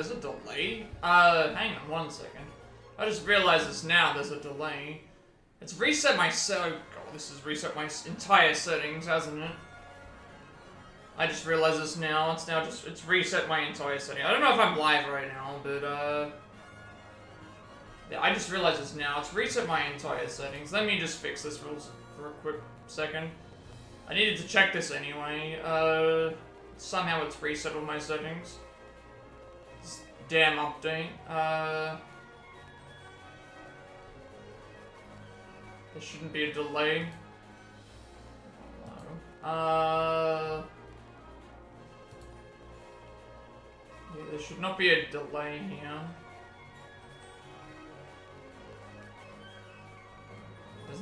there's a delay? Hang on 1 second. I just realized this now, there's a delay. It's reset my oh god, this has reset my entire settings, hasn't it? I just realized this now, it's reset my entire setting. I don't know if I'm live right now, but yeah, I just realized this now, it's reset my entire settings. Let me just fix this for a quick second. I needed to check this anyway. Somehow it's reset all my settings. This damn update. There shouldn't be a delay. No. Yeah, there should not be a delay here.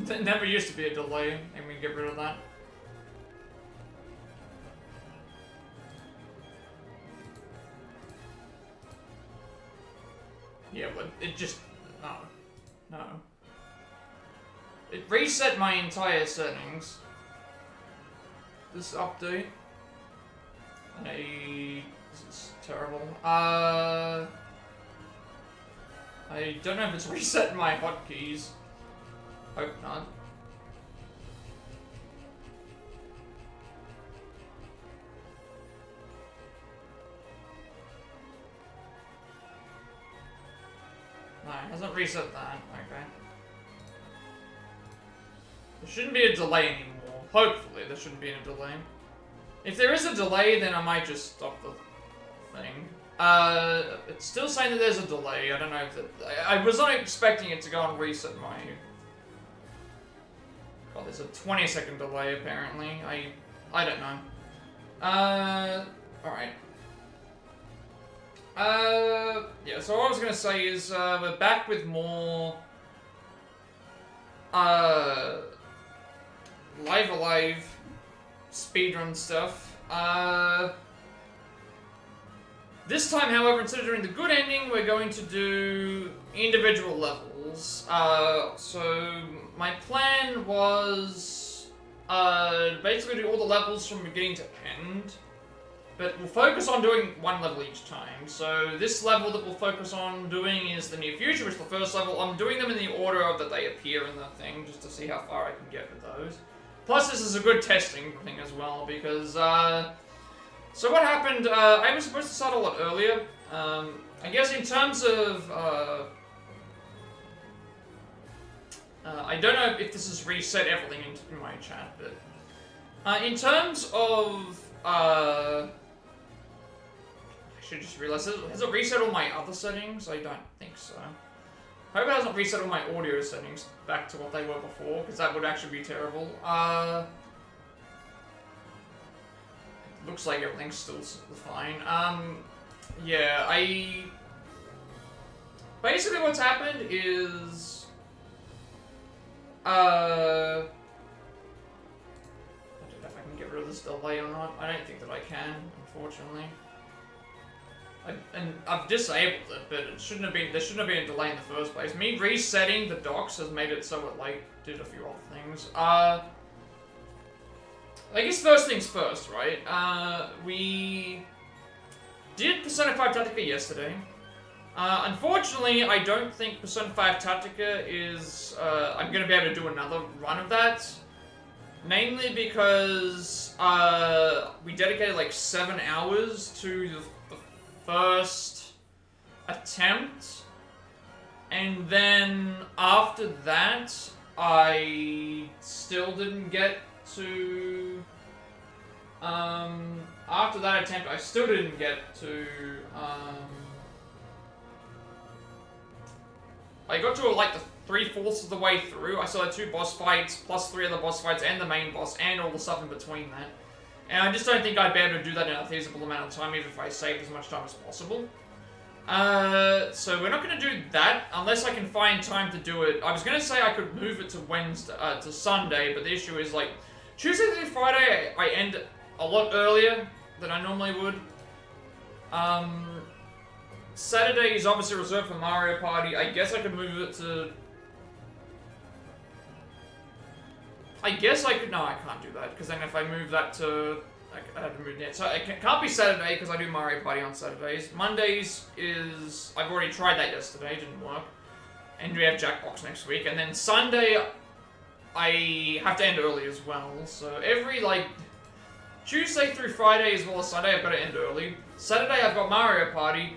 There never used to be a delay. Let me get rid of that. Yeah, but it just... No. It reset my entire settings. This update. This is terrible. I don't know if it's reset my hotkeys. Hope not. No, it hasn't reset that. Okay. There shouldn't be a delay anymore. Hopefully, there shouldn't be a delay. If there is a delay, then I might just stop the thing. It's still saying that there's a delay. I don't know if that... I was not expecting it to go and reset my... God, there's a 20-second delay, apparently. I don't know. Alright. Yeah, so what I was gonna say is, we're back with more... Live Alive speedrun stuff. This time, however, instead of doing the good ending, we're going to do individual levels. So my plan was basically do all the levels from beginning to end, but we'll focus on doing one level each time. So this level that we'll focus on doing is the near future, which is the first level. I'm doing them in the order of that they appear in the thing, just to see how far I can get with those. Plus, this is a good testing thing as well, because, so what happened, I was supposed to start a lot earlier. I guess in terms of, I don't know if this has reset everything in my chat, but, in terms of, I should just realize, has it reset all my other settings? I don't think so. I hope it hasn't reset all my audio settings back to what they were before, because that would actually be terrible. Looks like everything's still fine. Yeah, basically what's happened is... I don't know if I can get rid of this delay or not. I don't think that I can, unfortunately. And I've disabled it, but it shouldn't have been. There shouldn't have been a delay in the first place. Me resetting the docks has made it so it like did a few other things. I guess first things first, right? We did Persona 5 Tactica yesterday. Unfortunately, I don't think Persona 5 Tactica is. I'm going to be able to do another run of that. Mainly because we dedicated like 7 hours to the first attempt, and then after that, I still didn't get to. After that attempt, I still didn't get to. I got to like the 3/4 of the way through. I still had 2 boss fights, plus 3 other boss fights, and the main boss, and all the stuff in between that. And I just don't think I'd be able to do that in a feasible amount of time, even if I saved as much time as possible. So we're not going to do that, unless I can find time to do it. I was going to say I could move it to Wednesday, to Sunday, but the issue is, like, Tuesday through Friday, I end a lot earlier than I normally would. Saturday is obviously reserved for Mario Party. I guess I could move it to... I guess I could... No, I can't do that, because then if I move that to I have to move it. So it can't be Saturday because I do Mario Party on Saturdays. Mondays is... I've already tried that yesterday, it didn't work. And we have Jackbox next week. And then Sunday, I have to end early as well. So every, like... Tuesday through Friday as well as Sunday, I've got to end early. Saturday, I've got Mario Party.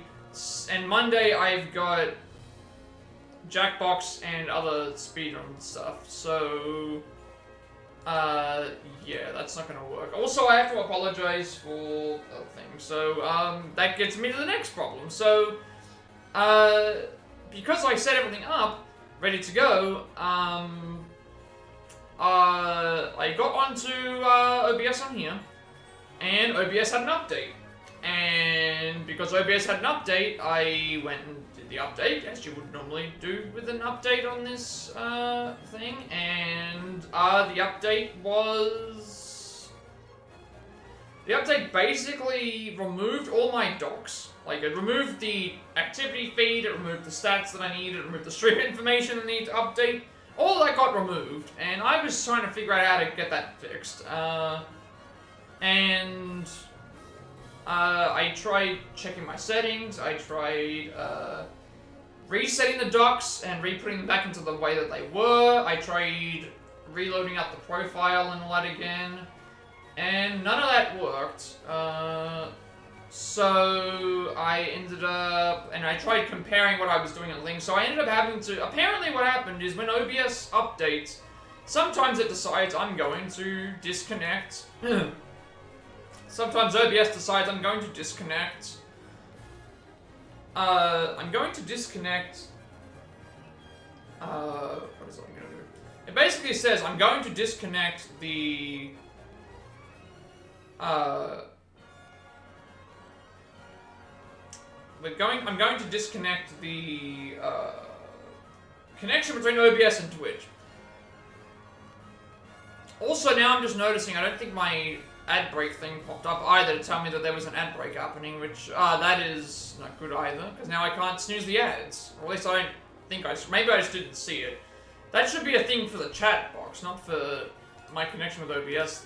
And Monday, I've got Jackbox and other speedrun stuff. So... yeah, that's not gonna work. Also, I have to apologize for other things. So, that gets me to the next problem. So, because I set everything up, ready to go, I got onto, OBS on here, and OBS had an update. And because OBS had an update, I went and did the update, as you would normally do with an update on this thing. And the update was... The update basically removed all my docs. Like, it removed the activity feed, it removed the stats that I need, it removed the stream information I need to update. All that got removed, and I was trying to figure out how to get that fixed. I tried checking my settings, I tried resetting the docs and re-putting them back into the way that they were, I tried reloading up the profile and all that again, and none of that worked. So I ended up, and I tried comparing what I was doing at Link, so I ended up having to, apparently what happened is when OBS updates, sometimes it decides I'm going to disconnect. Sometimes OBS decides I'm going to disconnect. What is it I'm going to do? It basically says I'm going to disconnect the... I'm going to disconnect the connection between OBS and Twitch. Also, now I'm just noticing, I don't think my ad break thing popped up either to tell me that there was an ad break happening, which, that is not good either, because now I can't snooze the ads. Or at least I don't think maybe I just didn't see it. That should be a thing for the chat box, not for my connection with OBS,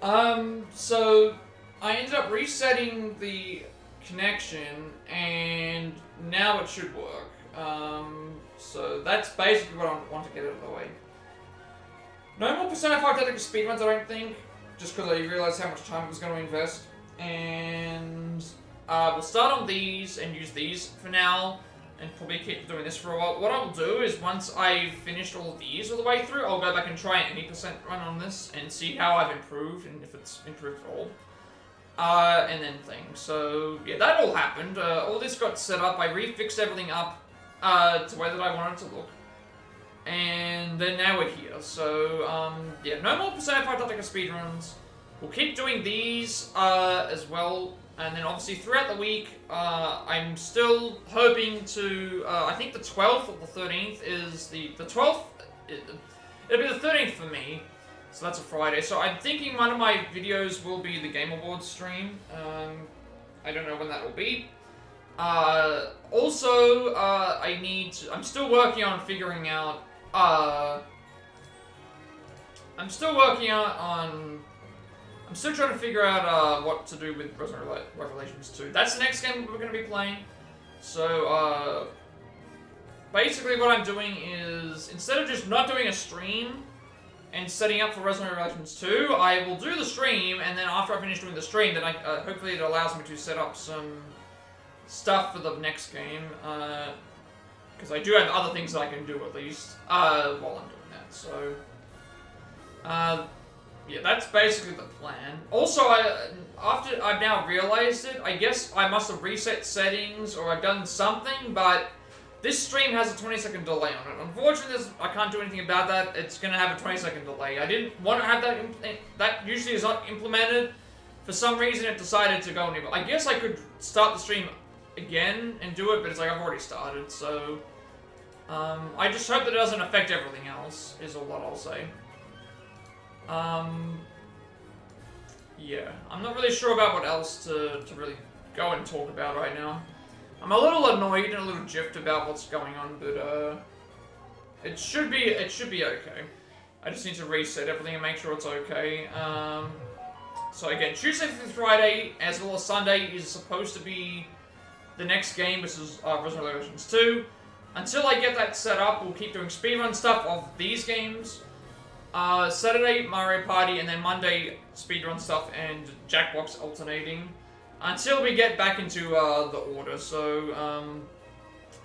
though. So, I ended up resetting the connection, and now it should work. So that's basically what I want to get out of the way. No more Persona 5 Tactica speedruns, I don't think, just because I realised how much time I was going to invest. And we'll start on these and use these for now, and probably keep doing this for a while. What I'll do is once I've finished all of these all the way through, I'll go back and try an 80% run on this and see how I've improved and if it's improved at all. And then things. So, yeah, that all happened. All this got set up. I refixed everything up to the way that I wanted to look. And then now we're here. So, yeah, no more Persona 5 Tactica speedruns. We'll keep doing these as well. And then obviously throughout the week, I'm still hoping to, I think the 12th or the 13th is the 12th, it'll be the 13th for me. So that's a Friday. So I'm thinking one of my videos will be the Game Awards stream. I don't know when that will be. Also, I'm still working on figuring out, I'm still trying to figure out what to do with Resident Revelations 2. That's the next game we're going to be playing. So, basically what I'm doing is, instead of just not doing a stream and setting up for Resident Revelations 2, I will do the stream, and then after I finish doing the stream, then hopefully it allows me to set up some stuff for the next game, because I do have other things that I can do at least, while I'm doing that, so, yeah, that's basically the plan. Also, after I've now realized it, I guess I must have reset settings, or I've done something, but this stream has a 20-second delay on it. Unfortunately, I can't do anything about that. It's going to have a 20-second delay. I didn't want to have that. That usually is not implemented. For some reason, it decided to go anywhere. I guess I could start the stream again and do it, but it's like I've already started. So, I just hope that it doesn't affect everything else, is all that I'll say. Yeah. I'm not really sure about what else to really go and talk about right now. I'm a little annoyed and a little gypped about what's going on, but it should be okay. I just need to reset everything and make sure it's okay. So again, Tuesday through Friday, as well as Sunday, is supposed to be the next game, which is Resident Evil 2. Until I get that set up, we'll keep doing speedrun stuff of these games. Saturday, Mario Party, and then Monday, speedrun stuff and Jackbox alternating. Until we get back into the order, so,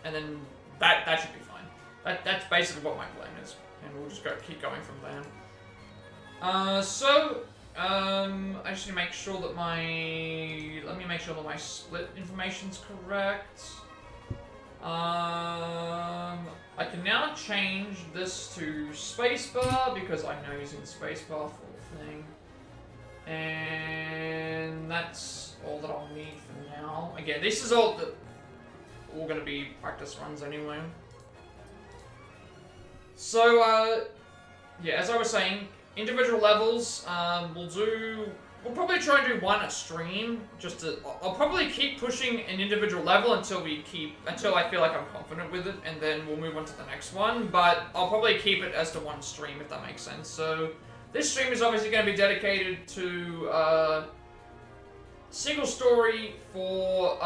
and then that should be fine. That's basically what my plan is, and we'll just keep going from there. I just need to make sure that let me make sure that my split information's correct. I can now change this to spacebar because I'm now using the spacebar for the thing. And that's all that I'll need for now. Again, this is all going to be practice runs anyway. So, yeah, as I was saying, individual levels, we'll probably try and do one a stream, I'll probably keep pushing an individual level until I feel like I'm confident with it, and then we'll move on to the next one, but I'll probably keep it as to one stream, if that makes sense. So, this stream is obviously going to be dedicated to, single story for,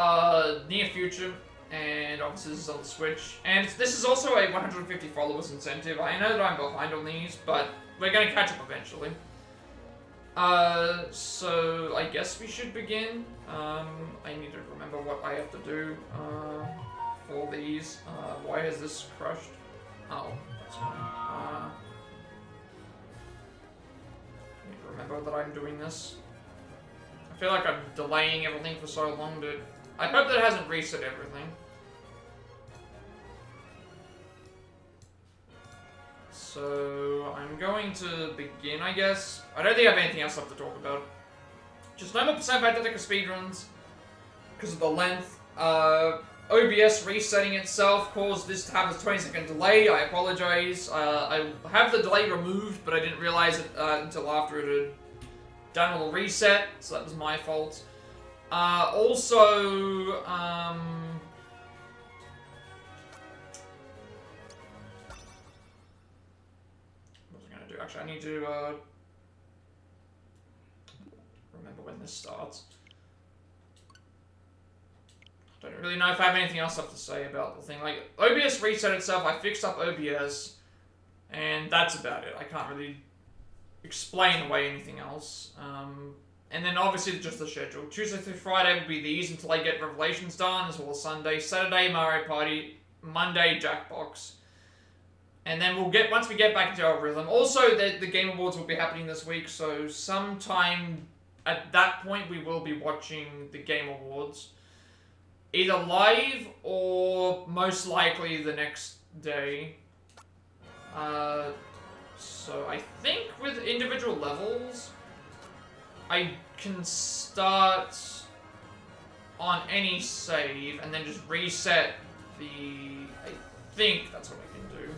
near future, and obviously this is on the Switch, and this is also a 150 followers incentive. I know that I'm behind on these, but we're going to catch up eventually. So I guess we should begin. I need to remember what I have to do, for these. Why has this crushed? Oh, that's fine. I need to remember that I'm doing this. I feel like I'm delaying everything for so long, dude. I hope that it hasn't reset everything. So, I'm going to begin, I guess. I don't think I have anything else left to talk about. Just no more percent by Tactica speedruns, because of the length. OBS resetting itself caused this to have a 20-second delay. I apologize. I have the delay removed, but I didn't realize it until after it had done a little reset, so that was my fault. Also, actually, I need to remember when this starts. I don't really know if I have anything else left to say about the thing. Like, OBS reset itself, I fixed up OBS, and that's about it. I can't really explain away anything else. And then obviously just the schedule. Tuesday through Friday will be these until I get Revelations done, as well as Sunday. Saturday, Mario Party. Monday, Jackbox. And then once we get back into our rhythm. Also, the Game Awards will be happening this week, so sometime at that point we will be watching the Game Awards. Either live or most likely the next day. So I think with individual levels, I can start on any save and then just reset I think that's what I can do.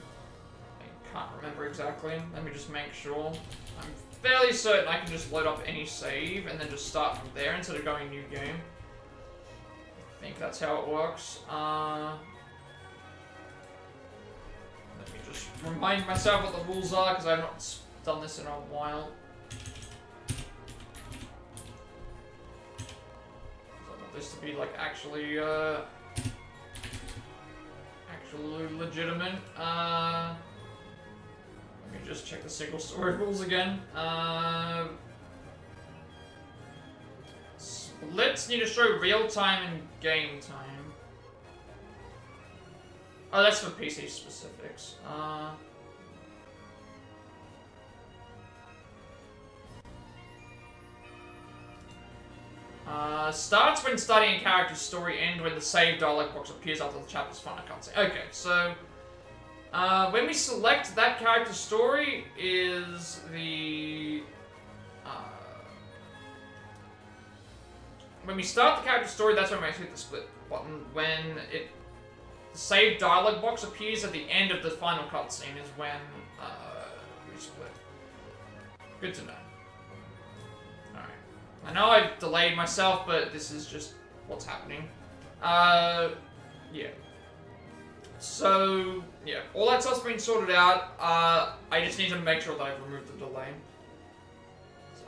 Can't remember exactly. Let me just make sure. I'm fairly certain I can just load up any save and then just start from there instead of going new game. I think that's how it works. Let me just remind myself what the rules are because I've not done this in a while. I want this to be like actually legitimate. Let me just check the single story rules again. Splits need to show real time and game time. Oh, that's for PC specifics. Starts when starting a character's story, end when the save dialog box appears after the chapter's final cutscene. Okay, so when we select that character's story is the when we start the character's story, that's when we hit the split button. When the save dialog box appears at the end of the final cutscene is when we split. Good to know. Alright. I know I've delayed myself, but this is just what's happening. Yeah. So, yeah, all that stuff's been sorted out. I just need to make sure that I've removed the delay.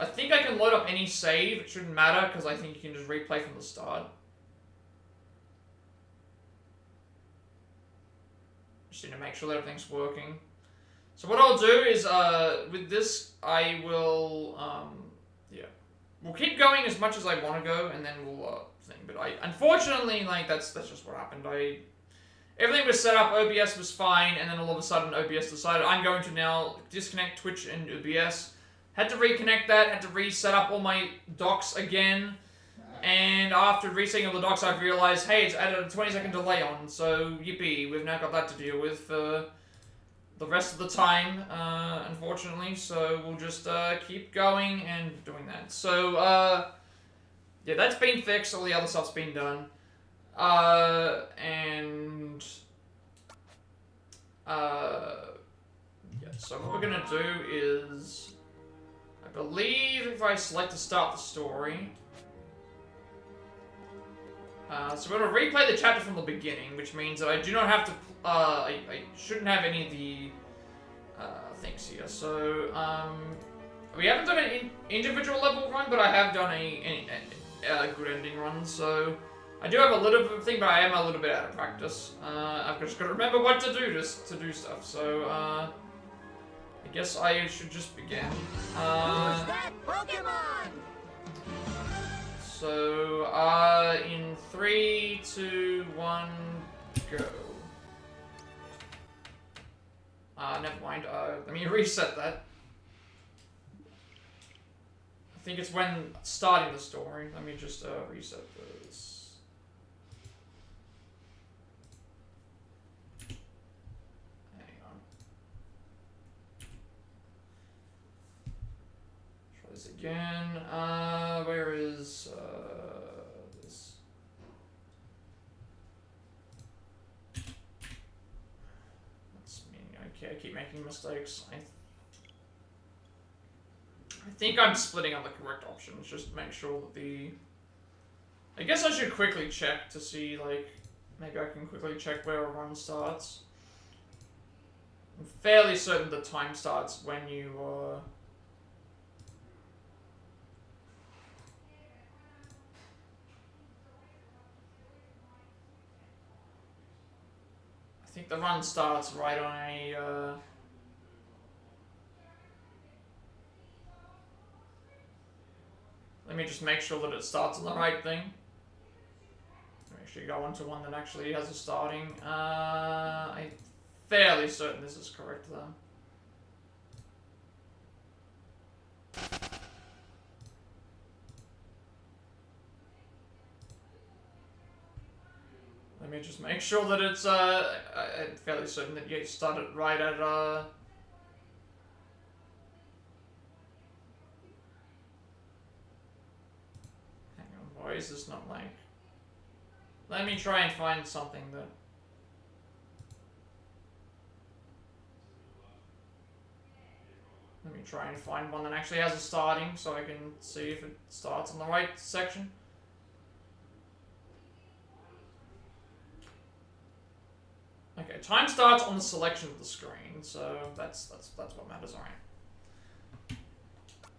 I think I can load up any save. It shouldn't matter, because I think you can just replay from the start. Just need to make sure that everything's working. So what I'll do is, with this, I will, yeah. We'll keep going as much as I want to go, and then we'll, but unfortunately, like, that's just what happened. Everything was set up, OBS was fine, and then all of a sudden OBS decided I'm going to now disconnect Twitch and OBS. Had to reconnect that, had to reset up all my docs again, and after resetting all the docs, I've realized, hey, it's added a 20-second delay on, so yippee, we've now got that to deal with for the rest of the time, unfortunately, so we'll just keep going and doing that. So, yeah, that's been fixed, all the other stuff's been done. Yeah, so what we're gonna do is, I believe if I select to start the story, so we're gonna replay the chapter from the beginning, which means that I do not have to, I shouldn't have any of the, things here. So, we haven't done an individual level run, but I have done a good ending run, so I do have a little bit of thing, but I am a little bit out of practice. I've just got to remember what to do to do stuff, so, I guess I should just begin. Who's that Pokemon? So, in 3, 2, 1, go. Never mind, let me reset that. I think it's when starting the story. Let me just, reset this. Hang on. Try this again. Where is, this? That's me. Okay, I keep making mistakes. I think I'm splitting on the correct options, just to make sure that the... I guess I should quickly check to see, like, maybe I can quickly check where a run starts. I'm fairly certain the time starts when you, I think the run starts right on a, let me just make sure that it starts on the right thing. Make sure you go onto one that actually has a starting. I'm fairly certain this is correct though. Let me just make sure that it's, I'm fairly certain that you start it right at, why is this not like... Let me try and find something that... Let me try and find one that actually has a starting, so I can see if it starts on the right section. Okay, time starts on the selection of the screen, so that's what matters, alright. It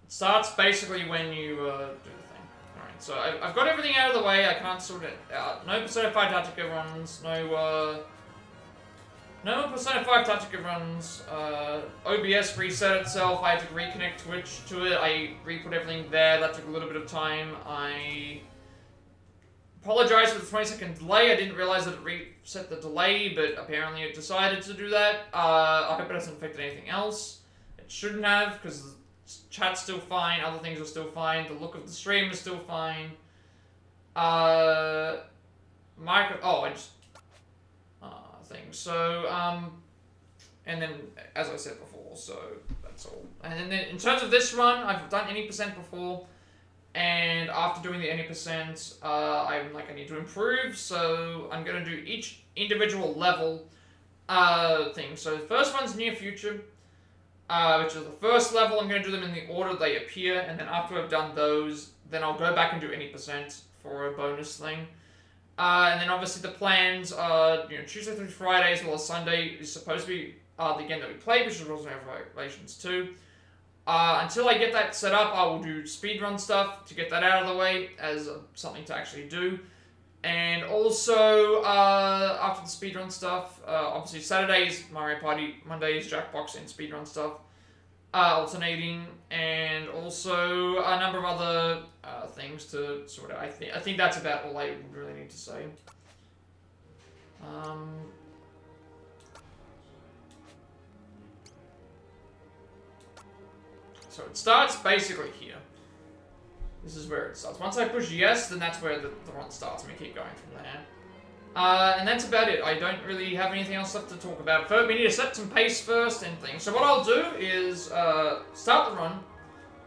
starts basically when you, do the thing. Alright, so I've got everything out of the way, I can't sort it out. No Persona 5 Tactica runs, no Persona 5 Tactica runs, OBS reset itself, I had to reconnect Twitch to it, I re-put everything there, that took a little bit of time, I apologize for the 20-second delay, I didn't realize that it reset the delay, but apparently it decided to do that. I hope it hasn't affected anything else. It shouldn't have, because the chat's still fine, other things are still fine, the look of the stream is still fine. Thing. So, and then, as I said before, so that's all. And then in terms of this run, I've done any percent before, and after doing the any percent, I'm like, I need to improve, so I'm gonna do each individual level thing. So the first one's near future, which is the first level. I'm gonna do them in the order they appear, and then after I've done those, then I'll go back and do any percent for a bonus thing. And then obviously the plans are, Tuesday through Friday as well as Sunday is supposed to be the game that we play, which is Rules and Revelations 2. Until I get that set up, I will do speedrun stuff to get that out of the way as something to actually do. And also, after the speedrun stuff, obviously Saturday is Mario Party, Monday is Jackbox and speedrun stuff, alternating, and also a number of other things to sort out. I think that's about all I really need to say. So it starts basically here. This is where it starts. Once I push yes, then that's where the run starts, and we keep going from there. And that's about it. I don't really have anything else left to talk about. First, we need to set some pace first and things. So what I'll do is start the run,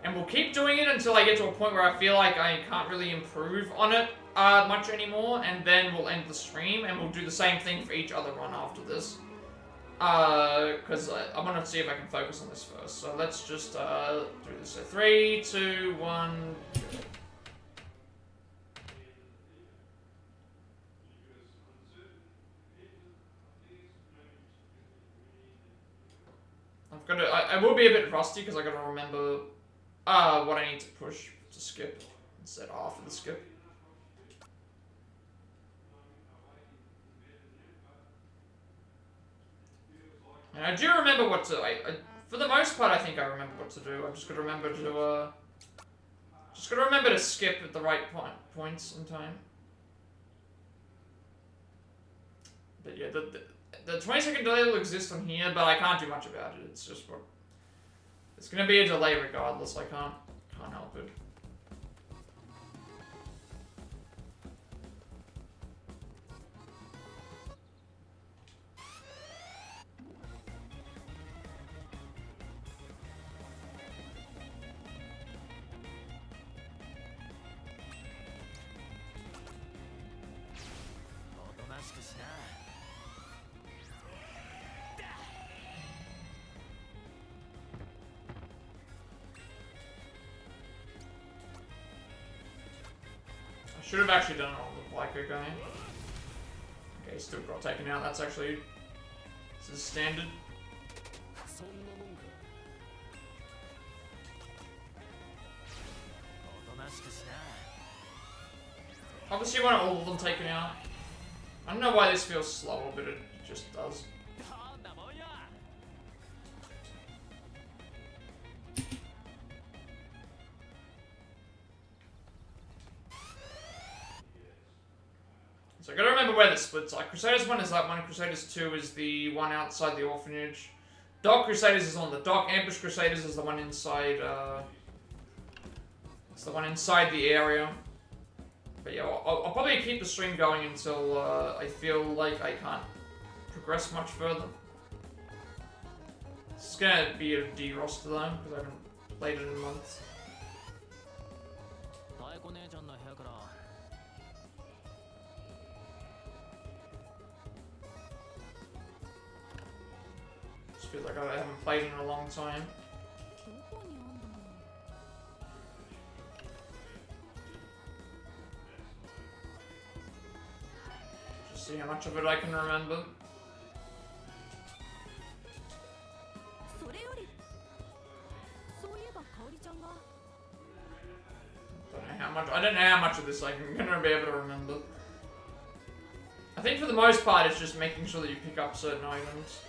and we'll keep doing it until I get to a point where I feel like I can't really improve on it much anymore, and then we'll end the stream, and we'll do the same thing for each other run after this. Because I want to see if I can focus on this first. So let's just do this. So 3, 2, 1, go. I've got to. I will be a bit rusty because I got to remember what I need to push to skip instead after the skip. And I do remember what to. For the most part, I think I remember what to do. I've just got to remember to skip at the right points in time. But yeah, the 20-second delay will exist on here, but I can't do much about it. It's just what. It's gonna be a delay regardless. I can't help it. Should have actually done it all with Blacker guy. Okay, still got taken out. That's actually this is standard. Obviously, you want all of them taken out. I don't know why this feels slower, but it just does. So I gotta remember where the splits are. Crusaders 1 is that one, Crusaders 2 is the one outside the orphanage. Dock Crusaders is on the dock, Ambush Crusaders is the one inside, it's the one inside the area. But yeah, I'll probably keep the stream going until I feel like I can't progress much further. It's gonna be a D roster though, because I haven't played it in months. Feels like I haven't played in a long time. Just see how much of it I can remember. I don't know how much of this I'm gonna be able to remember. I think for the most part it's just making sure that you pick up certain items.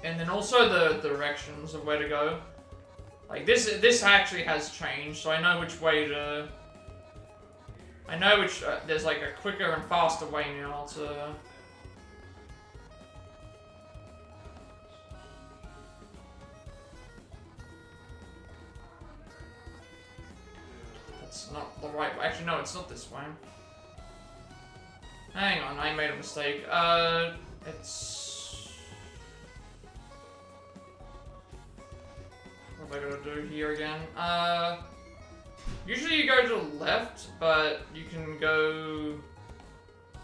And then also the directions of where to go. Like this actually has changed, so I know which way to. I know which there's like a quicker and faster way now to. That's not the right way. Actually, no, it's not this way. Hang on, I made a mistake. It's... What am I gonna do here again? Usually you go to the left, but you can go...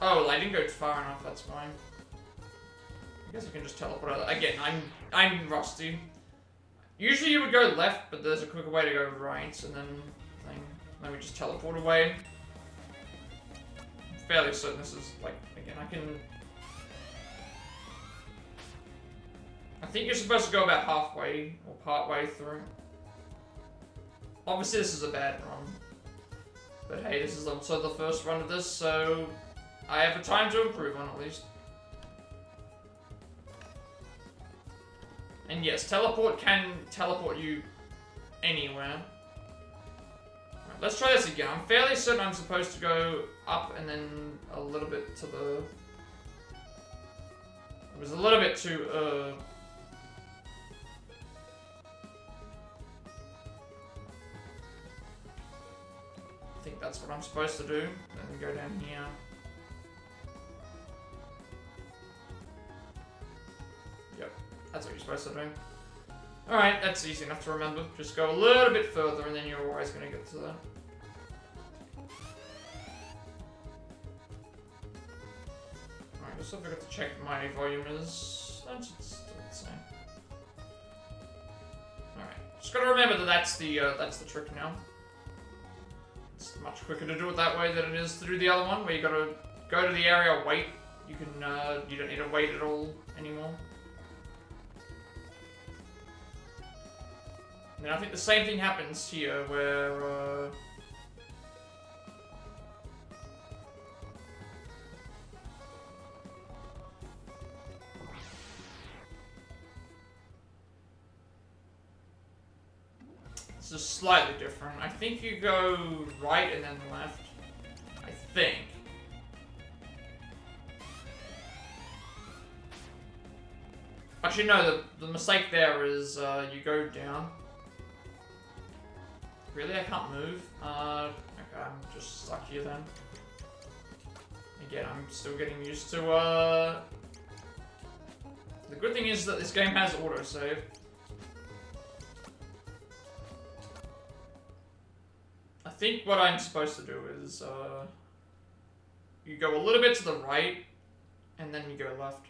Oh, well, I didn't go far enough, that's fine. I guess you can just teleport out. Again, I'm rusty. Usually you would go left, but there's a quicker way to go right, and then we just teleport away. fairly certain this is, like, again, I think you're supposed to go about halfway, or partway through. Obviously this is a bad run. But hey, this is also the first run of this, so I have a time to improve on at least. And yes, teleport can teleport you anywhere. Right, let's try this again. I'm fairly certain I'm supposed to go up and then a little bit to the... It was a little bit too, I think that's what I'm supposed to do. Then go down here. Yep, that's what you're supposed to do. Alright, that's easy enough to remember. Just go a little bit further and then you're always going to get to that. Alright, just forgot to check my volume is... That's still the same. Alright, just gotta remember that that's the trick now. It's much quicker to do it that way than it is to do the other one, where you gotta go to the area, wait. You can, you don't need to wait at all anymore. And I think the same thing happens here, where, This is slightly different. I think you go right and then left. I think. Actually, no, the mistake there is you go down. Really? I can't move? Okay, I'm just stuck here then. Again, I'm still getting used to, The good thing is that this game has autosave. I think what I'm supposed to do is, you go a little bit to the right, and then you go left.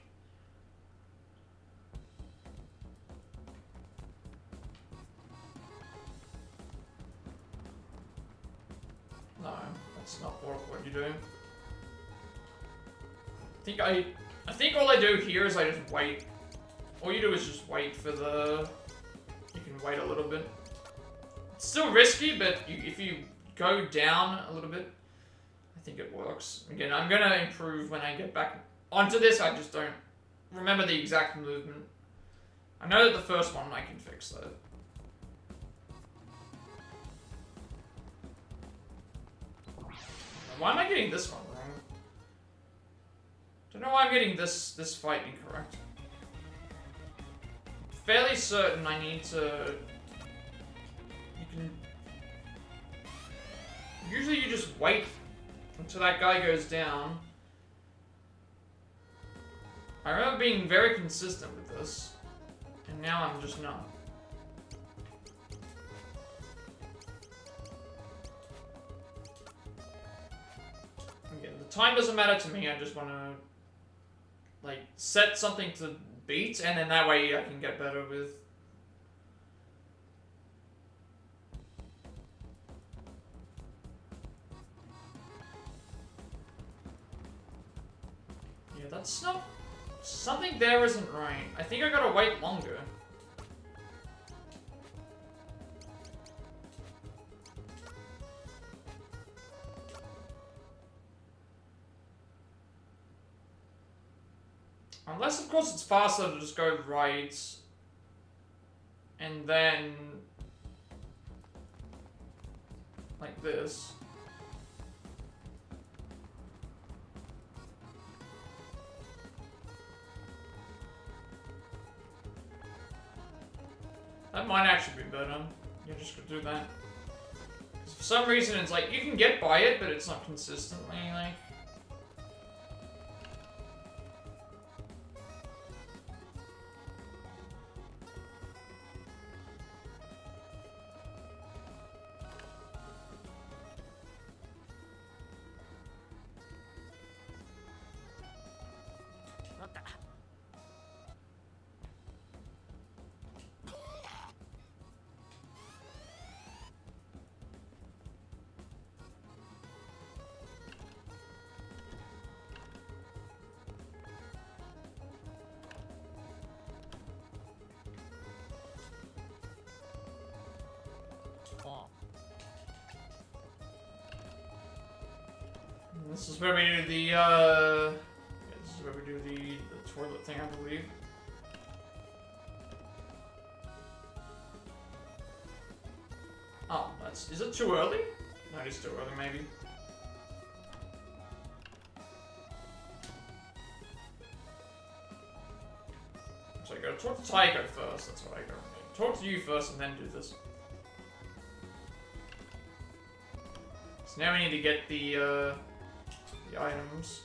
No, that's not what you're doing. I think all I do here is I just wait. All you do is just wait for the... You can wait a little bit. It's still risky, but if you go down a little bit, I think it works. Again, I'm gonna improve when I get back onto this. I just don't remember the exact movement. I know that the first one I can fix though. Why am I getting this one wrong? Don't know why I'm getting this fight incorrect. Fairly certain I need to... Usually you just wait until that guy goes down. I remember being very consistent with this, and now I'm just not. Again, the time doesn't matter to me, I just want to, like, set something to beat, and then that way I can get better with... Yeah, that's not... Something there isn't right. I think I gotta wait longer. Unless, of course, it's faster to just go right, and then, like this. That might actually be better. Yeah, just go do that. 'Cause for some reason, it's like, you can get by it, but it's not consistently, like... This is where we do the, this is where we do the toilet thing, I believe. Oh, is it too early? No, it is too early, maybe. So I gotta talk to Tycho first, that's what I gotta do. Talk to you first and then do this. So now we need to get the items.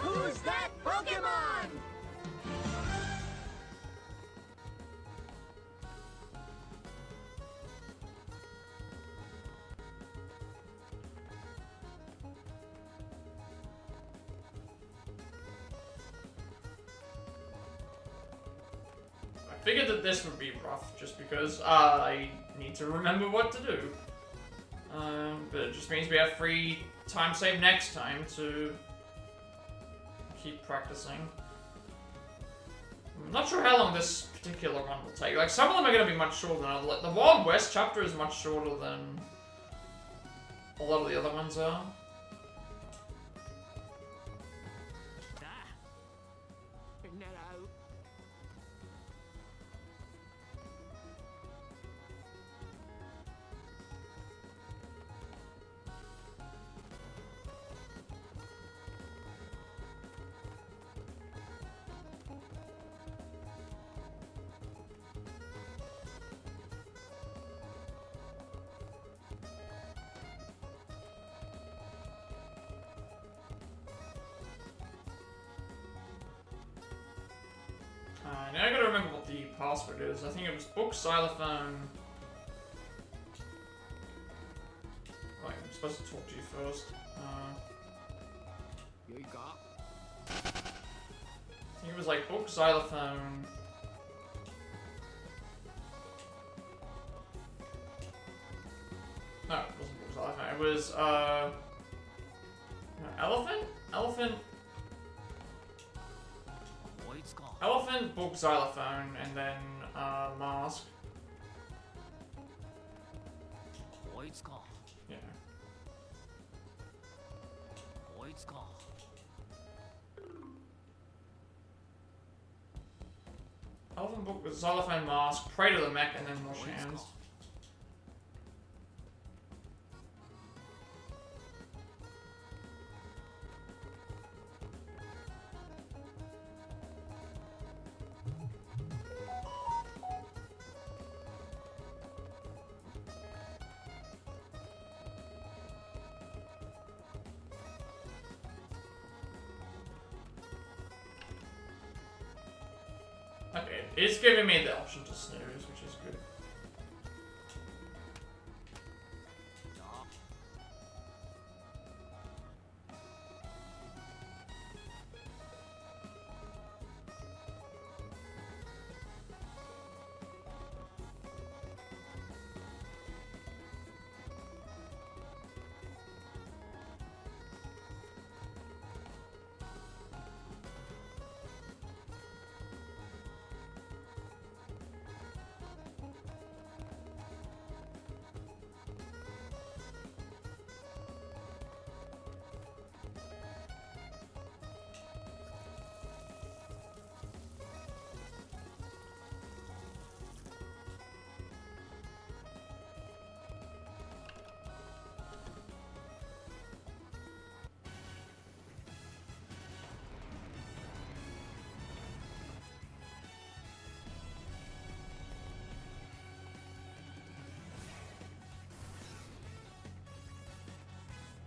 Who's that Pokemon? I figured that this would be rough, just because I need to remember what to do. But it just means we have free time save next time to keep practicing. I'm not sure how long this particular one will take. Like, some of them are going to be much shorter than others. Like, the Wild West chapter is much shorter than a lot of the other ones are. Now I gotta remember what the password is. I think it was book xylophone. Right, I'm supposed to talk to you first. I think it was like book xylophone. No, it wasn't book xylophone. It was no, elephant? Elephant, book, xylophone, and then, mask. Yeah. Elephant, book, xylophone, mask, pray to the mech, and then wash hands. Okay, it's giving me the option to snooze, which is good.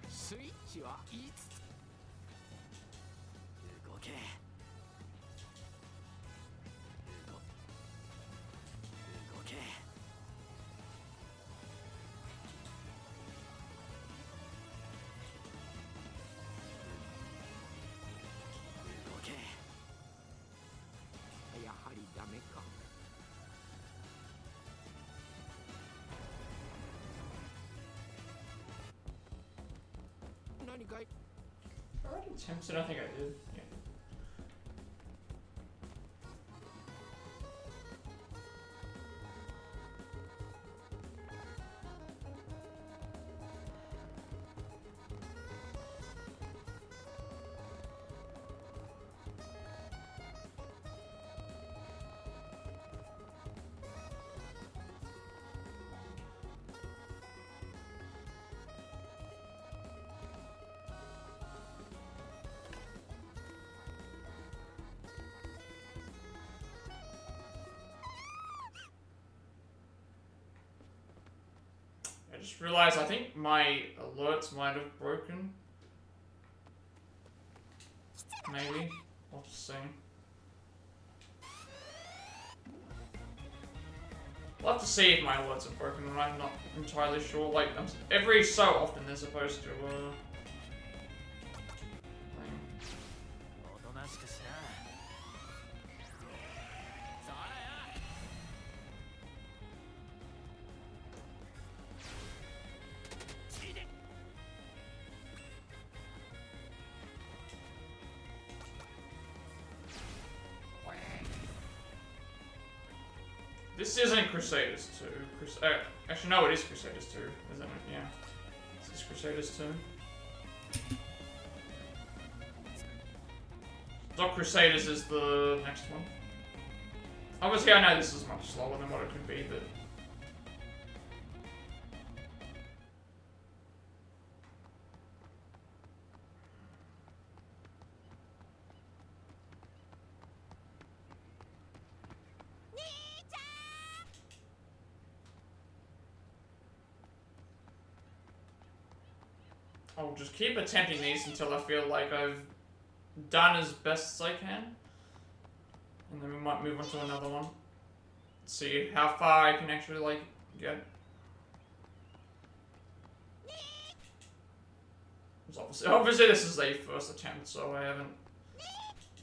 Switch は5つ I already attempted, I think I did. Yeah. I just realized I think my alerts might have broken. Maybe. I'll just see. We'll have to see if my alerts are broken, and I'm not entirely sure. Like, every so often they're supposed to, This isn't Crusaders 2. Actually, no, it is Crusaders 2, isn't it? Yeah. This is Crusaders 2. Doc Crusaders is the next one. Obviously, I know this is much slower than what it could be, but... I'll just keep attempting these until I feel like I've done as best as I can. And then we might move on to another one. See how far I can actually, like, get. Obviously this is a first attempt, so I haven't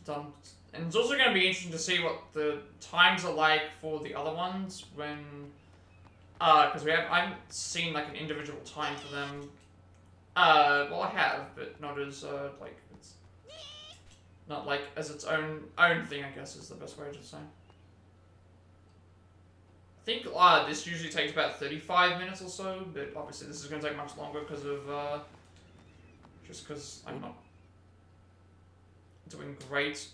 done... And it's also going to be interesting to see what the times are like for the other ones when... Because I haven't seen, like, an individual time for them. Well, I have, but not as, like, it's not, like, as its own thing, I guess, is the best way to say. I think, this usually takes about 35 minutes or so, but obviously this is going to take much longer because of, just because I'm not doing great.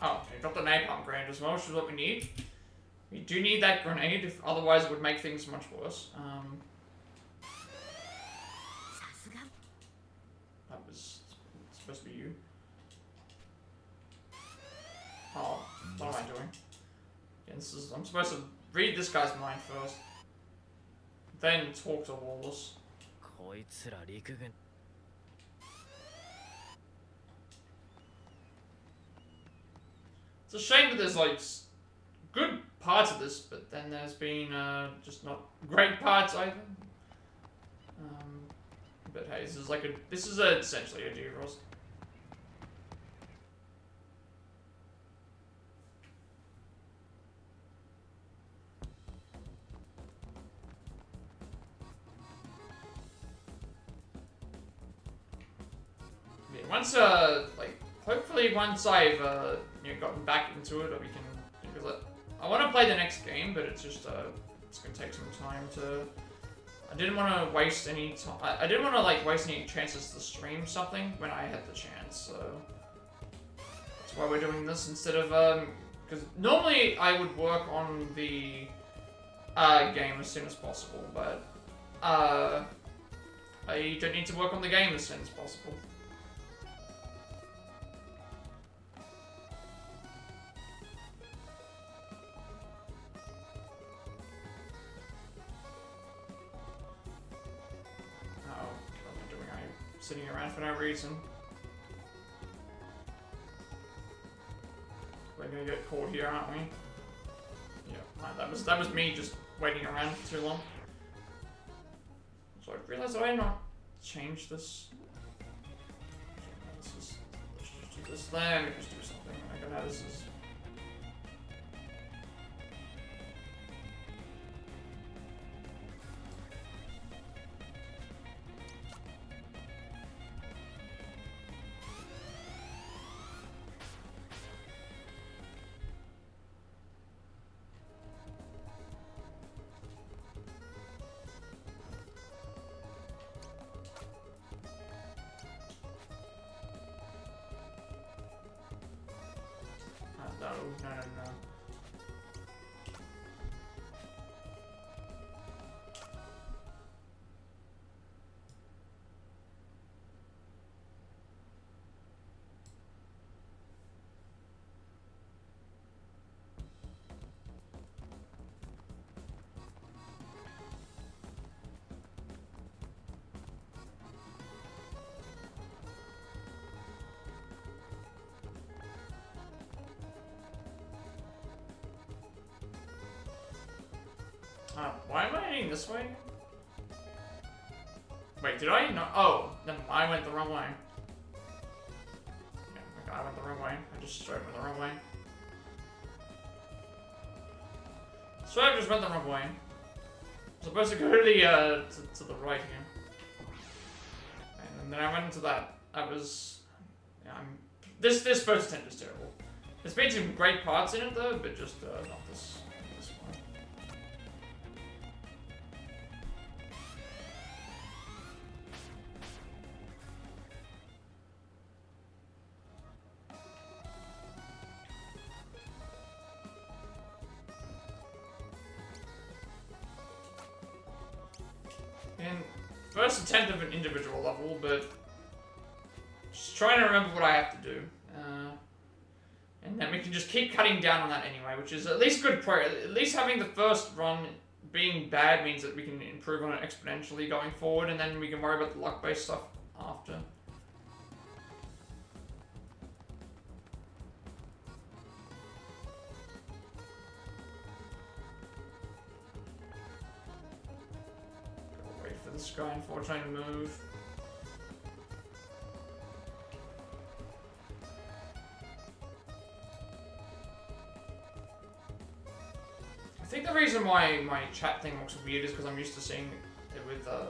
Oh, I got the napalm grenade as well, which is what we need. We do need that grenade, if otherwise it would make things much worse. That was supposed to be you. Oh, what am I doing? Yeah, I'm supposed to read this guy's mind first. Then talk to Wallace. It's a shame that there's, like, good parts of this, but then there's been, just not great parts either. But hey, this is essentially a D-Ross. once like hopefully once I've you know, gotten back into it, we can, because I want to play the next game, but it's just it's gonna take some time to. I didn't want to waste any time. I didn't want to like waste any chances to stream something when I had the chance. So that's why we're doing this instead of because normally I would work on the game as soon as possible, but I don't need to work on the game as soon as possible. Sitting around for no reason. We're gonna get caught here, aren't we? Yeah, that was me just waiting around for too long. So I realized that I not changed this. Let's just do this there. Let me just do something. I don't know how this is. No. Why am I heading this way? Wait, did I not? Oh, no, I went the wrong way. Yeah, I went the wrong way. I just straight went the wrong way. So I just went the wrong way. I'm supposed to go to the to the right here. And then I went into that. I was, yeah, this first attempt is terrible. There's been some great parts in it though, but just not this one. And first attempt of an individual level, but just trying to remember what I have to do. And then we can just keep cutting down on that anyway, which is at least good progress. At least having the first run being bad means that we can improve on it exponentially going forward, and then we can worry about the luck-based stuff after. Wait for this guy, unfortunately, to move. I think the reason why my chat thing looks weird is because I'm used to seeing it with a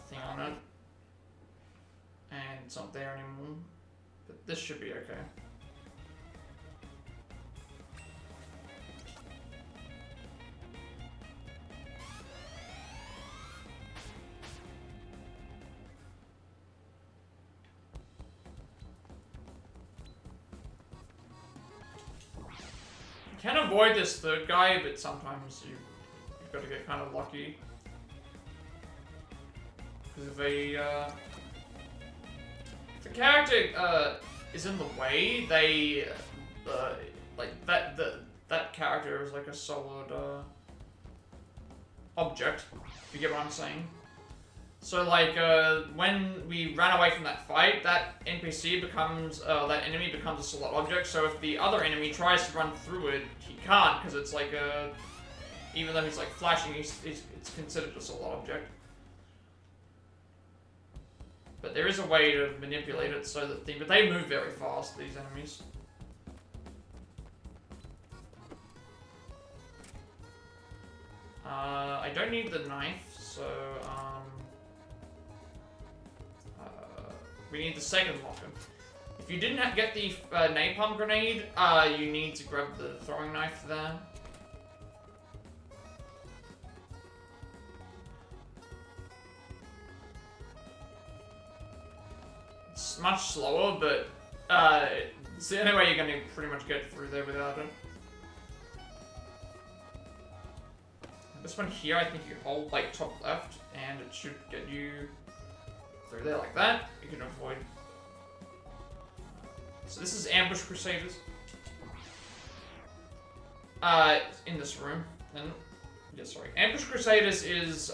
thing on it, and it's not there anymore. But this should be okay. You can avoid this third guy, but sometimes you've got to get kind of lucky. Because if the character is in the way, they like that character is like a solid object. If you get what I'm saying. So like when we ran away from that fight, that NPC becomes that enemy becomes a solid object. So if the other enemy tries to run through it, he can't because it's like even though he's like flashing, it's considered a solid object. But there is a way to manipulate it so that but they move very fast, these enemies. I don't need the knife, so We need the second locker. If you didn't get the napalm grenade, you need to grab the throwing knife there. It's much slower, but it's the only way you're going to pretty much get through there without it. This one here, I think you hold like top left, and it should get you through there like that. You can avoid. So this is Ambush Crusaders. In this room. Then, yeah, sorry. Ambush Crusaders is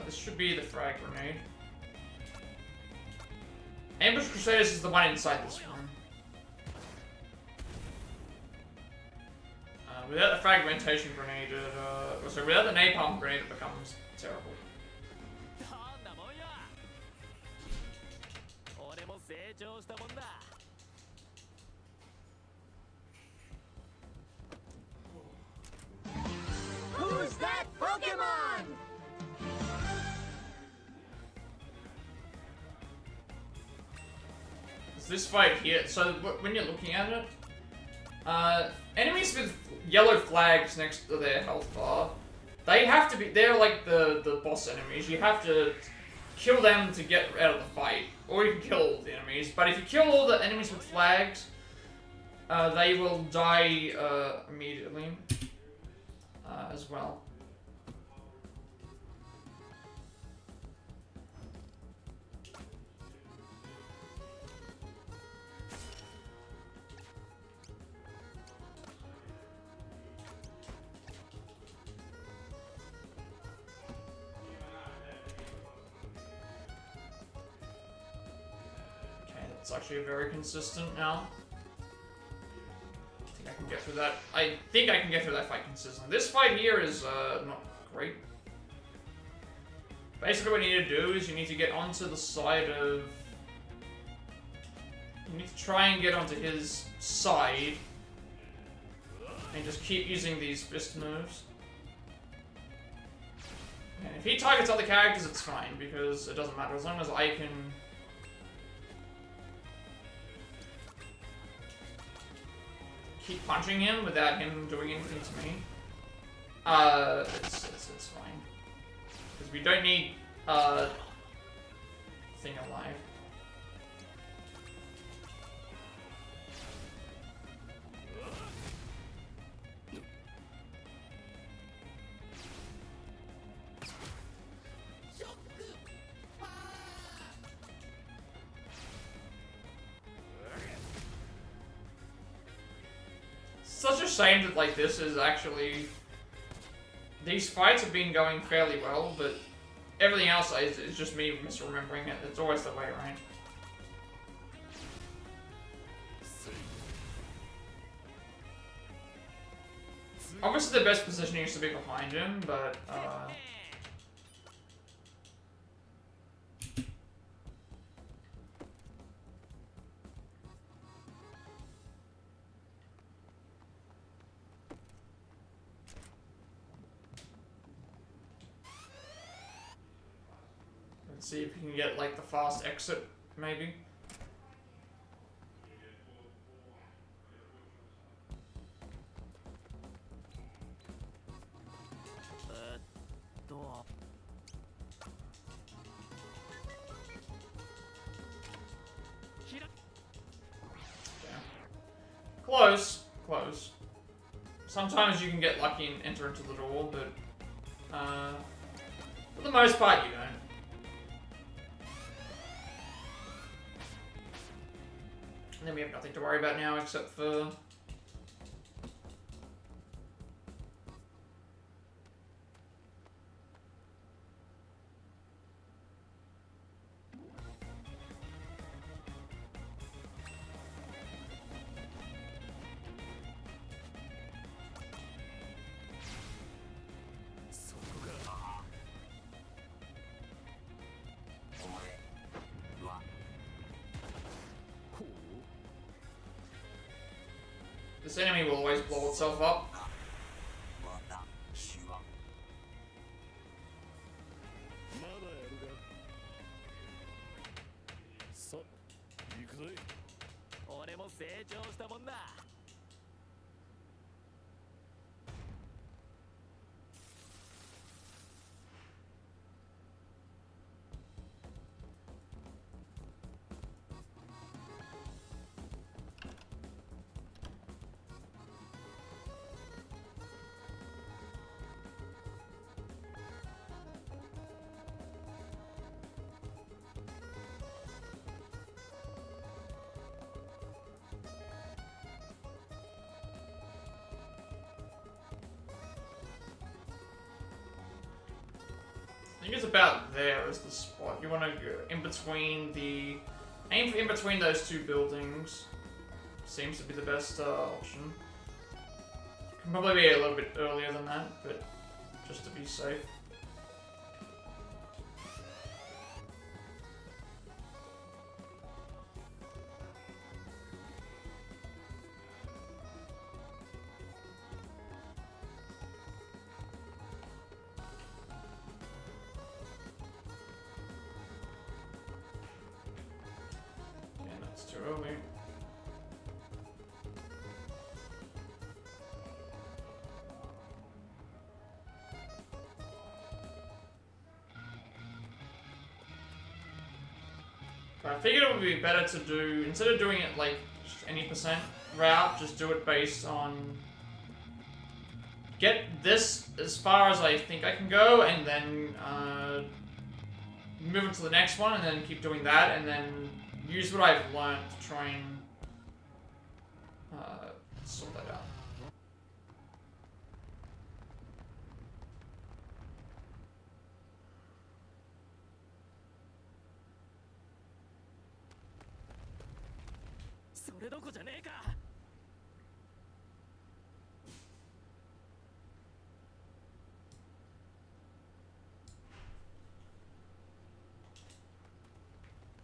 this should be the frag grenade. Ambush Crusaders is the one inside this room. Without the fragmentation grenade, sorry, without the napalm grenade, it becomes terrible. Who's that Pokemon? This fight here, so when you're looking at it, enemies with yellow flags next to their health bar, they have to be, they're like the boss enemies. You have to kill them to get out of the fight, or you can kill all the enemies. But if you kill all the enemies with flags, they will die immediately as well. It's actually very consistent now. I think I can get through that. I think I can get through that fight consistently. This fight here is not great. Basically what you need to do is you need to get onto the side of... You need to try and get onto his side. And just keep using these fist moves. And if he targets other characters, it's fine, because it doesn't matter. As long as I can... keep punching him without him doing anything to me. It's fine. Because we don't need thing alive. Such a shame that like this is actually... These fights have been going fairly well, but everything else is just me misremembering it. It's always the way, right? Obviously the best positioning is to be behind him, but see if you can get like the fast exit, maybe. Close, close. Sometimes you can get lucky and enter into the door, but for the most part you don't. And then we have nothing to worry about now except for... This enemy will always blow itself up. 俺も成長したもんだ。I think it's about there is the spot. You want to go in between the... Aim for in between those two buildings. Seems to be the best option. Can probably be a little bit earlier than that, but just to be safe. Too early. But I figured it would be better to do, instead of doing it like just any percent route, just do it based on get this as far as I think I can go, and then move on to the next one, and then keep doing that, and then use what I've learned to try and sort that out.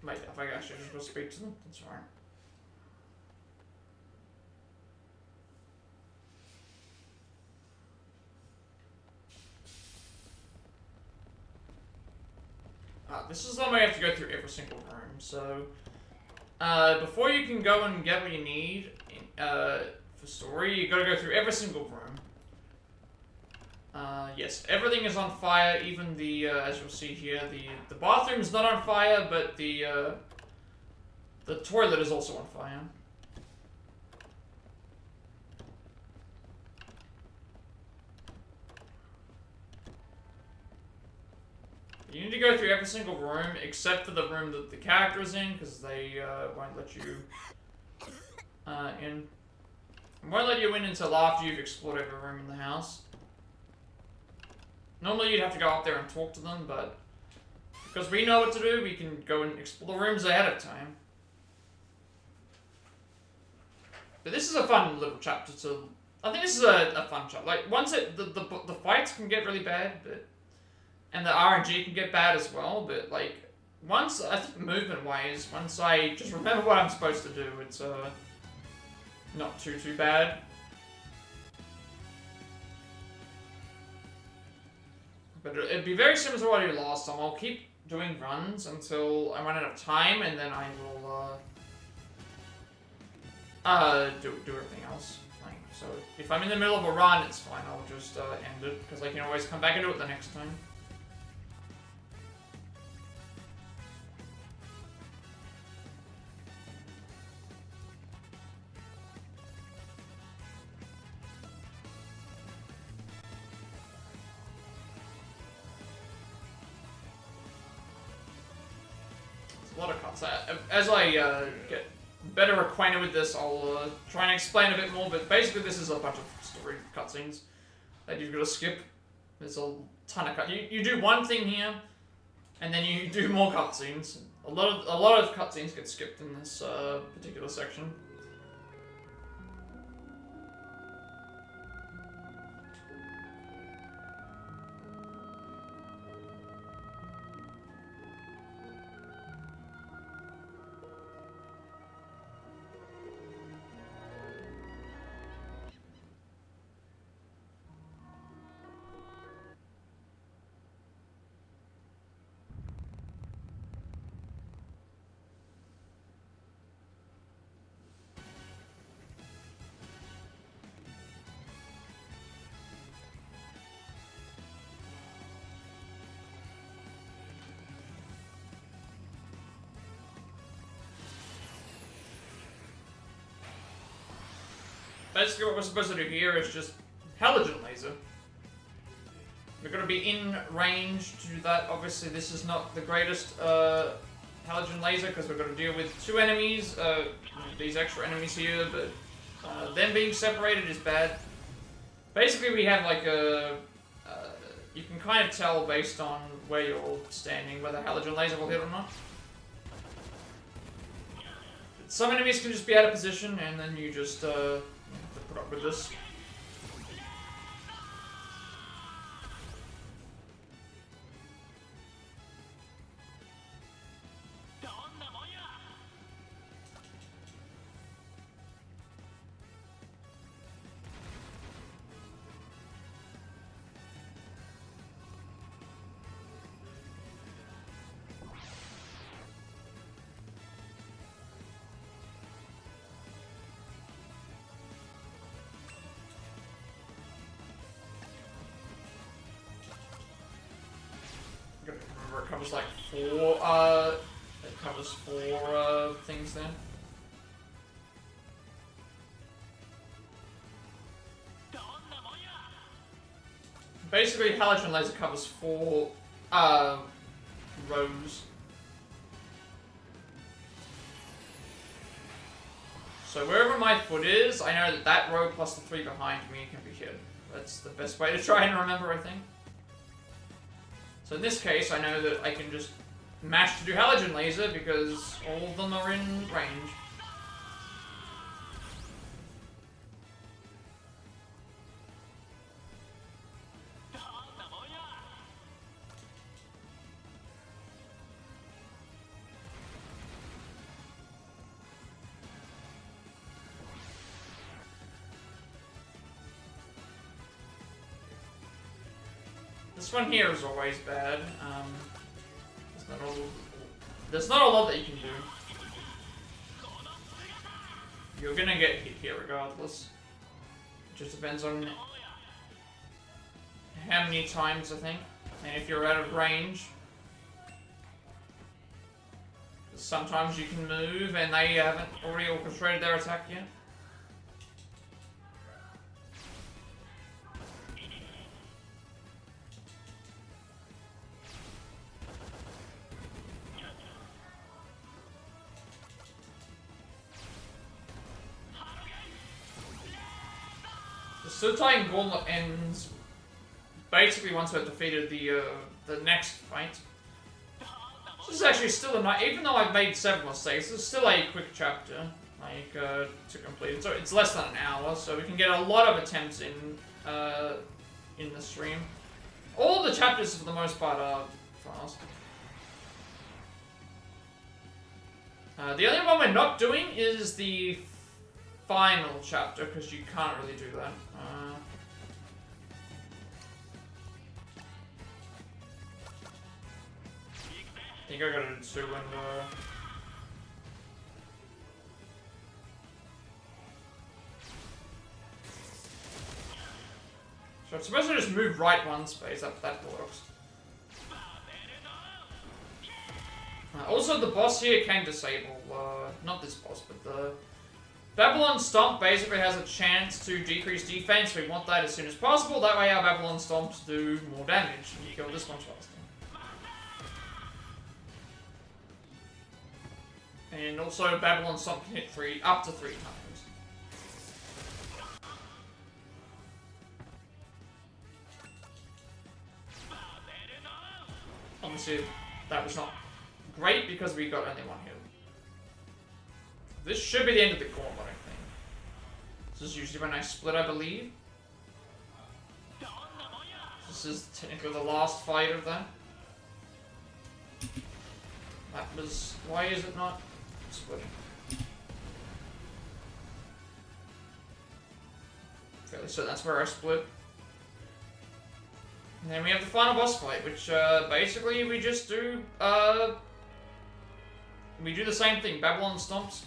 Wait, if I actually just go speak to them, that's fine. This is the one where you have to go through every single room, so before you can go and get what you need for story, you gotta go through every single room. Yes, everything is on fire, even the, as you'll see here, the bathroom is not on fire, but the toilet is also on fire. You need to go through every single room, except for the room that the character is in, because they won't let you in. Won't let you in until after you've explored every room in the house. Normally you'd have to go up there and talk to them, but because we know what to do, we can go and explore the rooms ahead of time. But this is a fun little chapter to... I think this is a fun chapter. Like, once the fights can get really bad, but... And the RNG can get bad as well, but, like, once, I think movement-wise, once I just remember what I'm supposed to do, it's, not too bad. But it'd be very similar to what I did last time. I'll keep doing runs until I run out of time, and then I will, do everything else. Like, so, if I'm in the middle of a run, it's fine. I'll just, end it, because I can always come back and do it the next time. A lot of cuts. As I get better acquainted with this, I'll try and explain a bit more, but basically this is a bunch of story cutscenes that you've got to skip. There's a ton of you do one thing here, and then you do more cutscenes. A lot of cutscenes get skipped in this particular section. basically what we're supposed to do here is just halogen laser. We're going to be in range to do that. Obviously, this is not the greatest halogen laser because we're going to deal with two enemies, these extra enemies here, but them being separated is bad. Basically, we have like a... you can kind of tell based on where you're standing whether halogen laser will hit or not. Some enemies can just be out of position and then you just have to put up with this. Remember, it covers like four things then. Basically, halogen laser covers four rows. So wherever my foot is, I know that that row plus the three behind me can be hit. That's the best way to try and remember, I think. So in this case, I know that I can just mash to do halogen laser because all of them are in range. This one here is always bad. There's not a lot that you can do. You're gonna get hit here regardless. It just depends on how many times, I think. And if you're out of range. Sometimes you can move and they haven't already orchestrated their attack yet. The Sutai Gauntlet ends basically once we've defeated the next fight. This is actually still a nice, even though I've made several mistakes, it's still a quick chapter, like, to complete. So it's less than an hour, so we can get a lot of attempts in the stream. All the chapters, for the most part, are fast. The only one we're not doing is the final chapter, because you can't really do that. I think I gotta do two and so it's supposed to just move right one space, that works. Also, the boss here can disable, not this boss, but the Babylon Stomp basically has a chance to decrease defense. We want that as soon as possible, that way our Babylon Stomps do more damage and you kill this one faster. And also, Babylon Stomp can hit up to three times. Obviously, that was not great because we got only one hit. This should be the end of the gauntlet, I think. This is usually when I split, I believe. This is technically the last fight of that. That was... why is it not splitting? Fairly certain that's where I split. And then we have the final boss fight, which basically we just do we do the same thing, Babylon Stomps.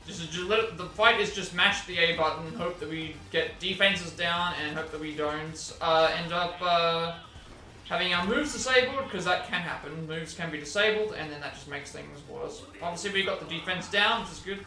The fight is just mash the A button, hope that we get defenses down, and hope that we don't end up having our moves disabled, because that can happen. Moves can be disabled, and then that just makes things worse. Obviously, we got the defense down, which is good.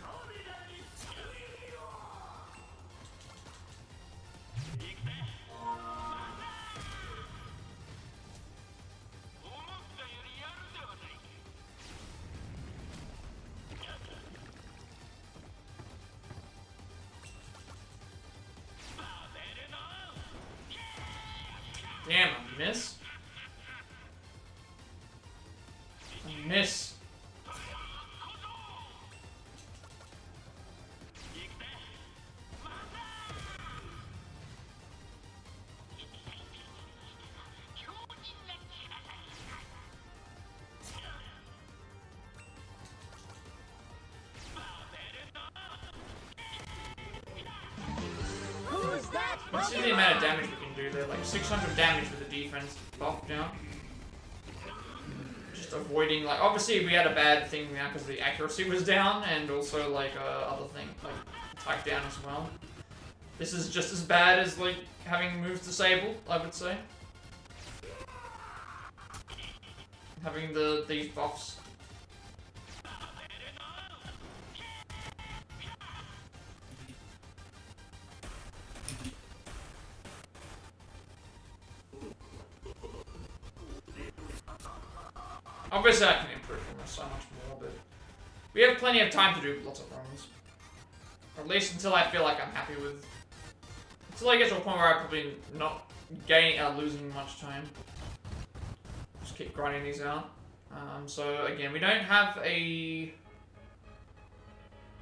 Damn, I miss. I miss. Who's that Let's see the amount of damage we can do there. Like 600 damage with the defense buff down. Just avoiding, like, obviously we had a bad thing now because the accuracy was down, and also like other thing, like attack down as well. This is just as bad as like having moves disabled, I would say. Having these buffs. Obviously I can improve on this so much more, but we have plenty of time to do lots of runs. Or at least until I feel like I'm happy with... Until I get to a point where I'm probably not losing much time. Just keep grinding these out. So again, we don't have a...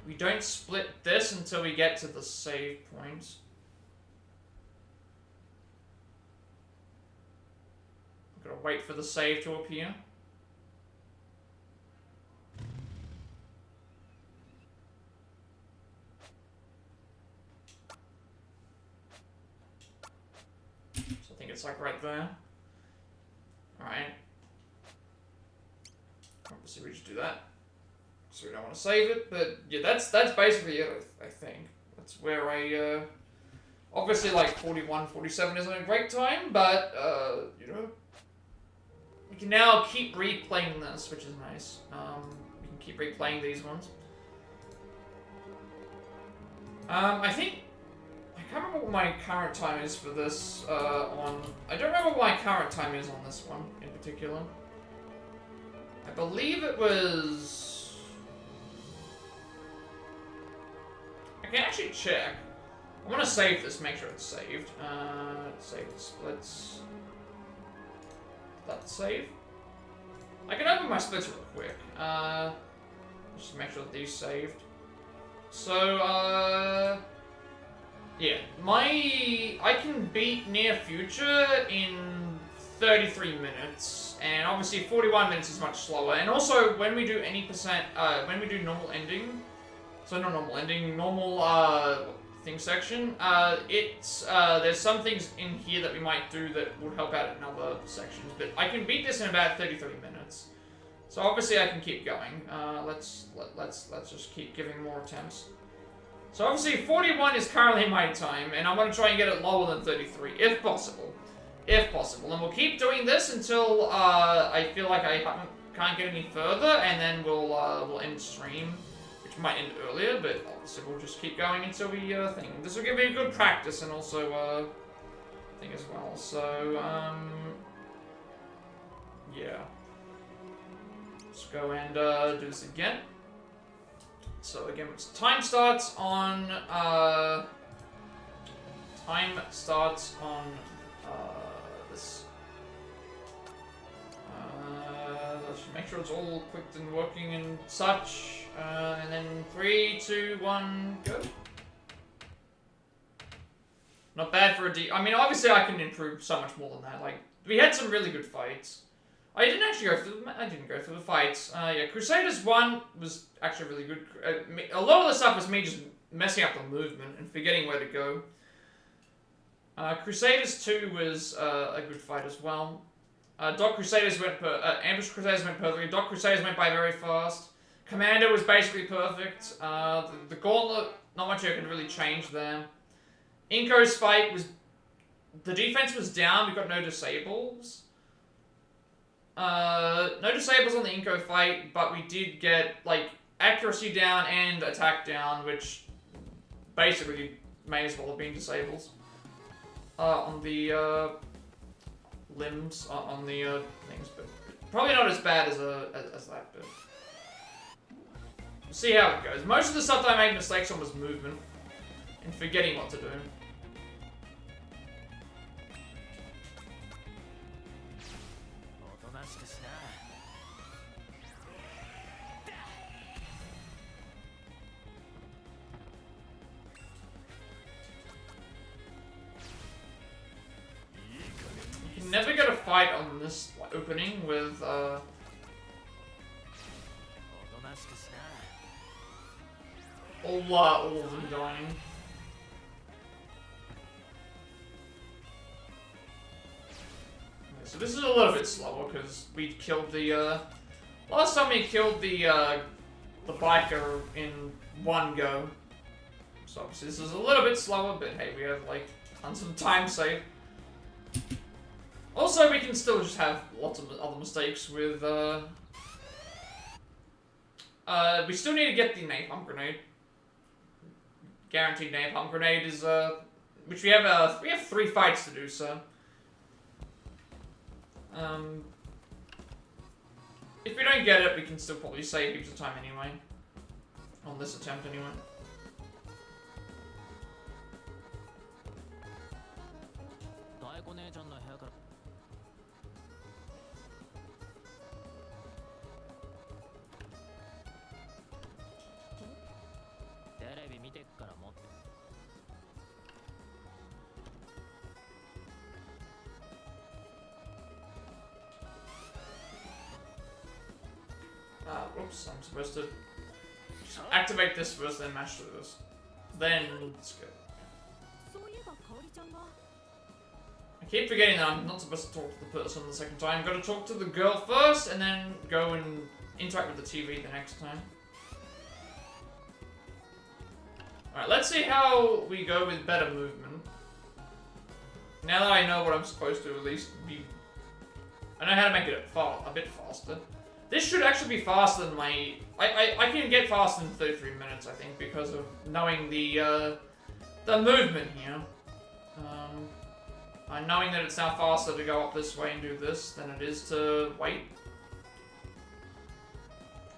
We don't split this until we get to the save point. I've got to wait for the save to appear. It's like right there. Alright. Obviously we just do that. So we don't want to save it, but yeah, that's basically it, I think. That's where I, obviously like 41, 47 isn't a great time, but, you know, we can now keep replaying this, which is nice. We can keep replaying these ones. I think I can't remember what my current time is for this, I don't remember what my current time is on this one, in particular. I believe it was... I can actually check. I want to save this, make sure it's saved. Save the splits. Let's save. I can open my splits real quick. Just to make sure that these saved. So, yeah, I can beat Near Future in 33 minutes, and obviously 41 minutes is much slower. And also, when we do any when we do normal ending, so not normal ending, normal thing section, there's some things in here that we might do that would help out in other sections. But I can beat this in about 33 minutes, so obviously I can keep going. Let's just keep giving more attempts. So obviously 41 is currently my time, and I'm going to try and get it lower than 33, if possible. If possible. And we'll keep doing this until I feel like I can't get any further, and then we'll end stream, which might end earlier, but obviously we'll just keep going until we think. This will give me a good practice and also thing as well. So, yeah. Let's go and do this again. So again, time starts on this. Let's make sure it's all clicked and working and such. And then 3, 2, 1, go. Not bad for a D. I mean, obviously I can improve so much more than that. Like, we had some really good fights. I didn't actually go through the fights. Yeah, Crusaders 1 was actually really good. A lot of the stuff was me just messing up the movement and forgetting where to go. Crusaders 2 was a good fight as well. Ambush Crusaders went perfectly. Dock Crusaders went by very fast. Commander was basically perfect. The Gauntlet, not much I could really change there. Inko's fight was... The defense was down, we got no disables. No disables on the Inco fight, but we did get, like, accuracy down and attack down, which basically may as well have been disables. On the, limbs, on the, things, but probably not as bad as that, but... We'll see how it goes. Most of the stuff that I made mistakes on was movement, and forgetting what to do. You can never get a fight on this opening with, all of them dying. Okay, so this is a little bit slower because we killed the last time we killed the biker in one go. So obviously this is a little bit slower, but hey, we have like tons of time saved. Also, we can still just have lots of other mistakes with we still need to get the napalm grenade. Guaranteed napalm grenade is which we have 3 fights to do, so if we don't get it, we can still probably save heaps of time anyway. On this attempt anyway. Whoops, I'm supposed to activate this first, then mash through this. Then it's good. I keep forgetting that I'm not supposed to talk to the person the second time. I've got to talk to the girl first, and then go and interact with the TV the next time. Alright, let's see how we go with better movement. Now that I know what I'm supposed to at least be... I know how to make it a bit faster. This should actually be faster than my... I can get faster than 33 minutes, I think, because of knowing the movement here. Knowing that it's now faster to go up this way and do this than it is to wait.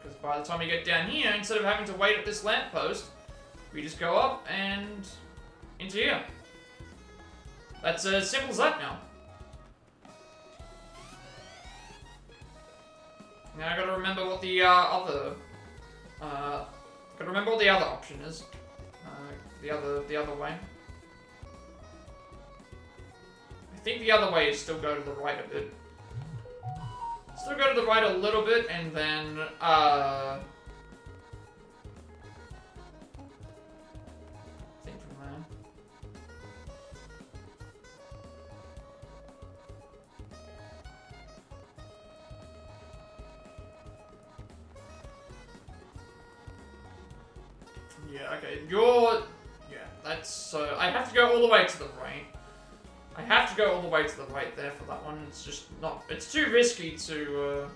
Because by the time we get down here, instead of having to wait at this lamppost, we just go up and into here. That's as simple as that now. Now I gotta remember what the other option is. The other way. I think the other way is still go to the right a bit. Still go to the right a little bit, and then I think from there. Yeah, okay, that's so, I have to go all the way to the right. I have to go all the way to the right there for that one, it's just not, it's too risky to,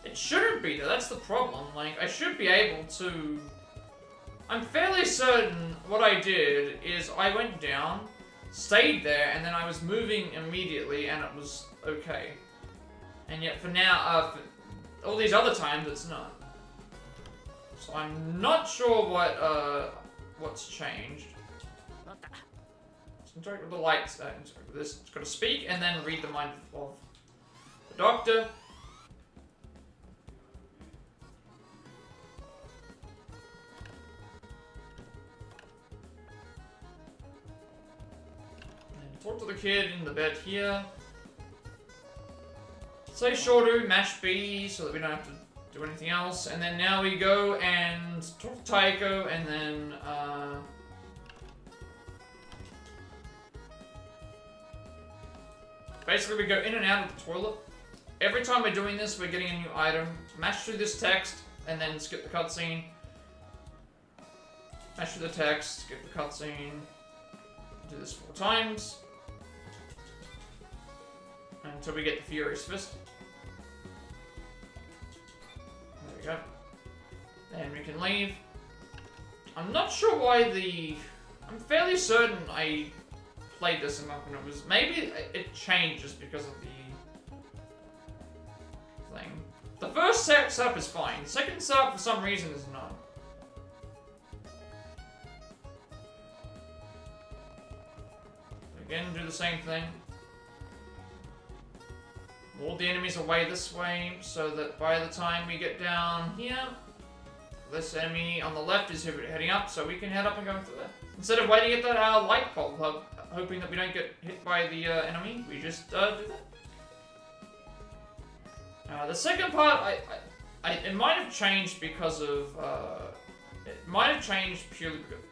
it shouldn't be though, that's the problem, like, I should be able to, I'm fairly certain what I did is I went down, stayed there, and then I was moving immediately, and it was okay. And yet for now, for all these other times, it's not. So I'm not sure what's changed. Let's interact with the lights. Interact with this. It's got to speak and then read the mind of the doctor. And talk to the kid in the bed here. Say Shortu, mash B, so that we don't have to do anything else, and then now we go and talk to Taiko, and then basically we go in and out of the toilet. Every time we're doing this, we're getting a new item. Mash through this text, and then skip the cutscene. Mash through the text, skip the cutscene. Do this 4 times. Until we get the Furious Fist. There we go. Then we can leave. I'm not sure why I'm fairly certain I played this enough and it was... Maybe it changes because of the thing. The first setup is fine. The second setup, for some reason, is not. Again, do the same thing. All the enemies away this way, so that by the time we get down here, this enemy on the left is heading up, so we can head up and go through there. Instead of waiting at that light pole, hoping that we don't get hit by the enemy, we just do that. The second part, it might have changed because of, it might have changed purely because...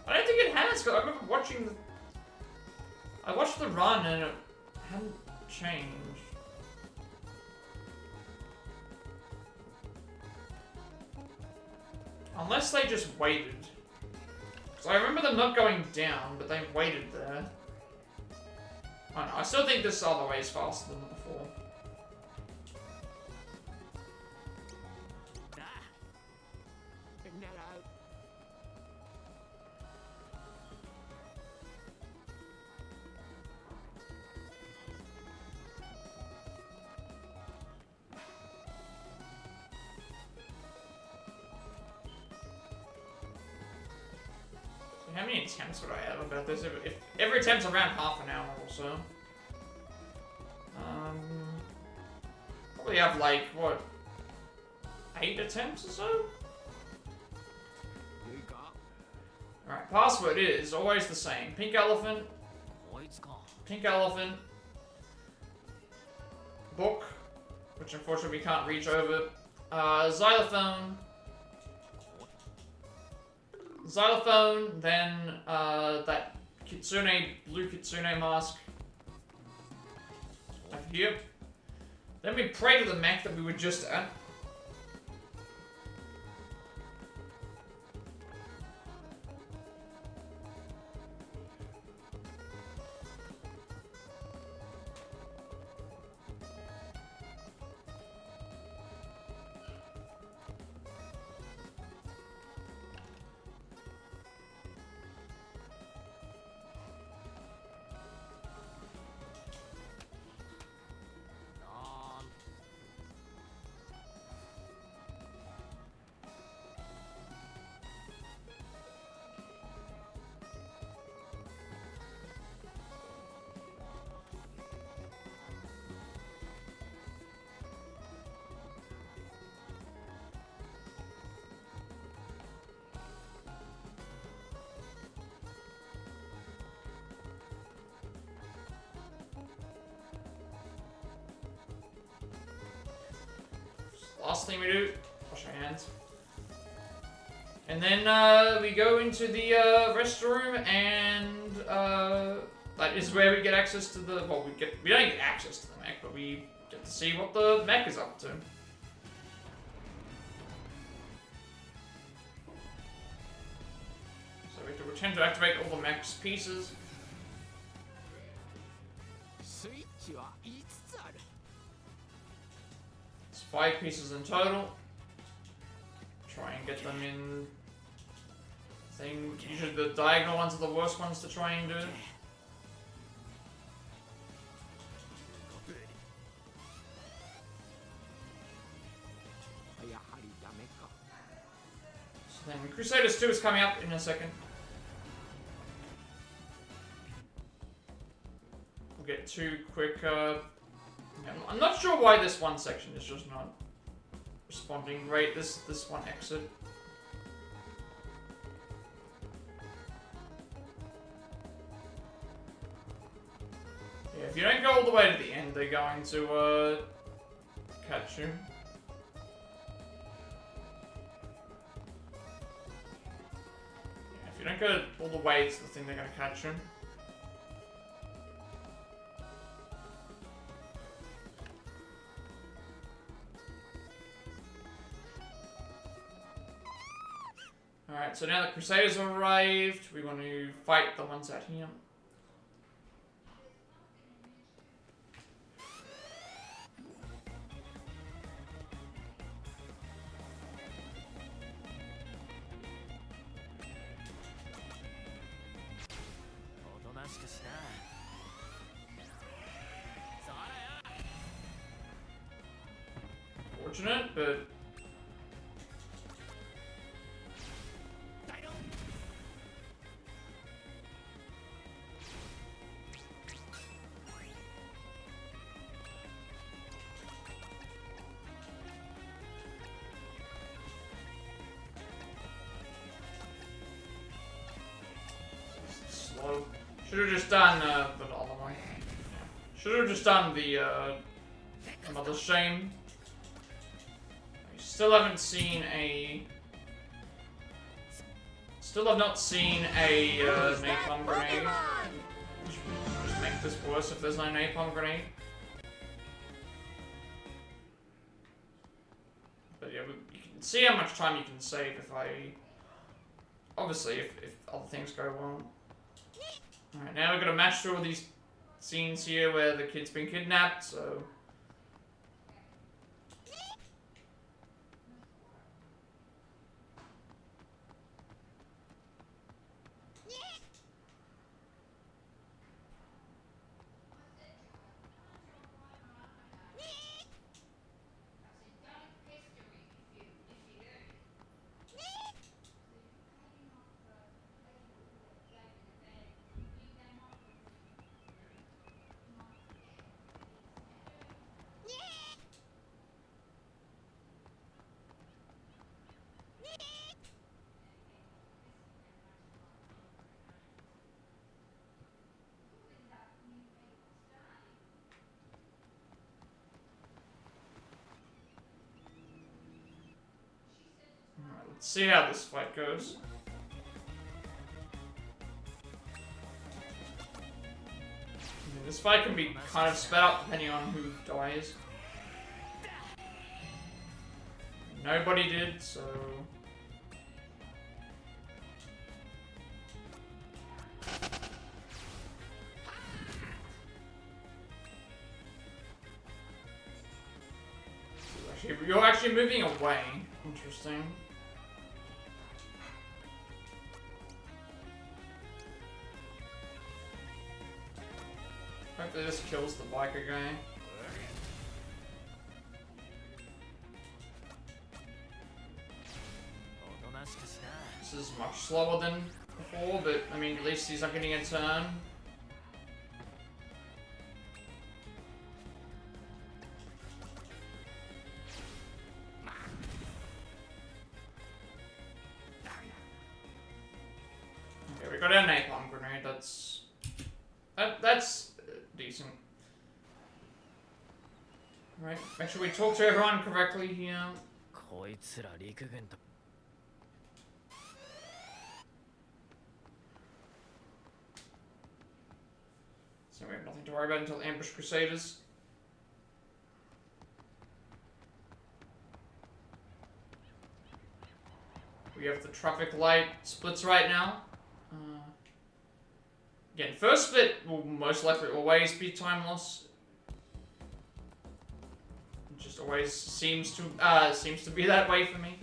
I don't think it has, because I remember watching the... I watched the run and it hadn't changed. Unless they just waited. Because I remember them not going down, but they waited there. I don't know, I still think this other way is faster than before. How many attempts would I have about this? If every attempt's around half an hour or so. Probably have like, what, 8 attempts or so? Alright, password is always the same. Pink elephant. Pink elephant. Book, which unfortunately we can't reach over. Xylophone. Xylophone, then that blue kitsune mask over here. Then we pray to the mech that we were just at. Last thing we do, wash our hands. And then we go into the restroom, and that is where we get access to the, well, we don't get access to the mech, but we get to see what the mech is up to. So we have to pretend to activate all the mech's pieces. It's 5 pieces in total. Try and get them in thing. Usually the diagonal ones are the worst ones to try and do. So then Crusaders 2 is coming up in a second. We'll get 2 quick I'm not sure why this one section is just not responding great. This one exit. Yeah, if you don't go all the way to the end, they're going to catch you. Yeah, if you don't go all the way to the thing, they're going to catch you. Alright, so now the Crusaders have arrived, we want to fight the ones out here. しかしな。そらよ。 Fortunate, but slow. Should have just done the other way. Should have just done the Mother's Shame. Still haven't seen a. Still have not seen a napalm grenade. Which would just make this worse if there's no napalm grenade. But yeah, you can see how much time you can save if I. Obviously, if other things go well. Alright, now we've got to match through all these scenes here where the kid's been kidnapped, so. Alright, let's see how this fight goes. I mean, this fight can be kind of sped up depending on who dies. Nobody did, so. You're actually moving away. Interesting. Hopefully this kills the biker guy. This is much slower than before, but I mean, at least he's not getting a turn. Okay, we got our napalm grenade. That's decent. Right, make sure we talk to everyone correctly here. こいつら陸軍と So we have nothing to worry about until Ambush Crusaders. We have the traffic light splits right now. Again, first split will most likely always be time loss. It just always seems to be that way for me.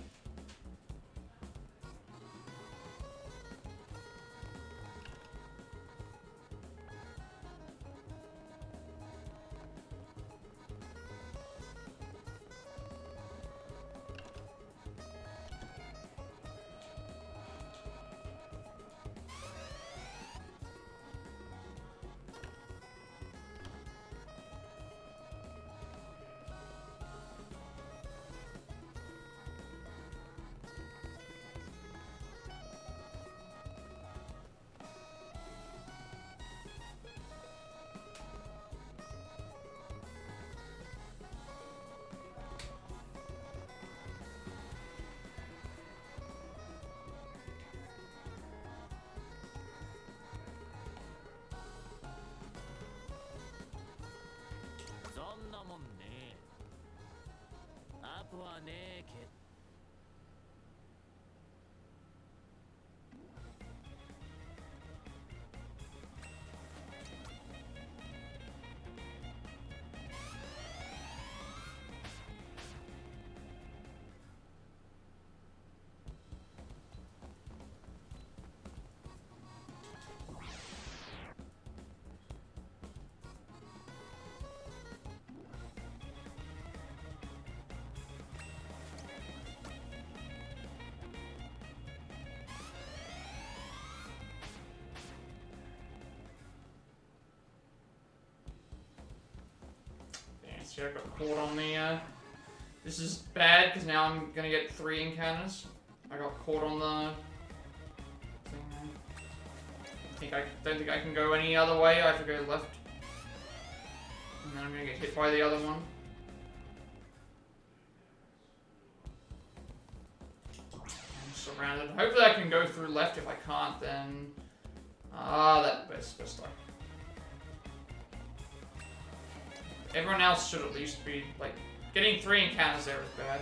See, I got caught on the, this is bad, because now I'm gonna get 3 encounters. I got caught on the thing. Don't think I can go any other way. I have to go left. And then I'm gonna get hit by the other one. I'm surrounded. Hopefully I can go through left. If I can't, then... that best stuck. Everyone else should at least be, like... Getting 3 encounters there is bad.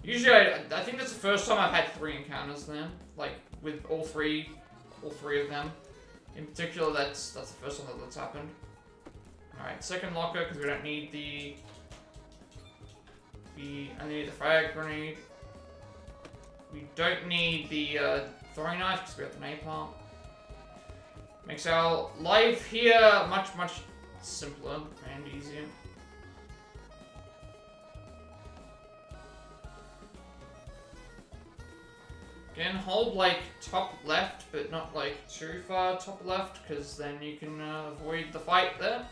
Usually, I think that's the first time I've had 3 encounters there, like with all three of them. In particular, that's the first time that's happened. All right, second locker because we don't need the. I need the frag grenade. We don't need the throwing knife because we have the napalm. Makes our life here much simpler and easier. Again, hold like top left, but not like too far top left, because then you can avoid the fight there.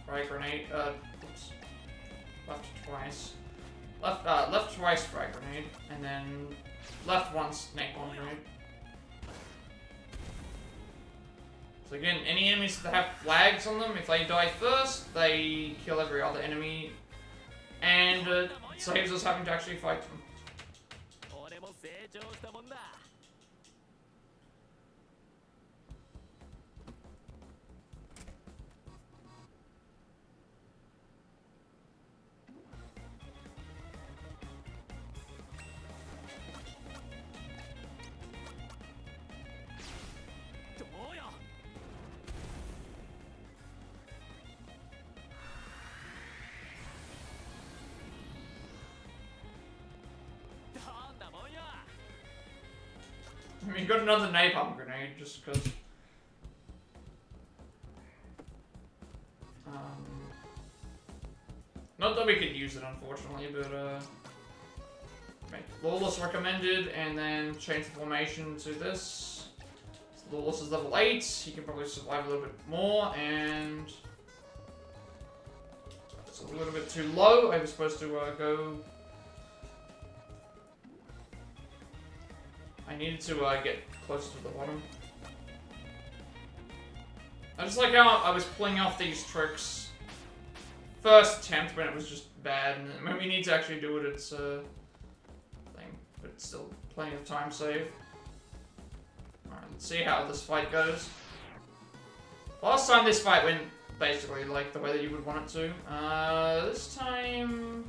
Frag grenade, oops. Left twice. Left twice frag grenade, and then left once napalm grenade. So again, any enemies that have flags on them, if they die first, they kill every other enemy, and it saves us having to actually fight them. I mean, got another napalm grenade just because. Not that we could use it, unfortunately, but Lawless recommended, and then change the formation to this. So Lawless is level 8. He can probably survive a little bit more, and it's a little bit too low. I was supposed to go. I needed to get closer to the bottom. I just like how I was pulling off these tricks first attempt when it was just bad, and when we need to actually do it, it's thing. But still, plenty of time save. Alright, let's see how this fight goes. Last time this fight went basically like the way that you would want it to. This time.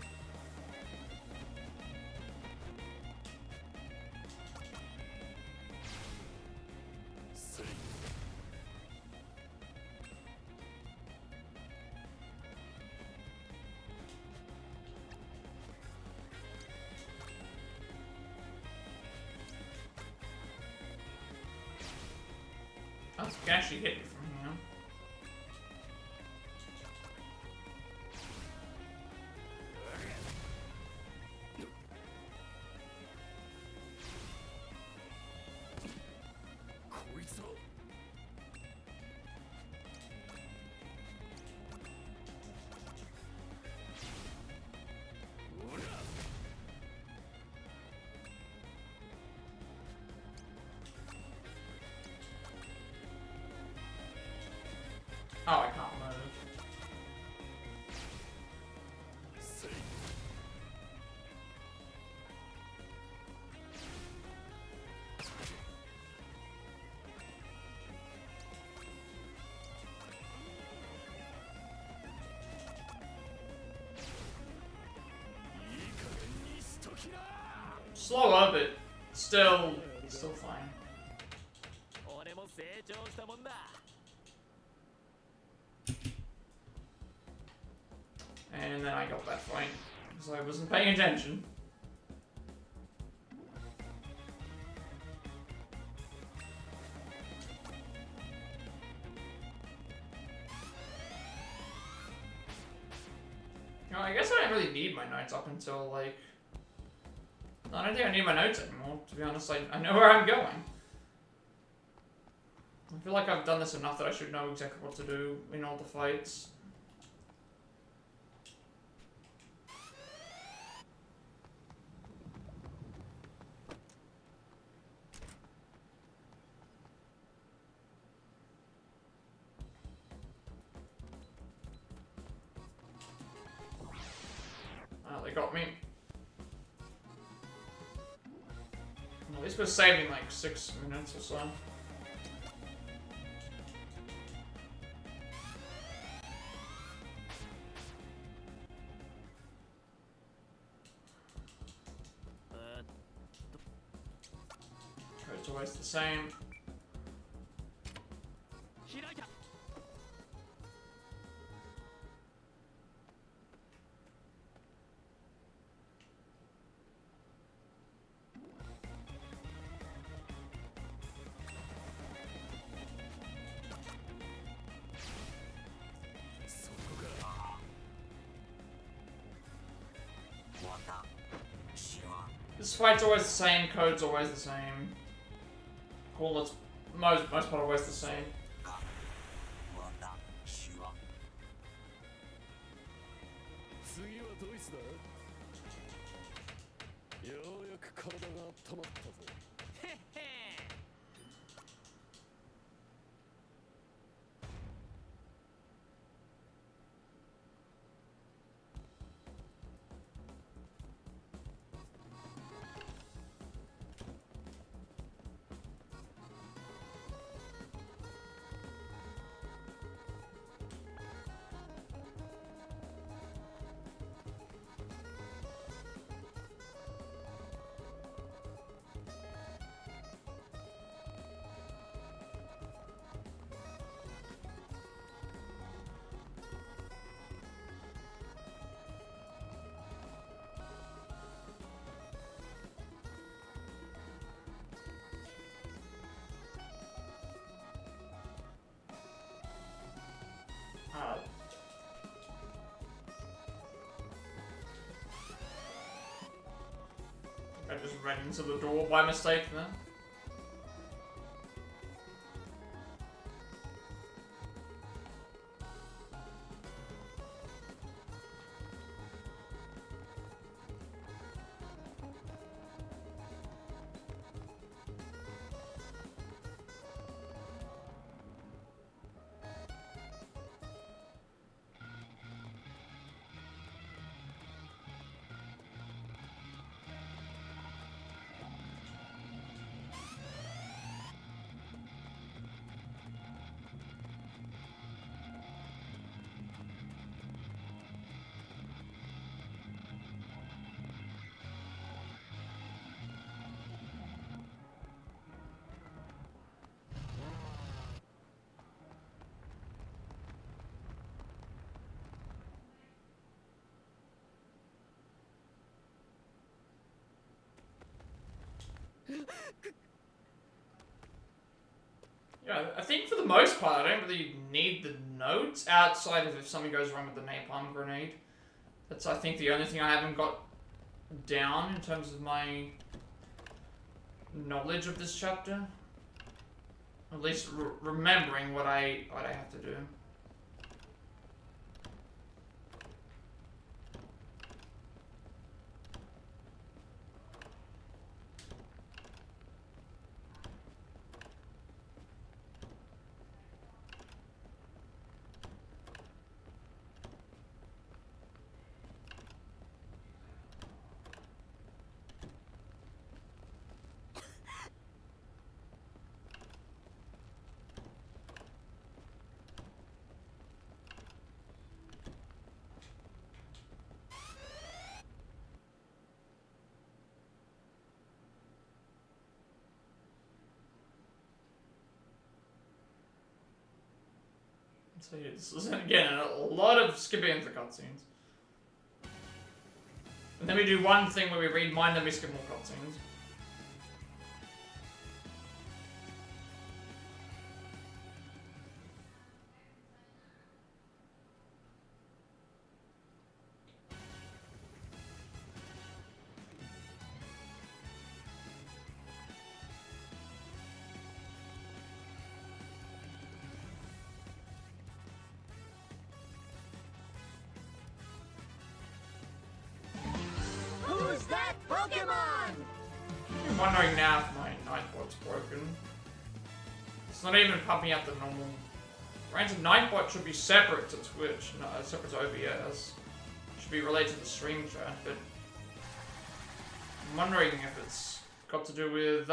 Oh, you can actually hit me from here. Oh, I can't move. Slower, but still fine. And then I got that fight, because I wasn't paying attention. You know, I guess I don't really need my notes up until, like... I don't think I need my notes anymore, to be honest. I know where I'm going. I feel like I've done this enough that I should know exactly what to do in all the fights. Oh, they got me. At least we're saving like 6 minutes or so. It's always the same. This fight's always the same, code's always the same. Cool, it's most part always the same. 次はドイツだ。ようやく体が温まったぞ。へっへ。I just ran into the door by mistake then. Yeah, I think for the most part, I don't really need the notes outside of if something goes wrong with the napalm grenade. That's, I think, the only thing I haven't got down in terms of my knowledge of this chapter. At least remembering what I have to do. So yeah, this is, again, a lot of skipping into cutscenes. And then we do one thing where we read mine, then we skip more cutscenes. Pokemon! I'm wondering now if my Nightbot's broken. It's not even pumping out the normal. Granted, Nightbot should be separate to Twitch, no, separate to OBS. Should be related to the stream chat, but I'm wondering if it's got to do with,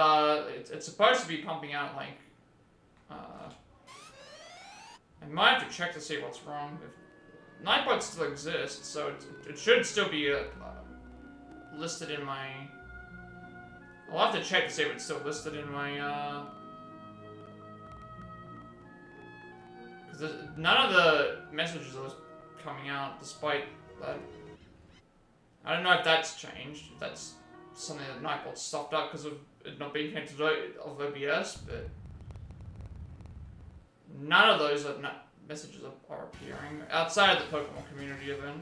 it's supposed to be pumping out, like, I might have to check to see what's wrong. If Nightbot still exists, so it should still be listed in my... I'll have to check to see if it's still listed in my, because none of the messages are coming out despite that. I don't know if that's changed, if that's something that Nightbot stuffed up because of it not being connected of OBS, but none of those messages are appearing outside of the Pokemon community event.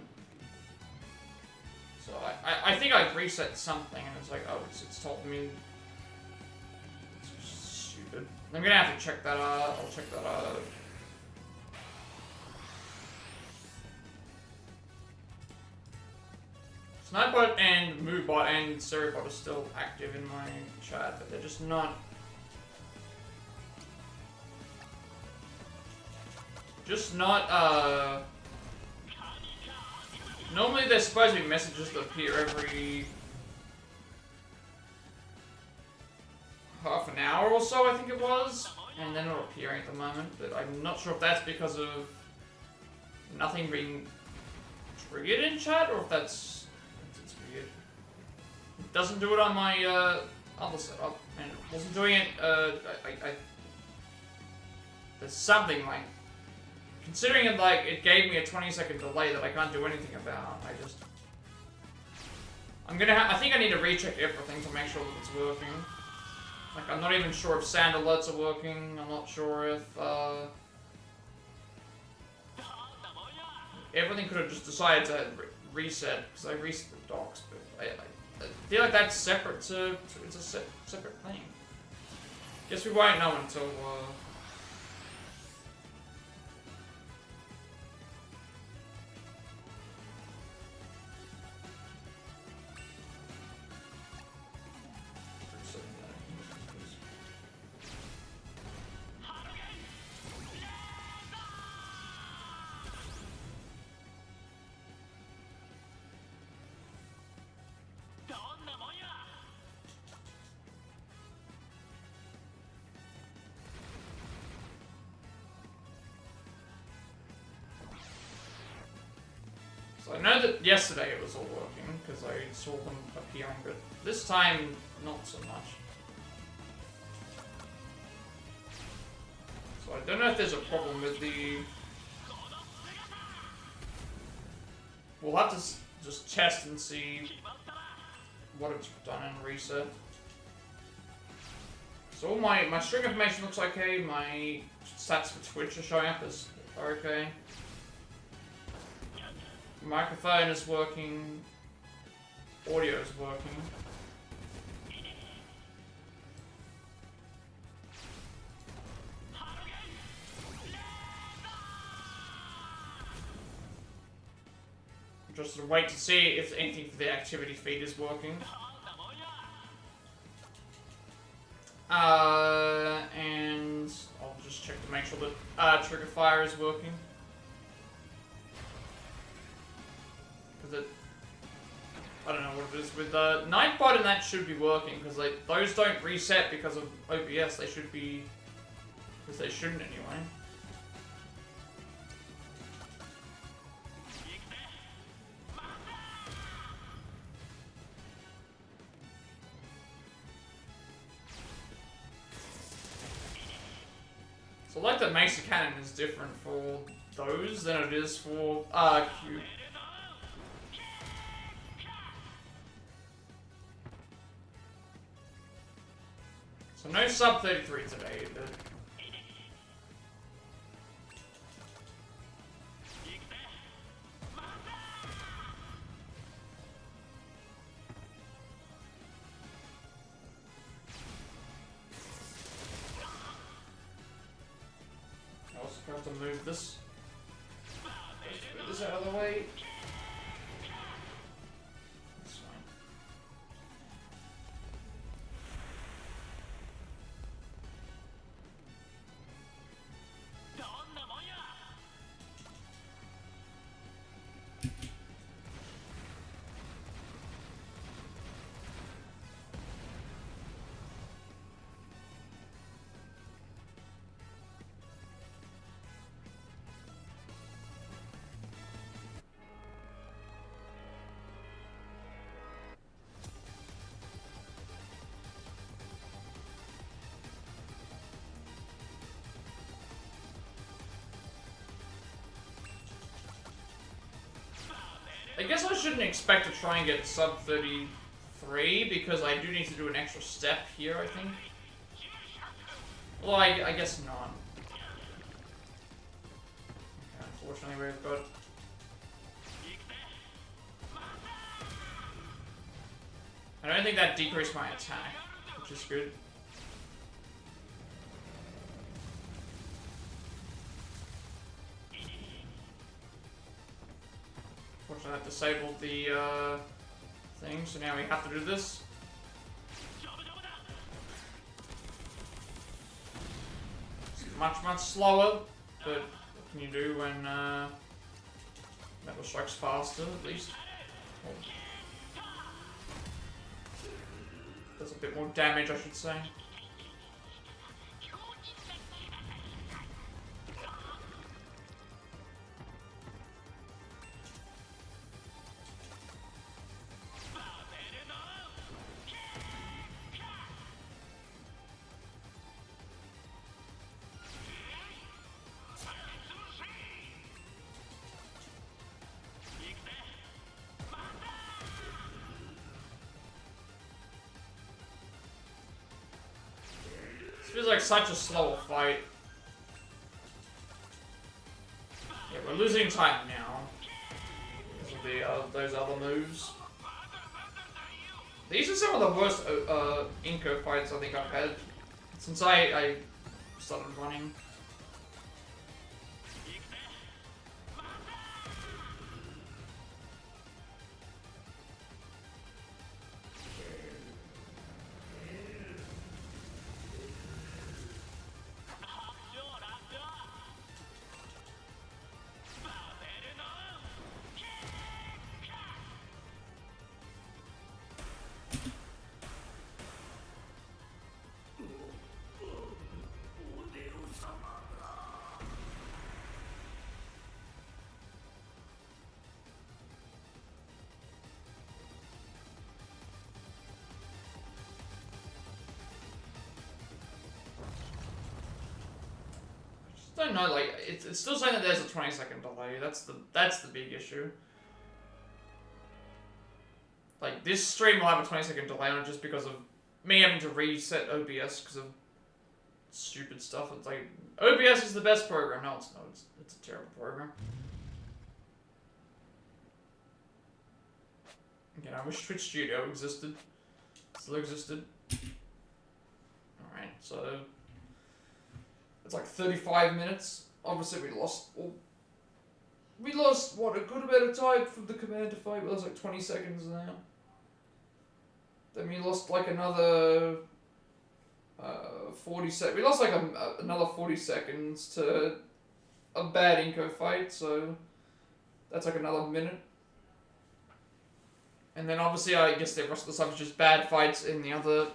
So I think I've reset something and it's like, oh, it's told me. It's just stupid. I'm gonna have to check that out. I'll check that out. Snipebot and Moobot and Seribot are still active in my chat, but they're just not... Normally there's supposed to be messages that appear every... half an hour or so, I think it was. And they're not appearing at the moment, but I'm not sure if that's because of nothing being triggered in chat, or if that's... It doesn't do it on my other setup, and it wasn't doing it. There's something like, considering it like it gave me a 20-second delay that I can't do anything about. I think I need to recheck everything to make sure that it's working. Like I'm not even sure if sound alerts are working. I'm not sure if everything could have just decided to reset because I reset the docs, but I feel like that's separate to it's a separate thing. Guess we won't know until So I know that yesterday it was all working, because I saw them appearing, but this time, not so much. So I don't know if there's a problem with the... We'll have to just test and see what it's done in reset. So all my string information looks okay, my stats for Twitch are showing up as okay. Microphone is working, audio is working. Just to wait to see if anything for the activity feed is working. And I'll just check to make sure that trigger fire is working. Because I don't know what it is with Nightbot, and that should be working because like those don't reset because of OBS. They should be, because they shouldn't anyway. So like the Mesa Cannon is different for those than it is for Q. So no sub 33 today, but... I also have to move this. Move this out of the way. That's fine. I guess I shouldn't expect to try and get sub 33 because I do need to do an extra step here, I think. Well, I guess not. Okay, unfortunately, we've got... I don't think that decreased my attack, which is good. Fortunately, that disabled the thing, so now we have to do this. It's much slower, but what can you do when Metal Strike's faster, at least? Well, does a bit more damage, I should say. This feels like such a slower fight. Yeah, we're losing time now. Because of those other moves. These are some of the worst Inco fights I think I've had since I started running. Don't know, like it's still saying that there's a 20-second delay. That's the big issue. Like this stream will have a 20-second delay on it just because of me having to reset OBS because of stupid stuff. It's like OBS is the best program. No, it's not. It's a terrible program. Again, I wish Twitch Studio existed. Still existed. All right, so. It's like 35 minutes. Obviously, we lost. Well, we lost what a good amount of time from the commander fight. We lost like 20 seconds now. Then we lost like another 40 seconds. We lost like another 40 seconds to a bad Inco fight. So that's like another minute. And then obviously, I guess the rest of the stuff is just bad fights in the other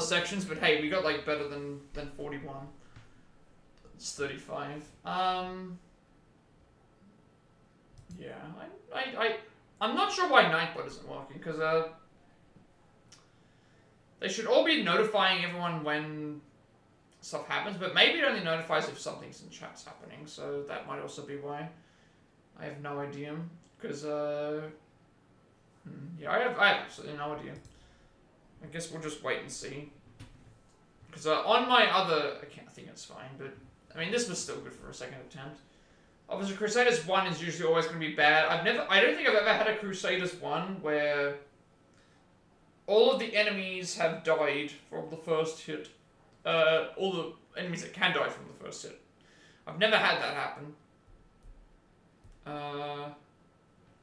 sections. But hey, we got like better than 41. It's 35. Yeah, I'm not sure why Nightbot isn't working, because they should all be notifying everyone when stuff happens, but maybe it only notifies if something's in chat's happening, so that might also be why. I have no idea, because yeah, I have absolutely no idea. I guess we'll just wait and see. Because on my other account, I think it's fine, but I mean, this was still good for a second attempt. Obviously, Crusaders 1 is usually always going to be bad. I don't think I've ever had a Crusaders 1 where all of the enemies have died from the first hit. All the enemies that can die from the first hit. I've never had that happen.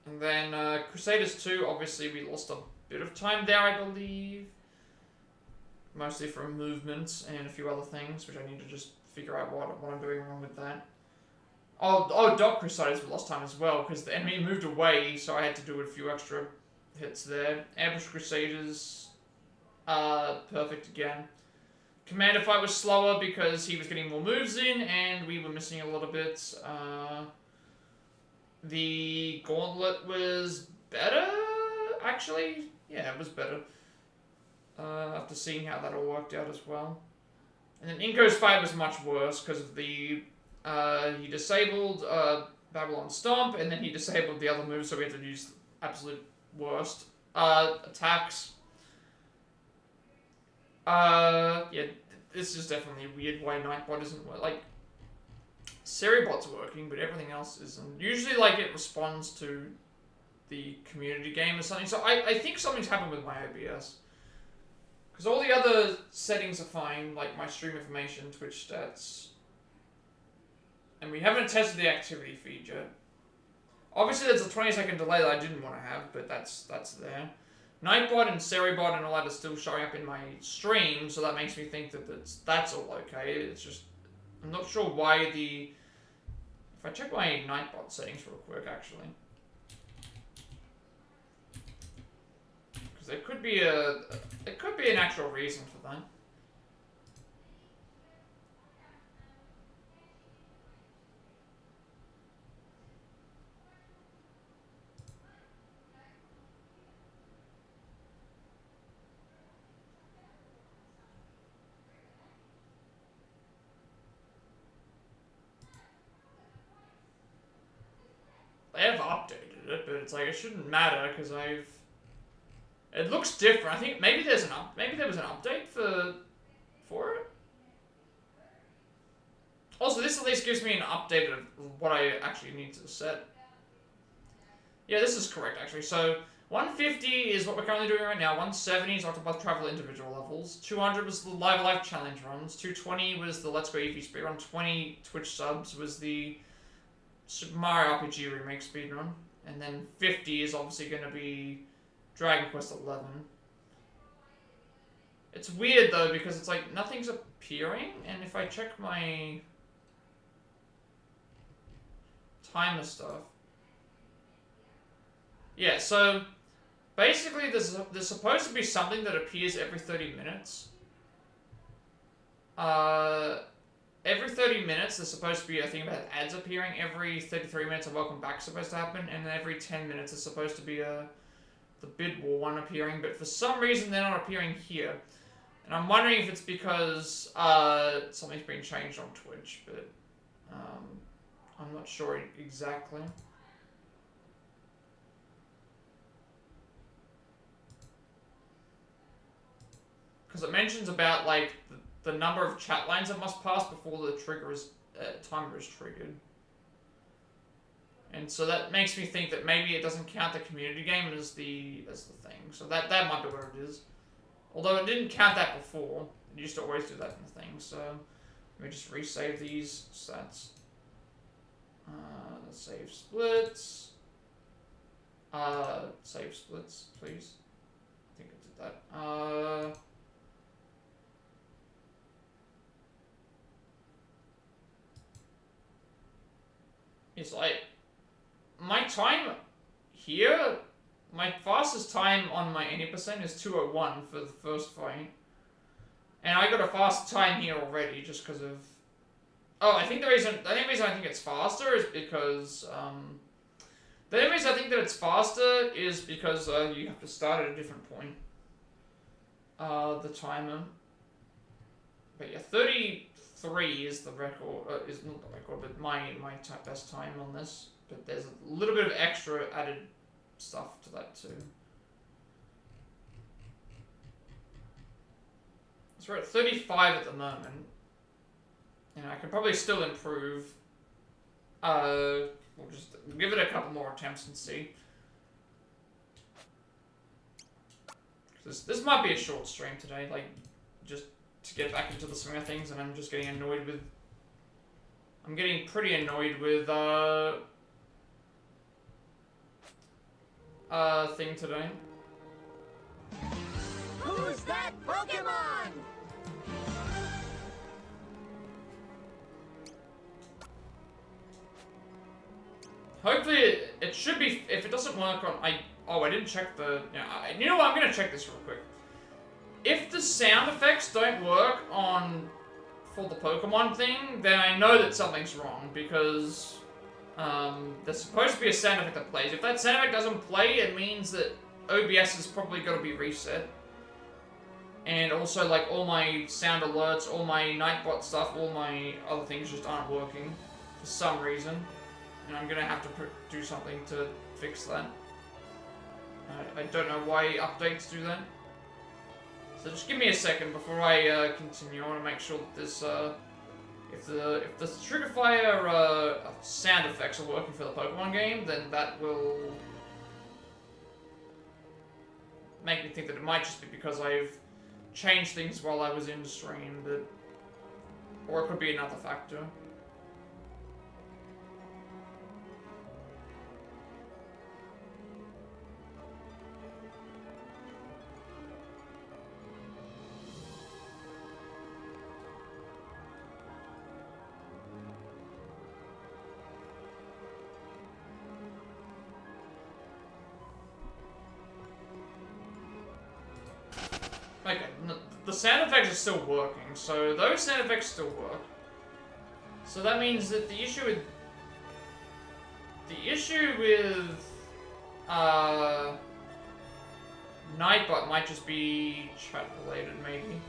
And then Crusaders 2, obviously we lost a bit of time there, I believe. Mostly from movements and a few other things, which I need to just figure out what I'm doing wrong with that. Oh, Dock Crusaders we lost time as well, because the enemy moved away, so I had to do a few extra hits there. Ambush Crusaders, perfect again. Commander fight was slower because he was getting more moves in, and we were missing a lot of bits. The Gauntlet was better, actually. Yeah, it was better. After seeing how that all worked out as well. And then Inco's fight was much worse because of the he disabled Babylon Stomp, and then he disabled the other moves, so we had to use absolute worst. Attacks. Yeah, this is definitely a weird way Nightbot isn't like. Seribot's working, but everything else isn't. Usually, like, it responds to the community game or something. So I think something's happened with my OBS. Because all the other settings are fine, like my stream information, Twitch stats. And we haven't tested the activity feed yet. Obviously, there's a 20-second delay that I didn't want to have, but that's there. Nightbot and Seribot and all that are still showing up in my stream, so that makes me think that that's all okay. It's just, I'm not sure why the... If I check my Nightbot settings real quick, actually. Because there could be an actual reason for that. They have updated it, but it's like it shouldn't matter because it looks different. I think maybe there was an update for it. Also, this at least gives me an update of what I actually need to set. Yeah, this is correct actually. So 150 is what we're currently doing right now. 170 is Octopath Traveler individual levels. 200 was the Live challenge runs. 220 was the Let's Go Eevee speedrun. 20 Twitch subs was the Super Mario RPG Remake speedrun, and then 50 is obviously going to be Dragon Quest XI. It's weird though because it's like nothing's appearing, and if I check my timer stuff, yeah. So basically, there's supposed to be something that appears every 30 minutes. Every 30 minutes, there's supposed to be a thing about ads appearing. Every 33 minutes, a welcome back is supposed to happen. And then every 10 minutes, is supposed to be the bid war one appearing. But for some reason, they're not appearing here. And I'm wondering if it's because something's been changed on Twitch. But I'm not sure exactly. Because it mentions about, like, the number of chat lines that must pass before the timer is triggered. And so that makes me think that maybe it doesn't count the community game as the thing. So that might be what it is. Although it didn't count that before. It used to always do that in the thing. So let me just resave these stats. Save splits. Save splits, please. I think I did that. It's like, my time here, my fastest time on my 80% is 2:01 for the first fight. And I got a fast time here already just because of... Oh, I think the only reason I think it's faster is because, the only reason I think that it's faster is because you have to start at a different point. The timer. But yeah, 33 is the record, is not the record, but my best time on this. But there's a little bit of extra added stuff to that too. So we're at 35 at the moment. And I can probably still improve. We'll just give it a couple more attempts and see. This might be a short stream today, like, just to get back into the swing of things, and I'm just getting annoyed with... I'm getting pretty annoyed with, thing today. Who's that Pokemon? Hopefully, it should be, if it doesn't work on, I didn't check the, you know what, I'm gonna check this real quick. If the sound effects don't work for the Pokemon thing, then I know that something's wrong, because, there's supposed to be a sound effect that plays. If that sound effect doesn't play, it means that OBS has probably got to be reset. And also, like, all my sound alerts, all my Nightbot stuff, all my other things just aren't working for some reason. And I'm gonna have to do something to fix that. I don't know why updates do that. So just give me a second before I continue. I want to make sure that this, if the trigger fire sound effects are working for the Pokemon game, then that will make me think that it might just be because I've changed things while I was in the stream, but or it could be another factor. Okay, the sound effects are still working, so those sound effects still work. So that means that the issue with Nightbot might just be chat related, maybe.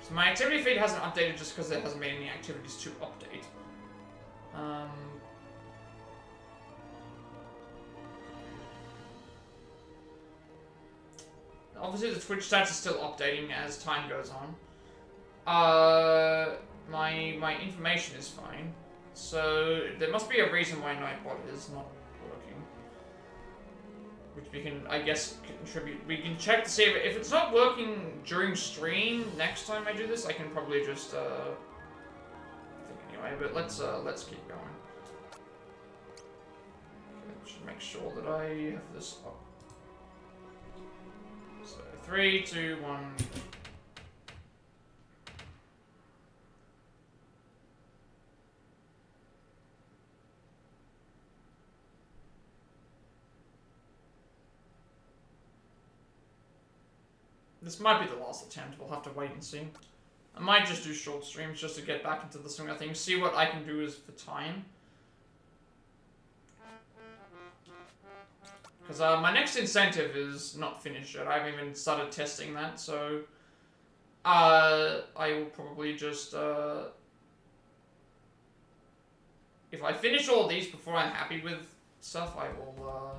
So my activity feed hasn't updated just because there hasn't been any activities to update. Obviously, the Twitch stats are still updating as time goes on. My information is fine, so there must be a reason why Nightbot is not working, which we can, I guess, contribute. We can check to see if it's not working during stream. Next time I do this, I can probably just think anyway. But let's keep going. Okay, should make sure that I have this up. So 3, 2, 1. This might be the last attempt. We'll have to wait and see. I might just do short streams just to get back into the swing of things. See what I can do is for time. Because my next incentive is not finished yet. I haven't even started testing that, so I will probably just if I finish all of these before I'm happy with stuff, I will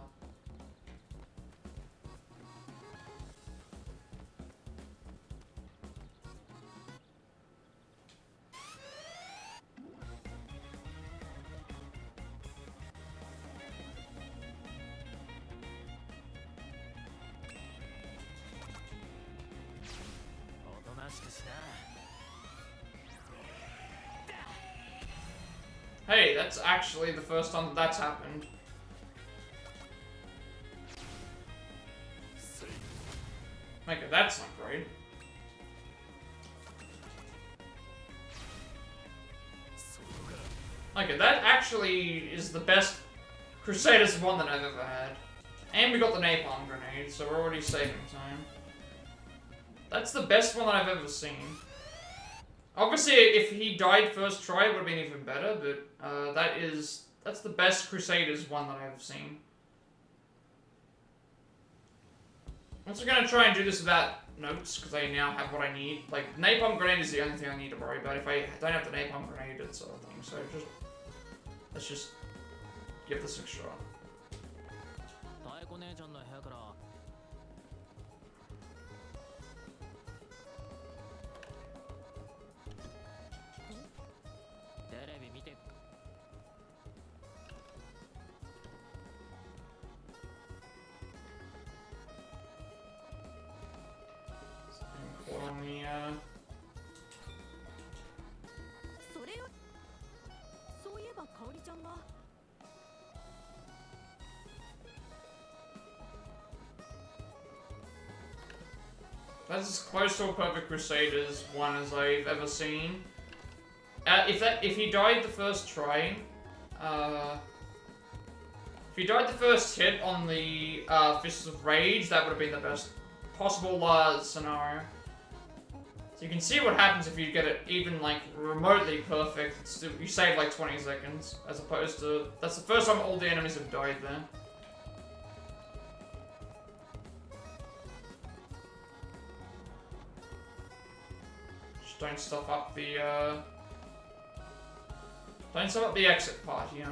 Hey, that's actually the first time that that's happened. Okay, that's not great. Okay, that actually is the best Crusaders one that I've ever had. And we got the napalm grenade, so we're already saving time. That's the best one that I've ever seen. Obviously, if he died first try, it would have been even better, but that's the best Crusaders one that I've seen. I'm also gonna try and do this without notes, because I now have what I need. Like, napalm grenade is the only thing I need to worry about. If I don't have the napalm grenade, it's other thing. So let's just give this a shot. That's as close to a perfect Crusaders one as I've ever seen. If he died the first try, if he died the first hit on the Fists of Rage, that would have been the best possible scenario. So you can see what happens if you get it even like remotely perfect. It's still, you save like 20 seconds, as opposed to that's the first time all the enemies have died there. Don't stuff up the exit part here.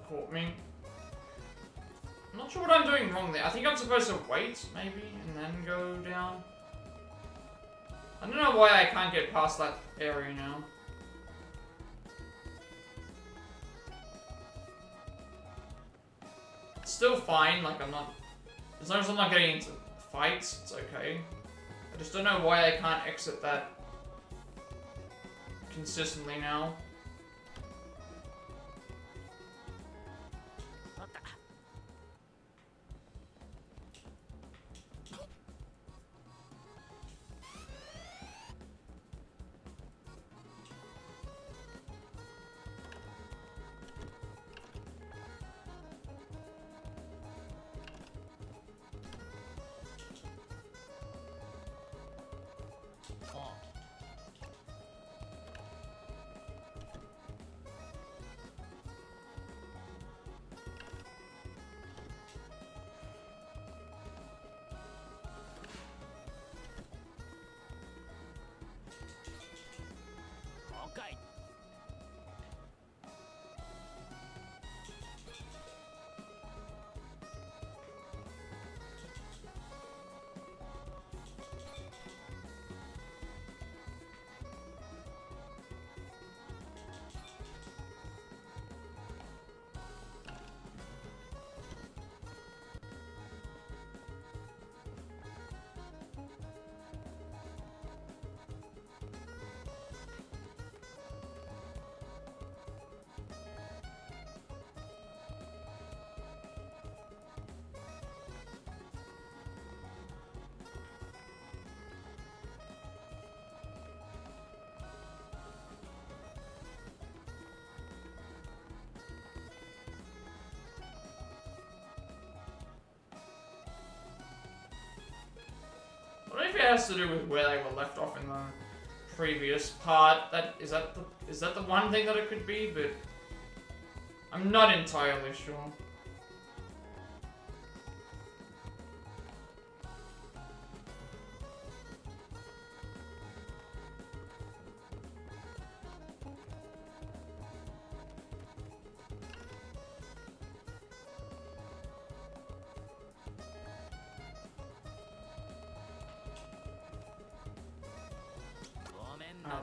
caught me. I'm not sure what I'm doing wrong there. I think I'm supposed to wait, maybe, and then go down. I don't know why I can't get past that area now. It's still fine, like I'm not... As long as I'm not getting into fights, it's okay. I just don't know why I can't exit that consistently now. I don't know if it has to do with where they were left off in the previous part. Is that the one thing that it could be? But I'm not entirely sure.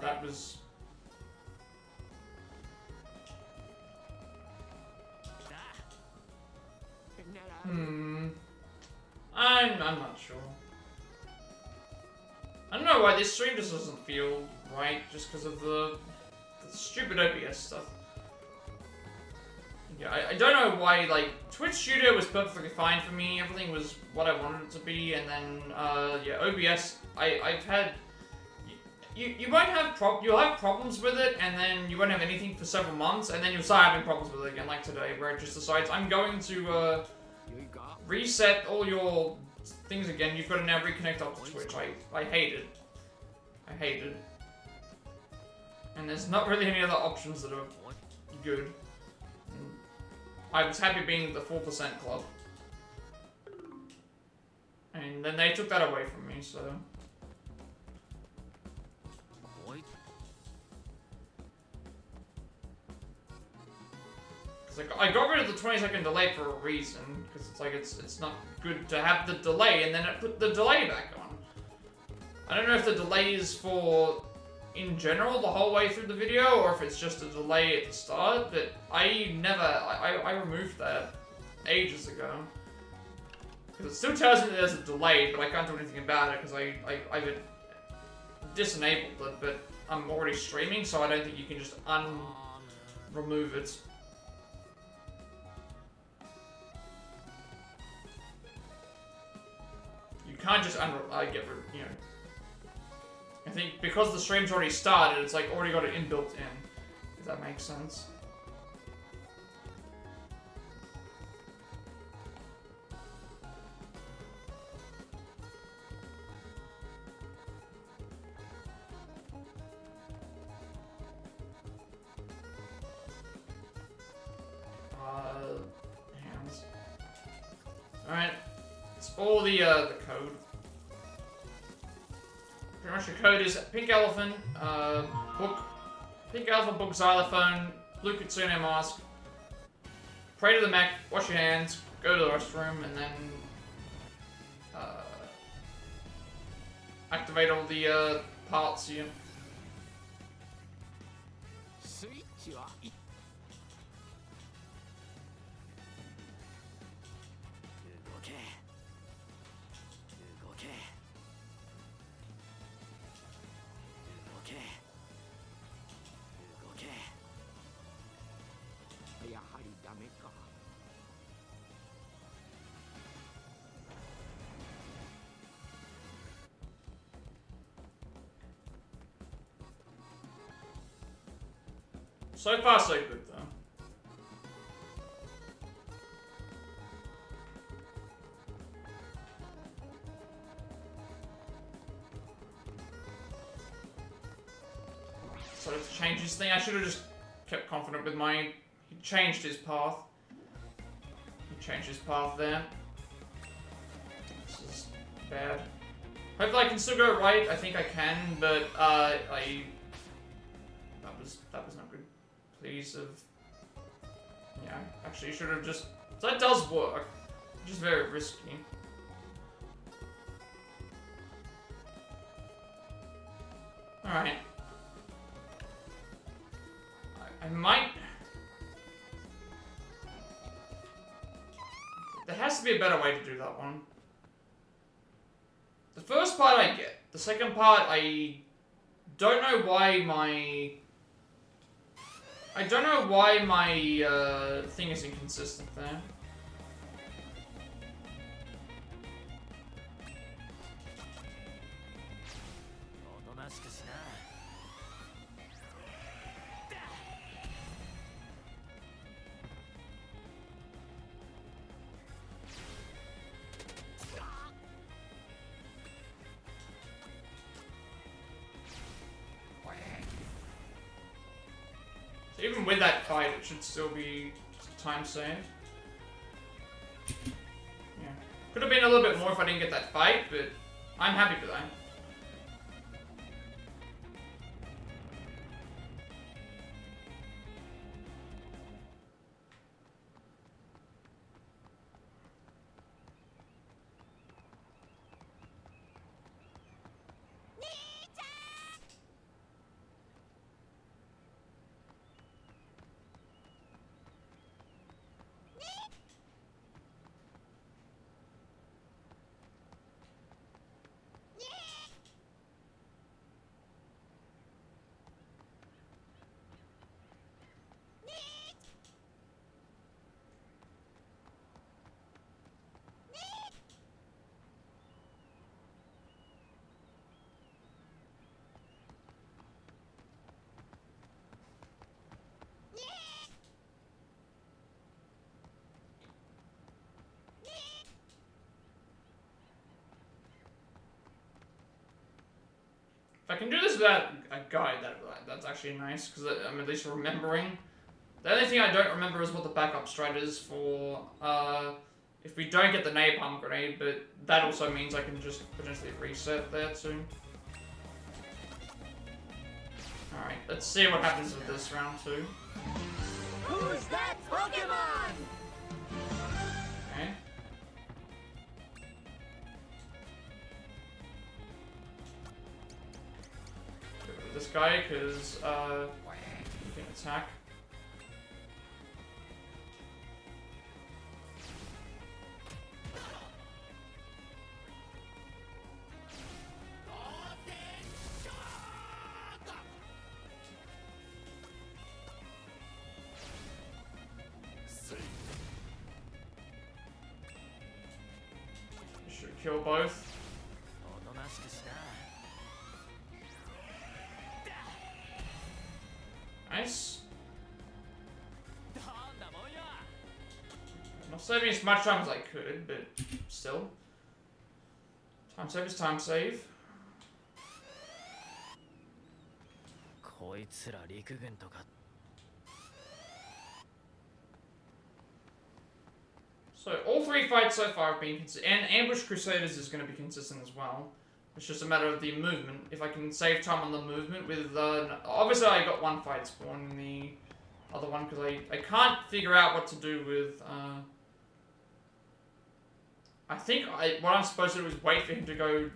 That was... I'm not sure. I don't know why this stream just doesn't feel right, just because of the stupid OBS stuff. Yeah, I don't know why, like, Twitch Studio was perfectly fine for me, everything was what I wanted it to be, and then, yeah, OBS, I've had... You won't have you'll have problems with it, and then you won't have anything for several months, and then you'll start having problems with it again, like today, where it just decides, I'm going to reset all your things again. You've got to now reconnect up to Twitch. I hate it. I hate it. And there's not really any other options that are good. I was happy being the 4% club. And then they took that away from me, so... I got rid of the 20-second delay for a reason, because it's like it's not good to have the delay, and then it put the delay back on. I don't know if the delay is for, in general, the whole way through the video, or if it's just a delay at the start, but I removed that ages ago. Because it still tells me that there's a delay, but I can't do anything about it, because I've disenabled it, but I'm already streaming, so I don't think you can just remove it. You can't just get rid, you know. I think because the stream's already started, it's like already got it inbuilt in. If that makes sense. Hands. Alright. It's all the code. Pretty much the code is pink elephant, book, pink elephant, book, xylophone, blue kitsune mask, pray to the mech, wash your hands, go to the restroom, and then activate all the parts here. スイッチは動け動け動け動けやはりダメか So far, so good, though. So to change his thing, I should have just kept confident with my... He changed his path. He changed his path there. This is bad. Hopefully I can still go right. I think I can, but that was not good. Please have... Yeah, actually you should have just... So that does work. Just very risky. Alright. I might... There has to be a better way to do that one. The first part I get. The second part, I don't know why my... I don't know why my thing is inconsistent there. Even with that fight, it should still be time saved. Yeah. Could have been a little bit more if I didn't get that fight, but I'm happy for that. If I can do this without a guide, that's actually nice, because I'm at least remembering. The only thing I don't remember is what the backup strat is for, if we don't get the napalm grenade, but that also means I can just potentially reset there too. Alright, let's see what happens with this round 2. Who's that Pokemon? Okay. Get rid of this guy, because, he can attack. Should kill both. Nice. Not saving as much time as I could, but still. Time save is time save. こいつら陸軍とか So all 3 fights so far have been consistent, and Ambush Crusaders is going to be consistent as well. It's just a matter of the movement. If I can save time on the movement with, obviously I got 1 fight spawn in the other one because I can't figure out what to do with. I think what I'm supposed to do is wait for him to go.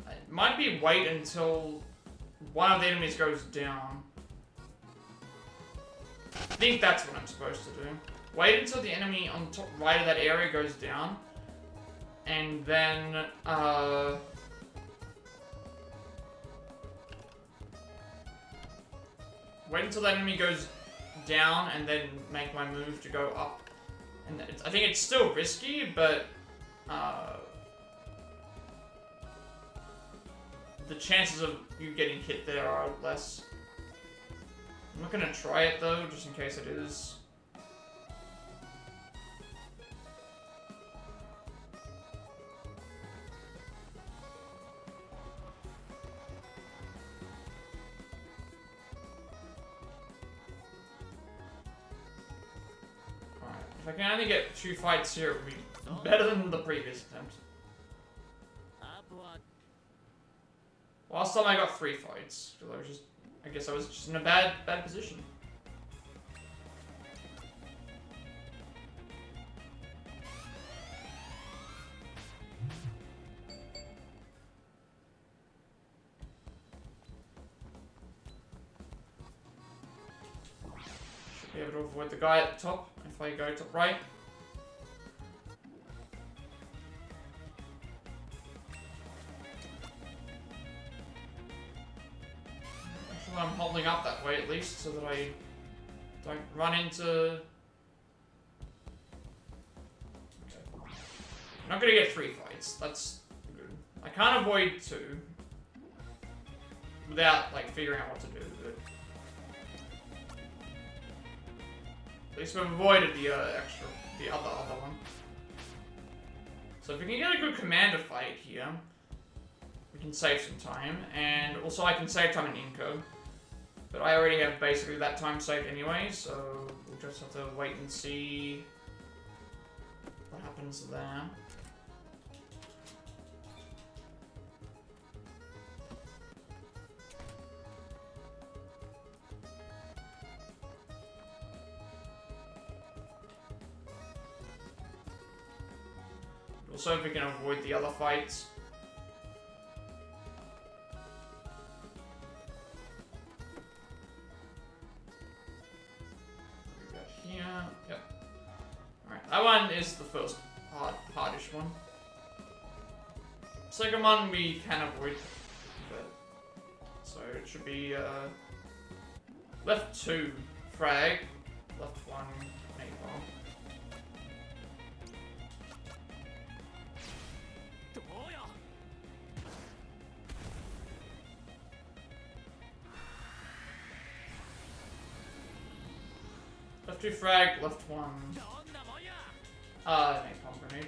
It might be wait until one of the enemies goes down. I think that's what I'm supposed to do. Wait until the enemy on top right of that area goes down, and then wait until that enemy goes down, and then make my move to go up. And I think it's still risky, but the chances of you getting hit there are less. I'm not gonna try it though, just in case it is. Alright, if I can only get 2 fights here, it would be better than the previous attempt. Last time I got 3 fights, because I guess I was just in a bad position. Should be able to avoid the guy at the top if I go top right. I'm holding up that way at least, so that I don't run into... Okay. I'm not gonna get 3 fights, that's good. I can't avoid 2 without, like, figuring out what to do, but... At least we've avoided the other one. So if we can get a good commander fight here, we can save some time, and also I can save time in Inco. But I already have basically that time saved anyway, so we'll just have to wait and see what happens there. Also, if we can avoid the other fights. That one is the first hardish one. Second one we can avoid, but so it should be left 2 frag, left 1 napalm. Left 2 frag, left 1. Napalm grenade.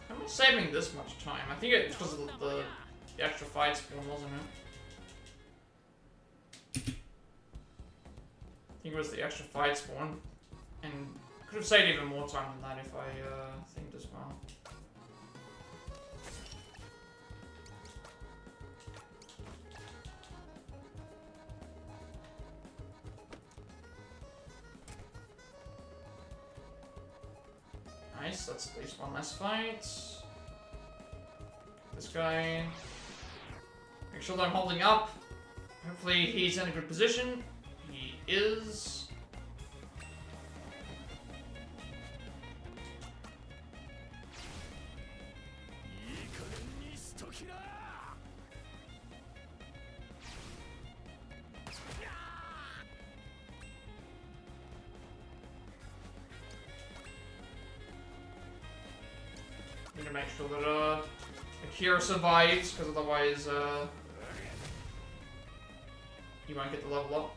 I'm not saving this much time. I think it's because of the extra fight spawn, wasn't it? I think it was the extra fight spawn. And could have saved even more time than that if I thinked as well. Nice, that's at least 1 less fight. This guy. Make sure that I'm holding up. Hopefully he's in a good position. He is. Need to make sure that Akira survives, because otherwise he won't get the level up.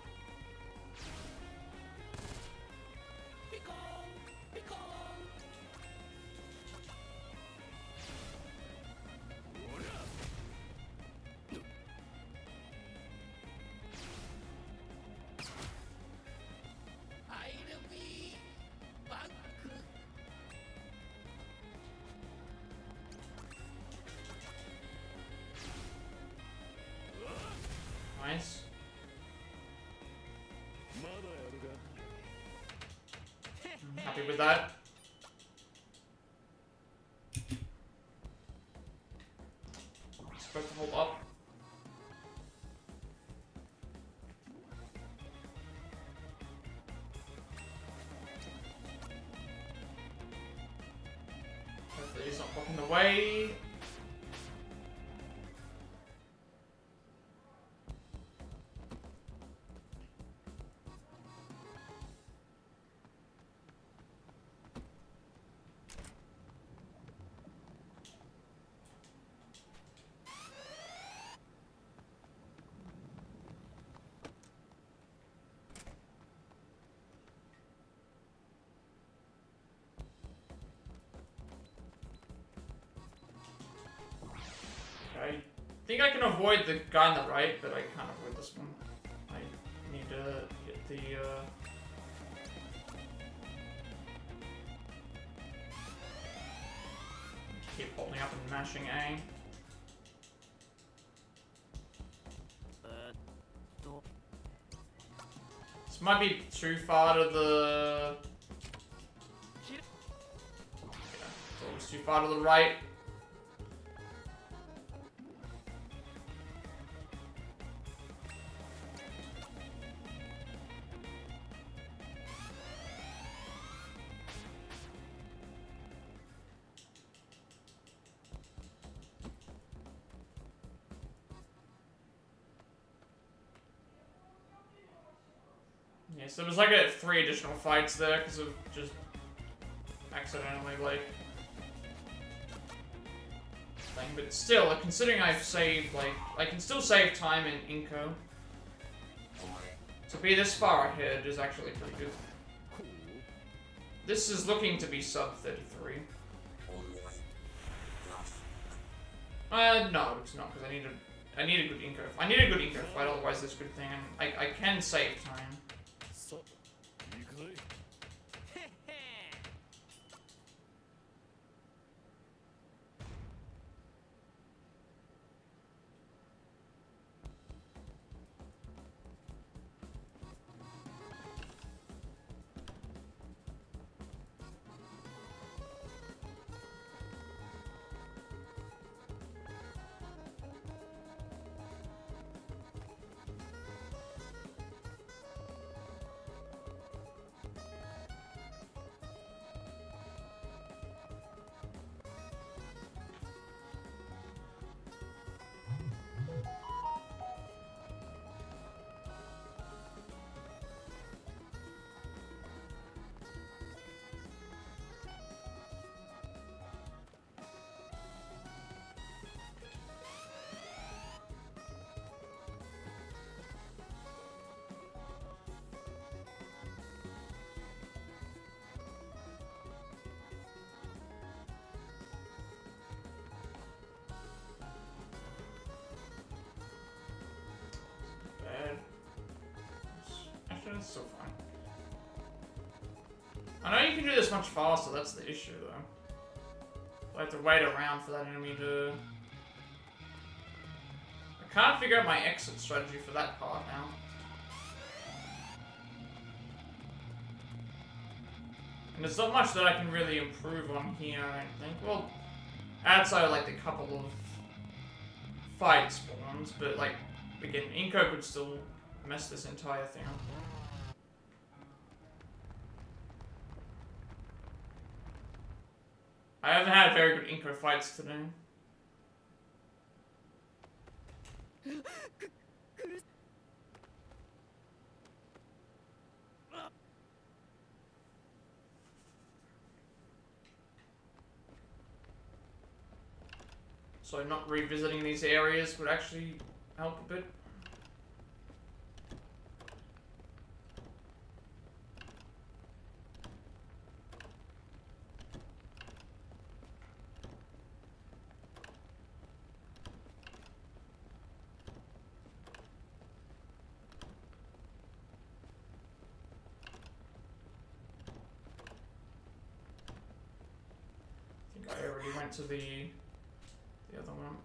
good with that. Supposed to hold up. Hopefully he's not blocking the way. I think I can avoid the guy on the right, but I can't avoid this one. I need to get the, keep holding up and mashing A. This might be too far to the... Yeah, it's always too far to the right. Yeah, so there was like 3 additional fights there because of just accidentally like thing, but still, like, considering I've saved like I can still save time in Inco. To be this far ahead is actually pretty good. This is looking to be sub 33. No, it's not because I need a good Inco. I need a good Inco fight, otherwise this good thing, and I can save time. Actually, that's still fine. I know you can do this much faster, that's the issue though. I have to wait around for that enemy to... I can't figure out my exit strategy for that part now. And there's not much that I can really improve on here, I don't think. Well, outside of like the couple of fight spawns, but like, again, Inco could still mess this entire thing up. I haven't had very good Inco fights today. So not revisiting these areas would actually help a bit. I think I already went to the other one.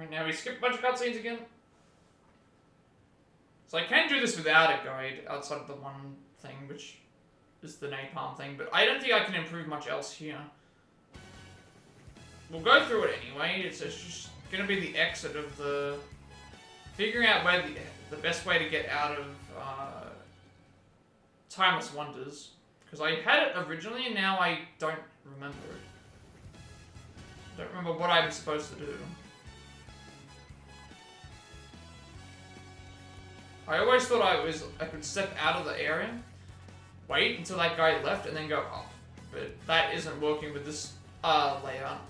Alright, now we skip a bunch of cutscenes again. So I can do this without a guide outside of the one thing, which is the napalm thing, but I don't think I can improve much else here. We'll go through it anyway. It's just gonna be the exit of the figuring out where the best way to get out of Timeless Wonders, because I had it originally and now I don't remember it. Don't remember what I'm supposed to do. I always thought I could step out of the area, wait until that guy left, and then go up. But that isn't working with this layout.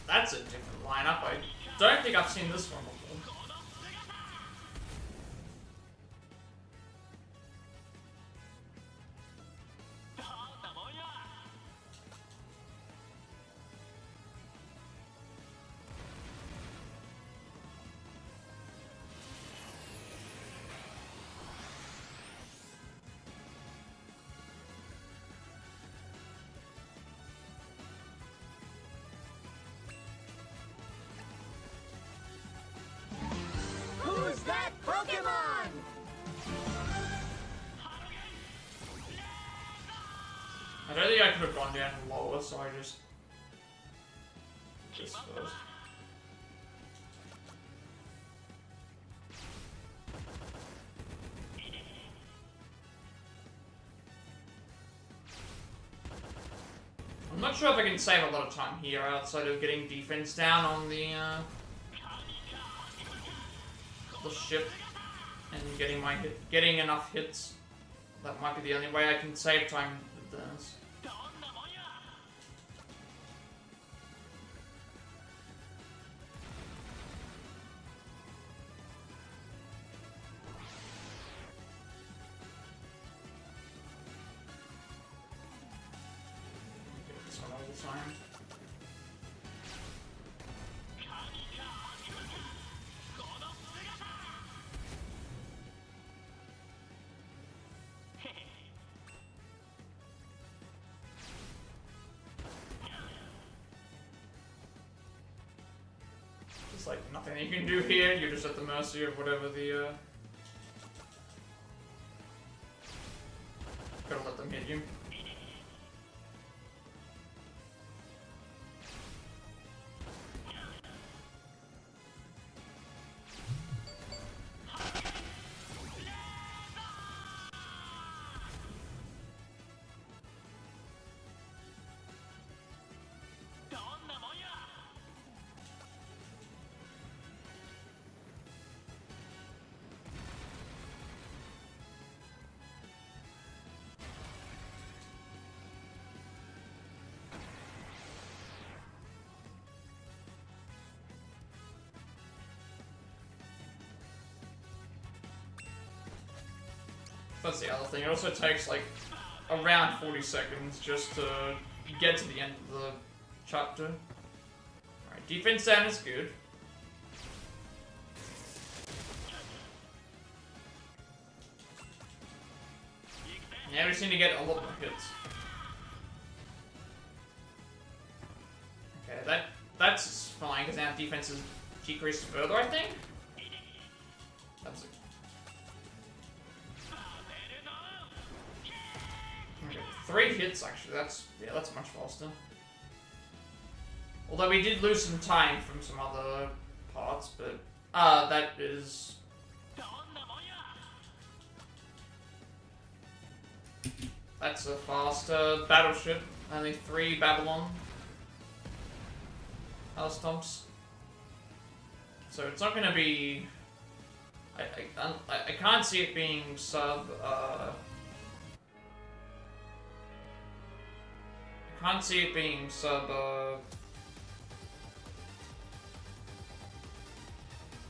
That's a different lineup. I don't think I've seen this one before. Who's that Pokemon? I don't think I could have gone down lower, so I just first. I'm not sure if I can save a lot of time here outside of getting defense down on the ship and getting enough hits. That might be the only way I can save time with this. Get this one all the time. There's like nothing that you can do here, you're just at the mercy of whatever the gotta let them hit you. That's the other thing. It also takes like around 40 seconds just to get to the end of the chapter. Alright, defense down is good. Now we just need to get a lot more hits. Okay, that's fine because now defense is decreased further, I think. That's it. Okay, 3 hits actually. That's much faster. Although we did lose some time from some other parts, but that is. That's a faster battleship. Only 3 Babylon stomps. So it's not gonna be. I can't see it being sub. I can't see it being sub.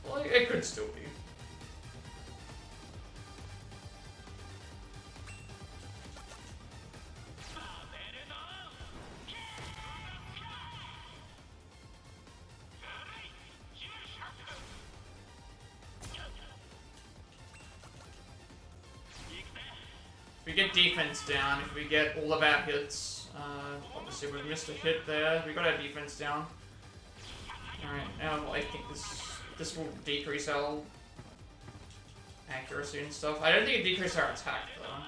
Well, it could still be. If we get defense down, if we get all of our hits, obviously we've missed a hit there. We got our defense down. Alright, now I think this will decrease our accuracy and stuff. I don't think it decreases our attack though.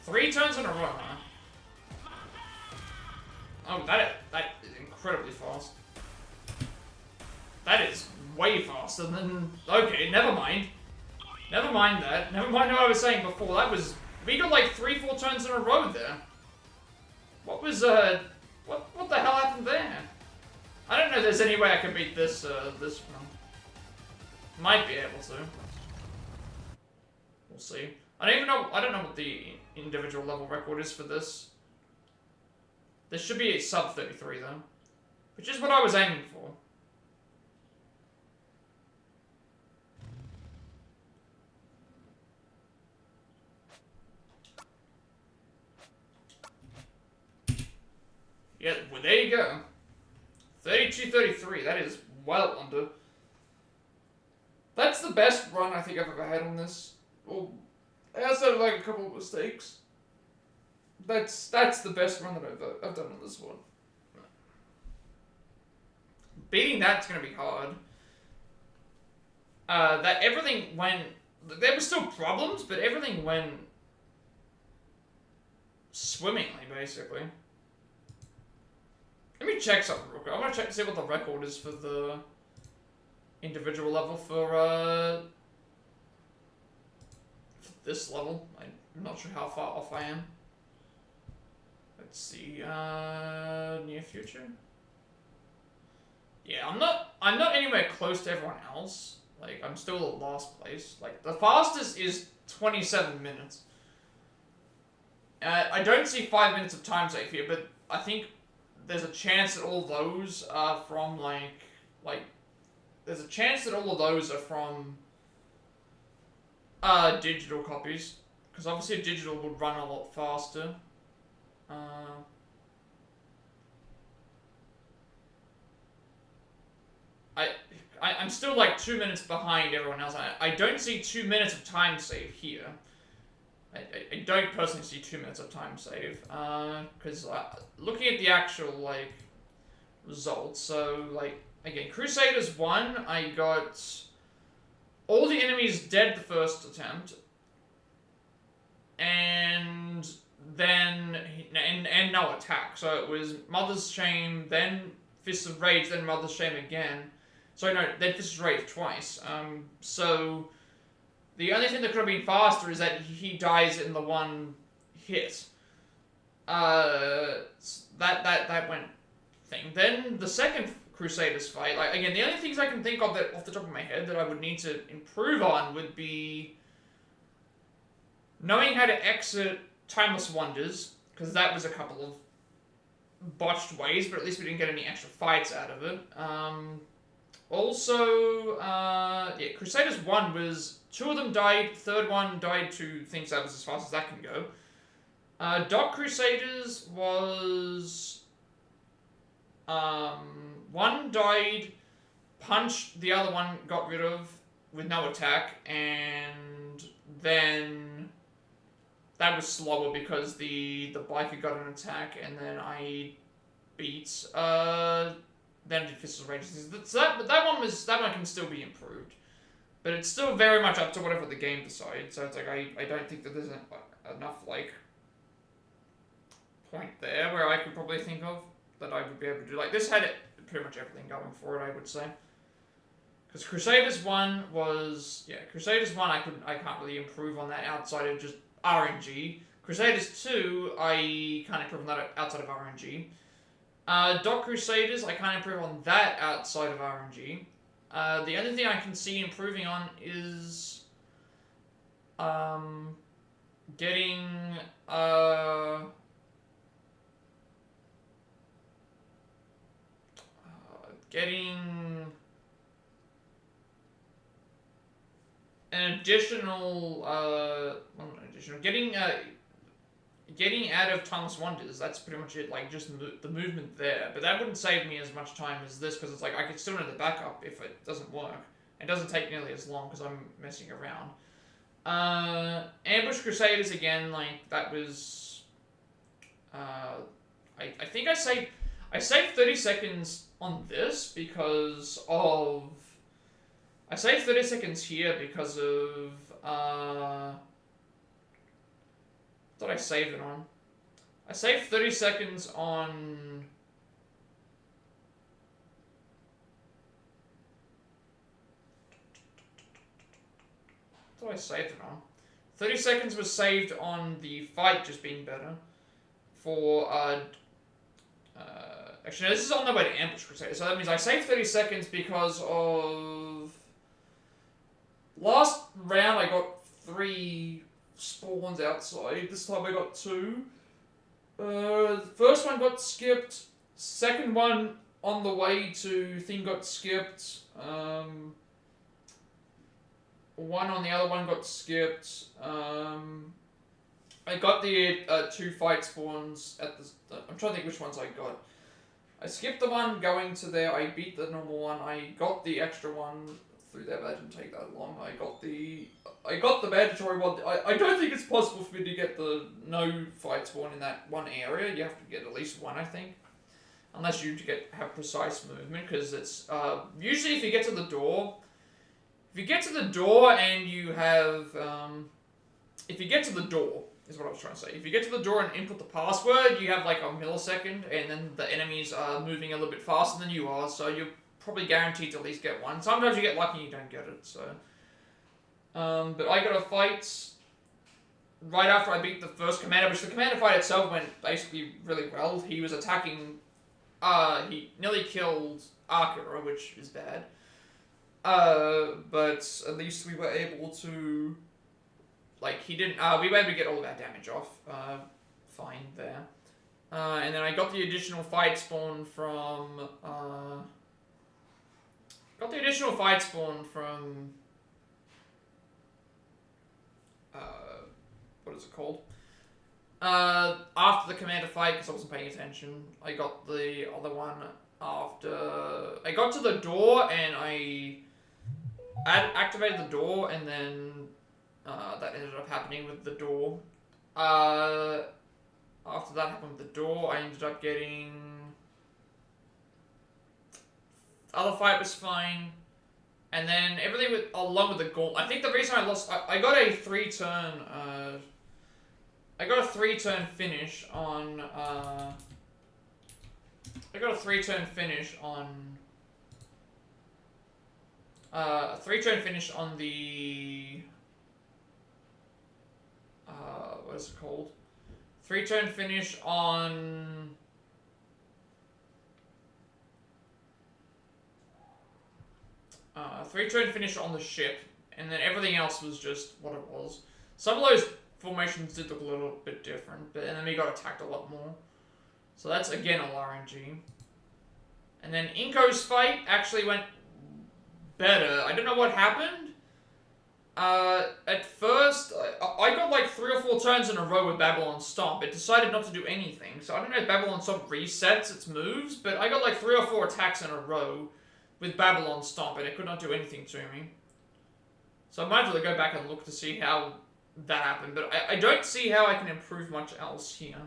Three turns in a row, huh? Oh, that is incredibly fast. That is way faster than... Okay, never mind. Never mind that. Never mind what I was saying before. That was... We got like 3-4 turns in a row there. What was, What the hell happened there? I don't know if there's any way I can beat this, this one. Might be able to. We'll see. I don't know what the individual level record is for this. There should be a sub 33 though. Which is what I was aiming for. Yeah, well there you go. 32-33, that is well under. That's the best run I think I've ever had on this. Well, I also have like a couple of mistakes. That's the best run that I've done on this one. Beating that's gonna be hard. That everything went. There were still problems, but everything went swimmingly, basically. Let me check something real quick. I want to check to see what the record is for the individual level for this level. I'm not sure how far off I am. Let's see, near future. Yeah, I'm not anywhere close to everyone else. Like, I'm still at last place. Like, the fastest is 27 minutes. I don't see 5 minutes of time save here, but I think there's a chance that all those are from, there's a chance that all of those are from, digital copies. Because obviously digital would run a lot faster. I'm still like 2 minutes behind everyone else. I don't see 2 minutes of time save here. I don't personally see 2 minutes of time save. Because looking at the actual like results, so like again, Crusaders 1, I got all the enemies dead the first attempt, and then and no attack. So it was Mother's Shame, then Fists of Rage, then Mother's Shame again. Sorry, no, then Fists of Rage twice. So the only thing that could have been faster is that he dies in the one hit. The that went thing. Then the second Crusaders fight, like again, the only things I can think of that off the top of my head that I would need to improve on would be knowing how to exit Timeless Wonders, because that was a couple of botched ways, but at least we didn't get any extra fights out of it. Crusaders 1 was, 2 of them died, third one died to things that was as fast as that can go. Dock Crusaders was, 1 died, punched, the other one got rid of with no attack, and then that was slower because the biker got an attack, and then I beat, then I did Fistful of Rage. So that one can still be improved. But it's still very much up to whatever the game decides, so it's like, I don't think that there's enough, like, point there where I could probably think of that I would be able to do. Like, this had pretty much everything going for it, I would say. Because Crusaders 1 was, Crusaders 1 I can't really improve on that outside of just RNG. Crusaders 2, I can't improve on that outside of RNG. Dock Crusaders, I can't improve on that outside of RNG. The only thing I can see improving on is getting an additional getting out of Timeless Wonders. That's pretty much it, like just the movement there. But that wouldn't save me as much time as this, because it's like I could still do the backup if it doesn't work. It doesn't take nearly as long because I'm messing around. Ambush Crusaders again, like that was. I think I saved 30 seconds on this because of. I saved 30 seconds here because of. What did I save it on? I saved 30 seconds on. What did I save it on? 30 seconds was saved on the fight just being better. For, actually, no, this is on the way to Ambush Crusader, so that means I saved 30 seconds because of. Last round I got 3 spawns outside. This time I got 2. The first one got skipped. Second one on the way to thing got skipped. One on the other one got skipped. I got the 2 fight spawns at the. I'm trying to think which ones I got. I skipped the one going to there. I beat the normal one. I got the extra one through there, but that didn't take that long. I got the mandatory one. I don't think it's possible for me to get the no fight spawn in that one area. You have to get at least one, I think. Unless you have precise movement, because it's usually if you get to the door. If you get to the door and you have if you get to the door is what I was trying to say. If you get to the door and input the password, you have like a millisecond, and then the enemies are moving a little bit faster than you are, so you're probably guaranteed to at least get one. Sometimes you get lucky and you don't get it, so. But I got a fight right after I beat the first commander, which the commander fight itself went basically really well. He was attacking, he nearly killed Akira, which is bad. But at least we were able to, like, he didn't, we were able to get all of our damage off, fine there. And then I got the additional fight spawn from, what is it called? After the commander fight, because I wasn't paying attention, I got the other one after, I got to the door and I activated the door, and then that ended up happening with the door. After that happened with the door, I ended up getting. Other fight was fine, and then everything with along with the gauntlet. I think the reason I lost, I got a 3-turn. I got a 3-turn finish on. I got a 3-turn finish on. A 3-turn finish on the. What is it called? 3-turn finish on 3-turn finish on the ship, and then everything else was just what it was. Some of those formations did look a little bit different, and then we got attacked a lot more. So that's again all RNG. And then Inko's fight actually went better. I don't know what happened. At first, I got like 3 or 4 turns in a row with Babylon Stomp. It decided not to do anything. So I don't know if Babylon Stomp resets its moves, but I got like 3 or 4 attacks in a row with Babylon Stomp, and it could not do anything to me. So I might as well go back and look to see how that happened, but I don't see how I can improve much else here.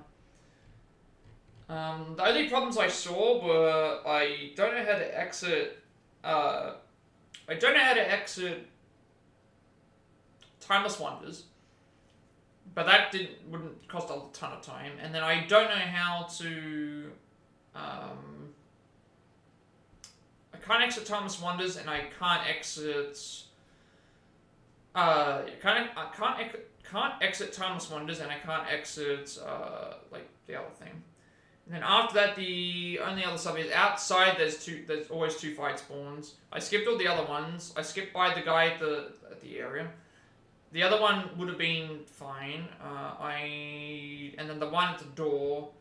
The only problems I saw were I don't know how to exit. I don't know how to exit Timeless Wonders, but that wouldn't cost a ton of time. And then I don't know how to. I can't exit Timeless Wonders, and I can't exit. I can't exit Timeless Wonders, and I can't exit like the other thing. And then after that, the only other stuff is outside. There's always 2 fight spawns. I skipped all the other ones. I skipped by the guy at the area. The other one would have been fine. And then the one at the door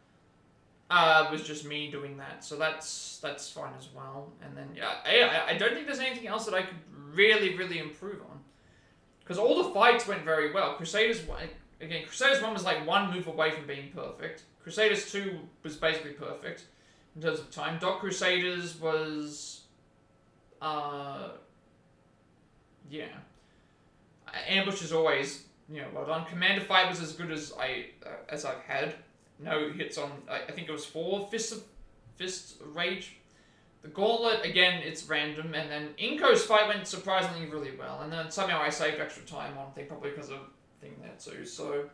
was just me doing that. So that's fine as well. And then yeah, I don't think there's anything else that I could really improve on. Because all the fights went very well. Crusaders 1 was like 1 move away from being perfect. Crusaders 2 was basically perfect in terms of time. Doc Crusaders was, yeah. Ambush is always, well done. Commander Fight was as good as I've had. No hits on, I think it was 4 Fist Rage. The Gauntlet, again, it's random, and then Inko's fight went surprisingly really well, and then somehow I saved extra time on thing, probably because of thing there too, so...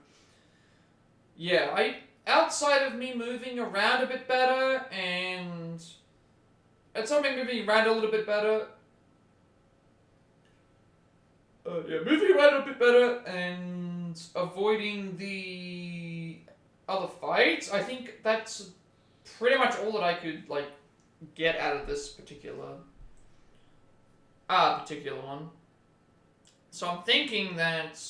Yeah, outside of me moving around a bit better, and... outside of me moving around a little bit better... moving around a bit better, and avoiding the other fights, I think that's pretty much all that I could, get out of this particular one. So I'm thinking that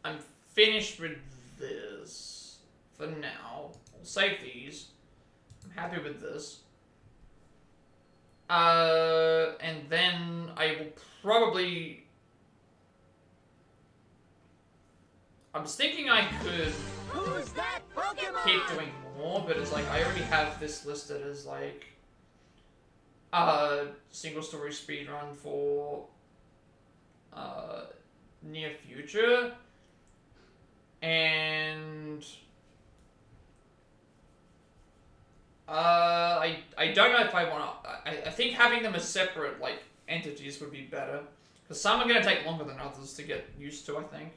I'm finished with this for now. I'll save these. I'm happy with this. And then I will probably... I was thinking I could Who's that Pokemon? keep doing more, but it's like I already have this listed as single story speedrun for near future, and I don't know if I want to. I think having them as separate entities would be better, because some are going to take longer than others to get used to, I think.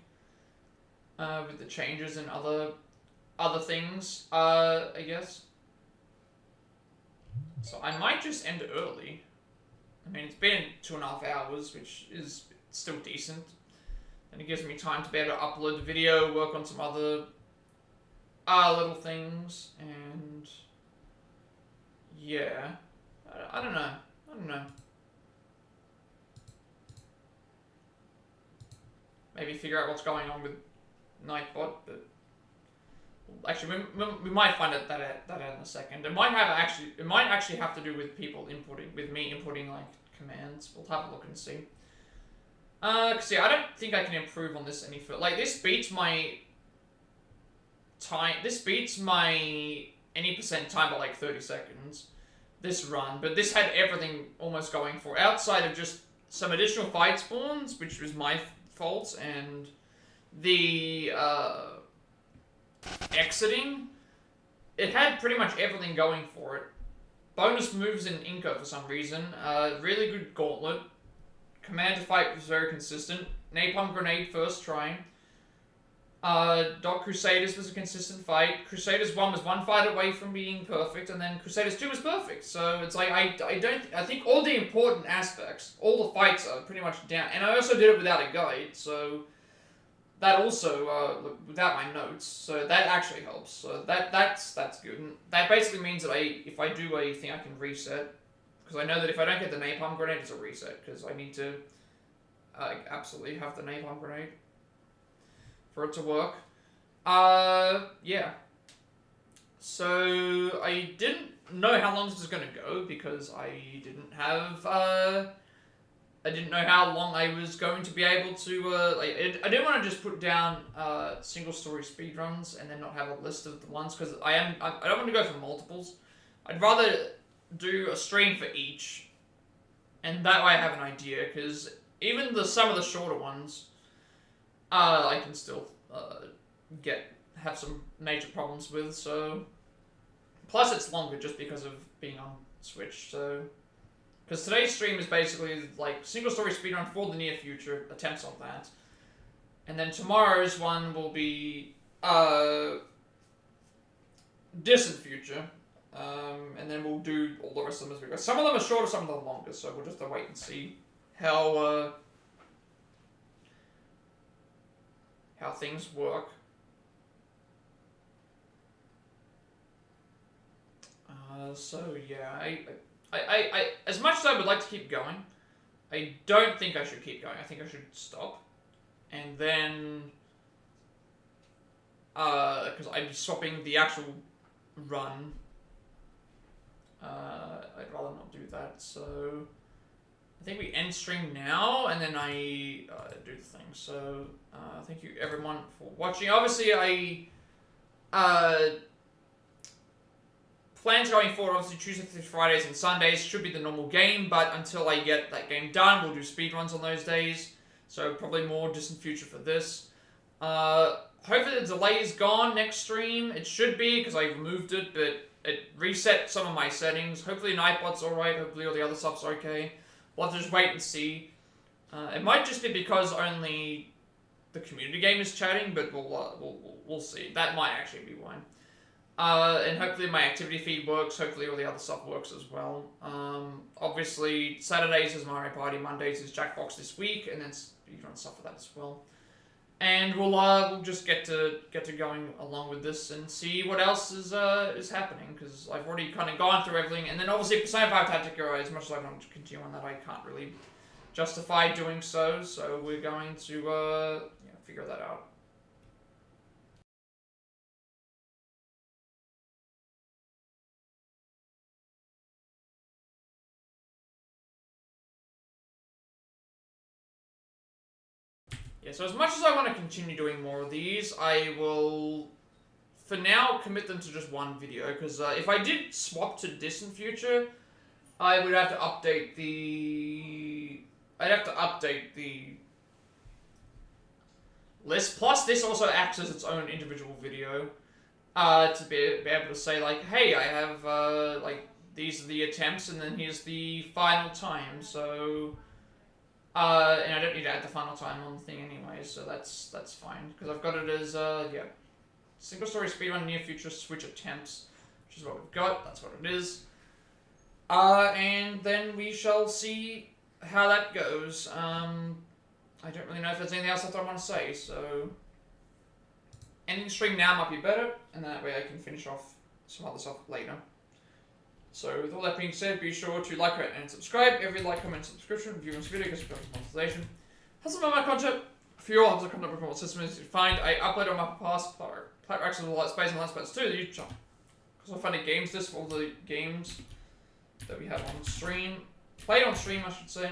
With the changes and other things, I guess. So I might just end early. I mean, it's been 2.5 hours, which is still decent. And it gives me time to be able to upload the video, work on some other little things, and yeah. I don't know. Maybe figure out what's going on with Nightbot, but actually we might find that out in a second. It might actually have to do with me inputting commands. We'll have a look and see. Cause yeah, I don't think I can improve on this any further. This beats my time. This beats my any percent time by 30 seconds. This run, but this had everything almost going for it, outside of just some additional fight spawns, which was my fault, and the exiting. It had pretty much everything going for it. Bonus moves in Inko for some reason. Really good Gauntlet. Command to Fight was very consistent. Napalm Grenade first try. Doc Crusaders was a consistent fight. Crusaders 1 was 1 fight away from being perfect, and then Crusaders 2 was perfect. So it's I think all the important aspects, all the fights are pretty much down. And I also did it without a guide, so that also without my notes. So that actually helps. So that's good. And that basically means that if I do a thing, I can reset Because I know that if I don't get the napalm grenade, it's a reset. Because I need to absolutely have the napalm grenade for it to work. Yeah. So I didn't know how long this was gonna go because I didn't have I didn't know how long I was going to be able to I didn't want to just put down single story speedruns and then not have a list of the ones because I don't want to go for multiples. I'd rather do a stream for each, and that way I have an idea because even some of the shorter ones I can still have some major problems with. So plus it's longer just because of being on Switch. So because today's stream is basically like single story speedrun for the near future, attempts on that, and then tomorrow's one will be distant future, and then we'll do all the rest of them as we go. Some of them are shorter, some of them are longer, so we'll just have to wait and see how things work. So yeah, I as much as I would like to keep going, I don't think I should keep going. I think I should stop, and then because I'd be swapping the actual run. I'd rather not do that. So I think we end stream now, and then I do the thing. So thank you everyone for watching. Obviously, plans going forward, obviously Tuesdays through Fridays and Sundays should be the normal game, but until I get that game done, we'll do speedruns on those days. So probably more distant future for this. Hopefully the delay is gone next stream. It should be, because I removed it, but it reset some of my settings. Hopefully Nightbot's alright, hopefully all the other stuff's okay. We'll have to just wait and see. It might just be because only the community game is chatting, but we'll see. That might actually be one. And hopefully my activity feed works, hopefully all the other stuff works as well. Obviously, Saturdays is Mario Party, Mondays is Jackbox this week, and then speedrun stuff for that as well. And we'll just get to going along with this and see what else is happening, because I've already kind of gone through everything. And then obviously Persona 5 Tactica, as much as I want to continue on that, I can't really justify doing so. So we're going to figure that out. Yeah, so as much as I want to continue doing more of these, I will, for now, commit them to just one video, because if I did swap to distant future, I would have to update the... list. Plus, this also acts as its own individual video, to be able to say, like, hey, I have, these are the attempts, and then here's the final time, so... and I don't need to add the final time on the thing anyway, so that's fine. Because I've got it as, single story speedrun near future Switch attempts, which is what we've got, that's what it is. And then we shall see how that goes. I don't really know if there's anything else that I want to say, so... ending the stream now might be better, and that way I can finish off some other stuff later. So with all that being said, be sure to like, rate, and subscribe. Every like, comment, subscription, review on this video gets you monetization. Has some of my content for you all, has a content report system easy to find. I upload on my past Plat racks with light space and light space too, the YouTube channel. Because I find a games list for all the games that we have on stream. Played on stream, I should say.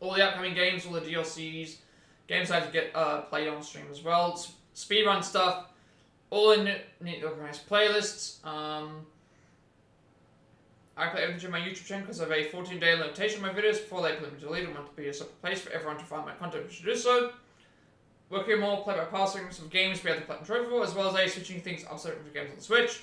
All the upcoming games, all the DLCs, games I have to get played on stream as well. Speedrun stuff, all in neat organized playlists. I play everything to my YouTube channel because I have a 14-day limitation on my videos before they put them deleted. I want to be a separate place for everyone to find my content, which should do so. Work here more, play by passing some games we have the Platinum Trophy for, as well as switching things up certain games on the Switch,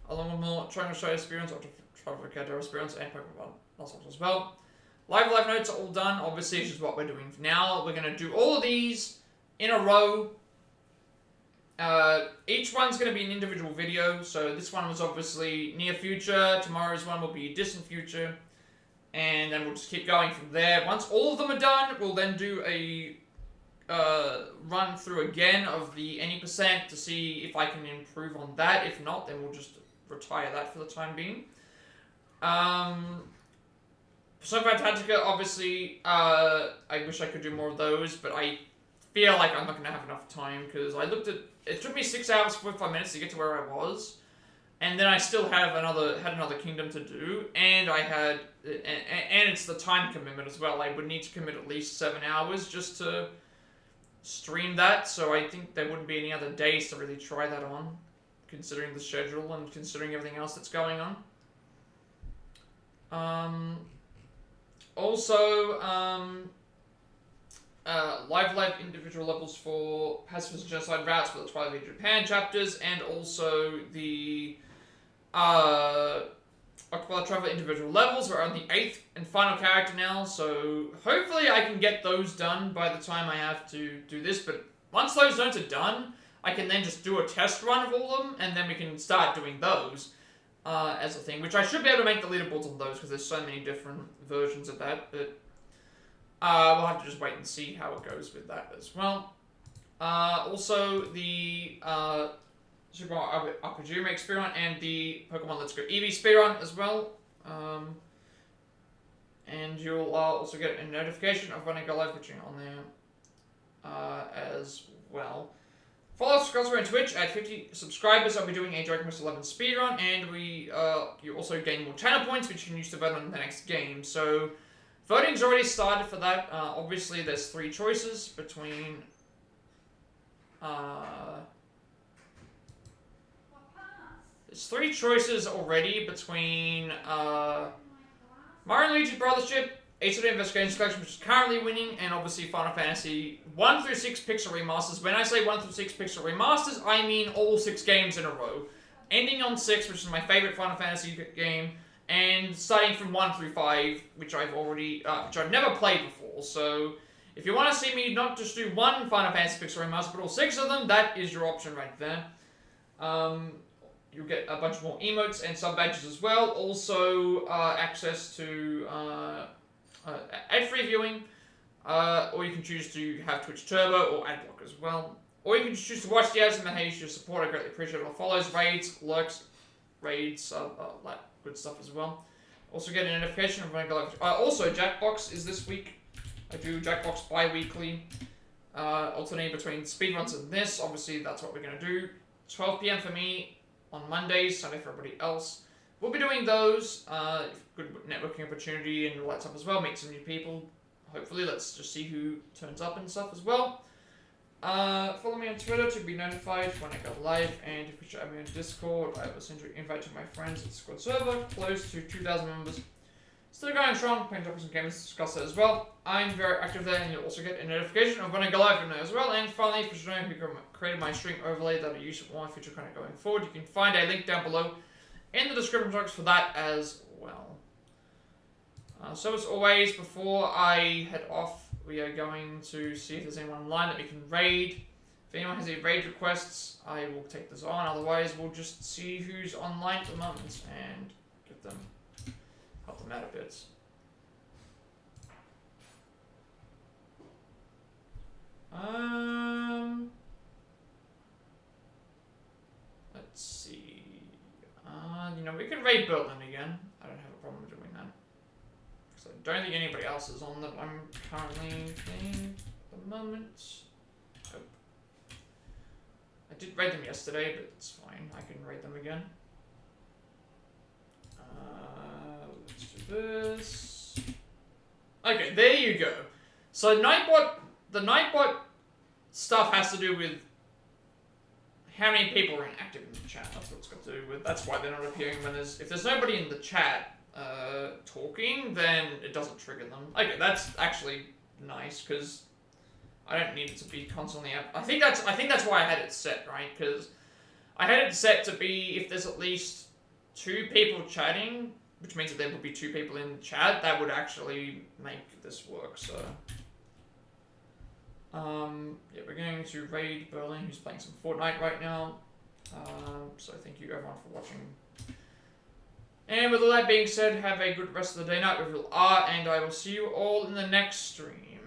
along with more Triangle Show experience, or Travel experience, and Pokemon Lost as well. Live notes are all done. Obviously, this is what we're doing now. We're going to do all of these in a row. Each one's going to be an individual video, so this one was obviously near future, tomorrow's one will be distant future, and then we'll just keep going from there. Once all of them are done, we'll then do a run through again of the any percent to see if I can improve on that. If not, then we'll just retire that for the time being. So far, Tactica, obviously, I wish I could do more of those, but I feel like I'm not going to have enough time, because I looked at... It took me 6 hours, 45 minutes to get to where I was, and then I still have another kingdom to do, and I had... And it's the time commitment as well. I would need to commit at least 7 hours just to stream that, so I think there wouldn't be any other days to really try that on, considering the schedule and considering everything else that's going on. Also, live individual levels for Pacifist Genocide routes for the Twilight of Japan chapters, and also the Octopath Traveler individual levels. We're on the 8th and final character now, so hopefully I can get those done by the time I have to do this, but once those notes are done, I can then just do a test run of all of them, and then we can start doing those as a thing, which I should be able to make the leaderboards on those, because there's so many different versions of that, but we'll have to just wait and see how it goes with that as well. Also, the Super Mario RPG Remake speedrun and the Pokemon Let's Go Eevee speedrun as well. And you'll also get a notification of when I go live pitching on there as well. Follow us on Twitch at 50 subscribers. I'll be doing a Dragon Quest 11 speedrun, and you also gain more channel points, which you can use to vote on the next game. So voting's already started for that. Obviously, there's 3 choices between there's 3 choices already between Mario and Luigi Brothership, Ace of the Investigations Collection, which is currently winning, and obviously Final Fantasy 1 through 6 Pixel Remasters. When I say 1 through 6 Pixel Remasters, I mean all 6 games in a row. Ending on 6, which is my favorite Final Fantasy game, and starting from 1 through 5, which I've never played before. So if you want to see me not just do one Final Fantasy Pixel Remaster, but all 6 of them, that is your option right there. You'll get a bunch more emotes and sub-badges as well. Also, access to ad-free viewing, or you can choose to have Twitch Turbo or Adblock as well. Or you can just choose to watch the ads and behave your support. I greatly appreciate it. All follows, raids, lurks, raids, like good stuff as well. Also get a notification of when I go live. Also, Jackbox is this week. I do Jackbox bi-weekly, alternating between speedruns and this. Obviously, that's what we're going to do. 12 PM for me on Mondays, Sunday for everybody else. We'll be doing those. Good networking opportunity and all that stuff as well. Meet some new people. Hopefully, let's just see who turns up and stuff as well. Follow me on Twitter to be notified when I go live, and if you should add me on Discord, I will send you an invite to my friends Discord server, close to 2,000 members. Still going strong, playing topics and games to discuss that as well. I'm very active there, and you'll also get a notification of when I go live in there as well. And finally, if you should know who created my stream overlay that I use for my future content going forward, you can find a link down below in the description box for that as well. So as always, before I head off, we are going to see if there's anyone online that we can raid. If anyone has any raid requests, I will take this on. Otherwise, we'll just see who's online at the moment and get them, help them out a bit. Let's see. We can raid Berlin again. I don't have a problem doing that. So I don't think anybody else is on that I'm currently playing at the moment. Oh. I did raid them yesterday, but it's fine. I can raid them again. Let's do this. Okay, there you go. So the Nightbot stuff has to do with how many people are inactive in the chat. That's what it's got to do with. That's why they're not appearing when if there's nobody in the chat talking, then it doesn't trigger them. Okay, that's actually nice, because I don't need it to be constantly up. I think that's why I had it set, right? Because I had it set to be if there's at least 2 people chatting, which means that there will be 2 people in the chat, that would actually make this work. So yeah, we're going to raid Berlin, who's playing some Fortnite right now. So thank you everyone for watching. And with all that being said, have a good rest of the day, night, wherever you are, and I will see you all in the next stream.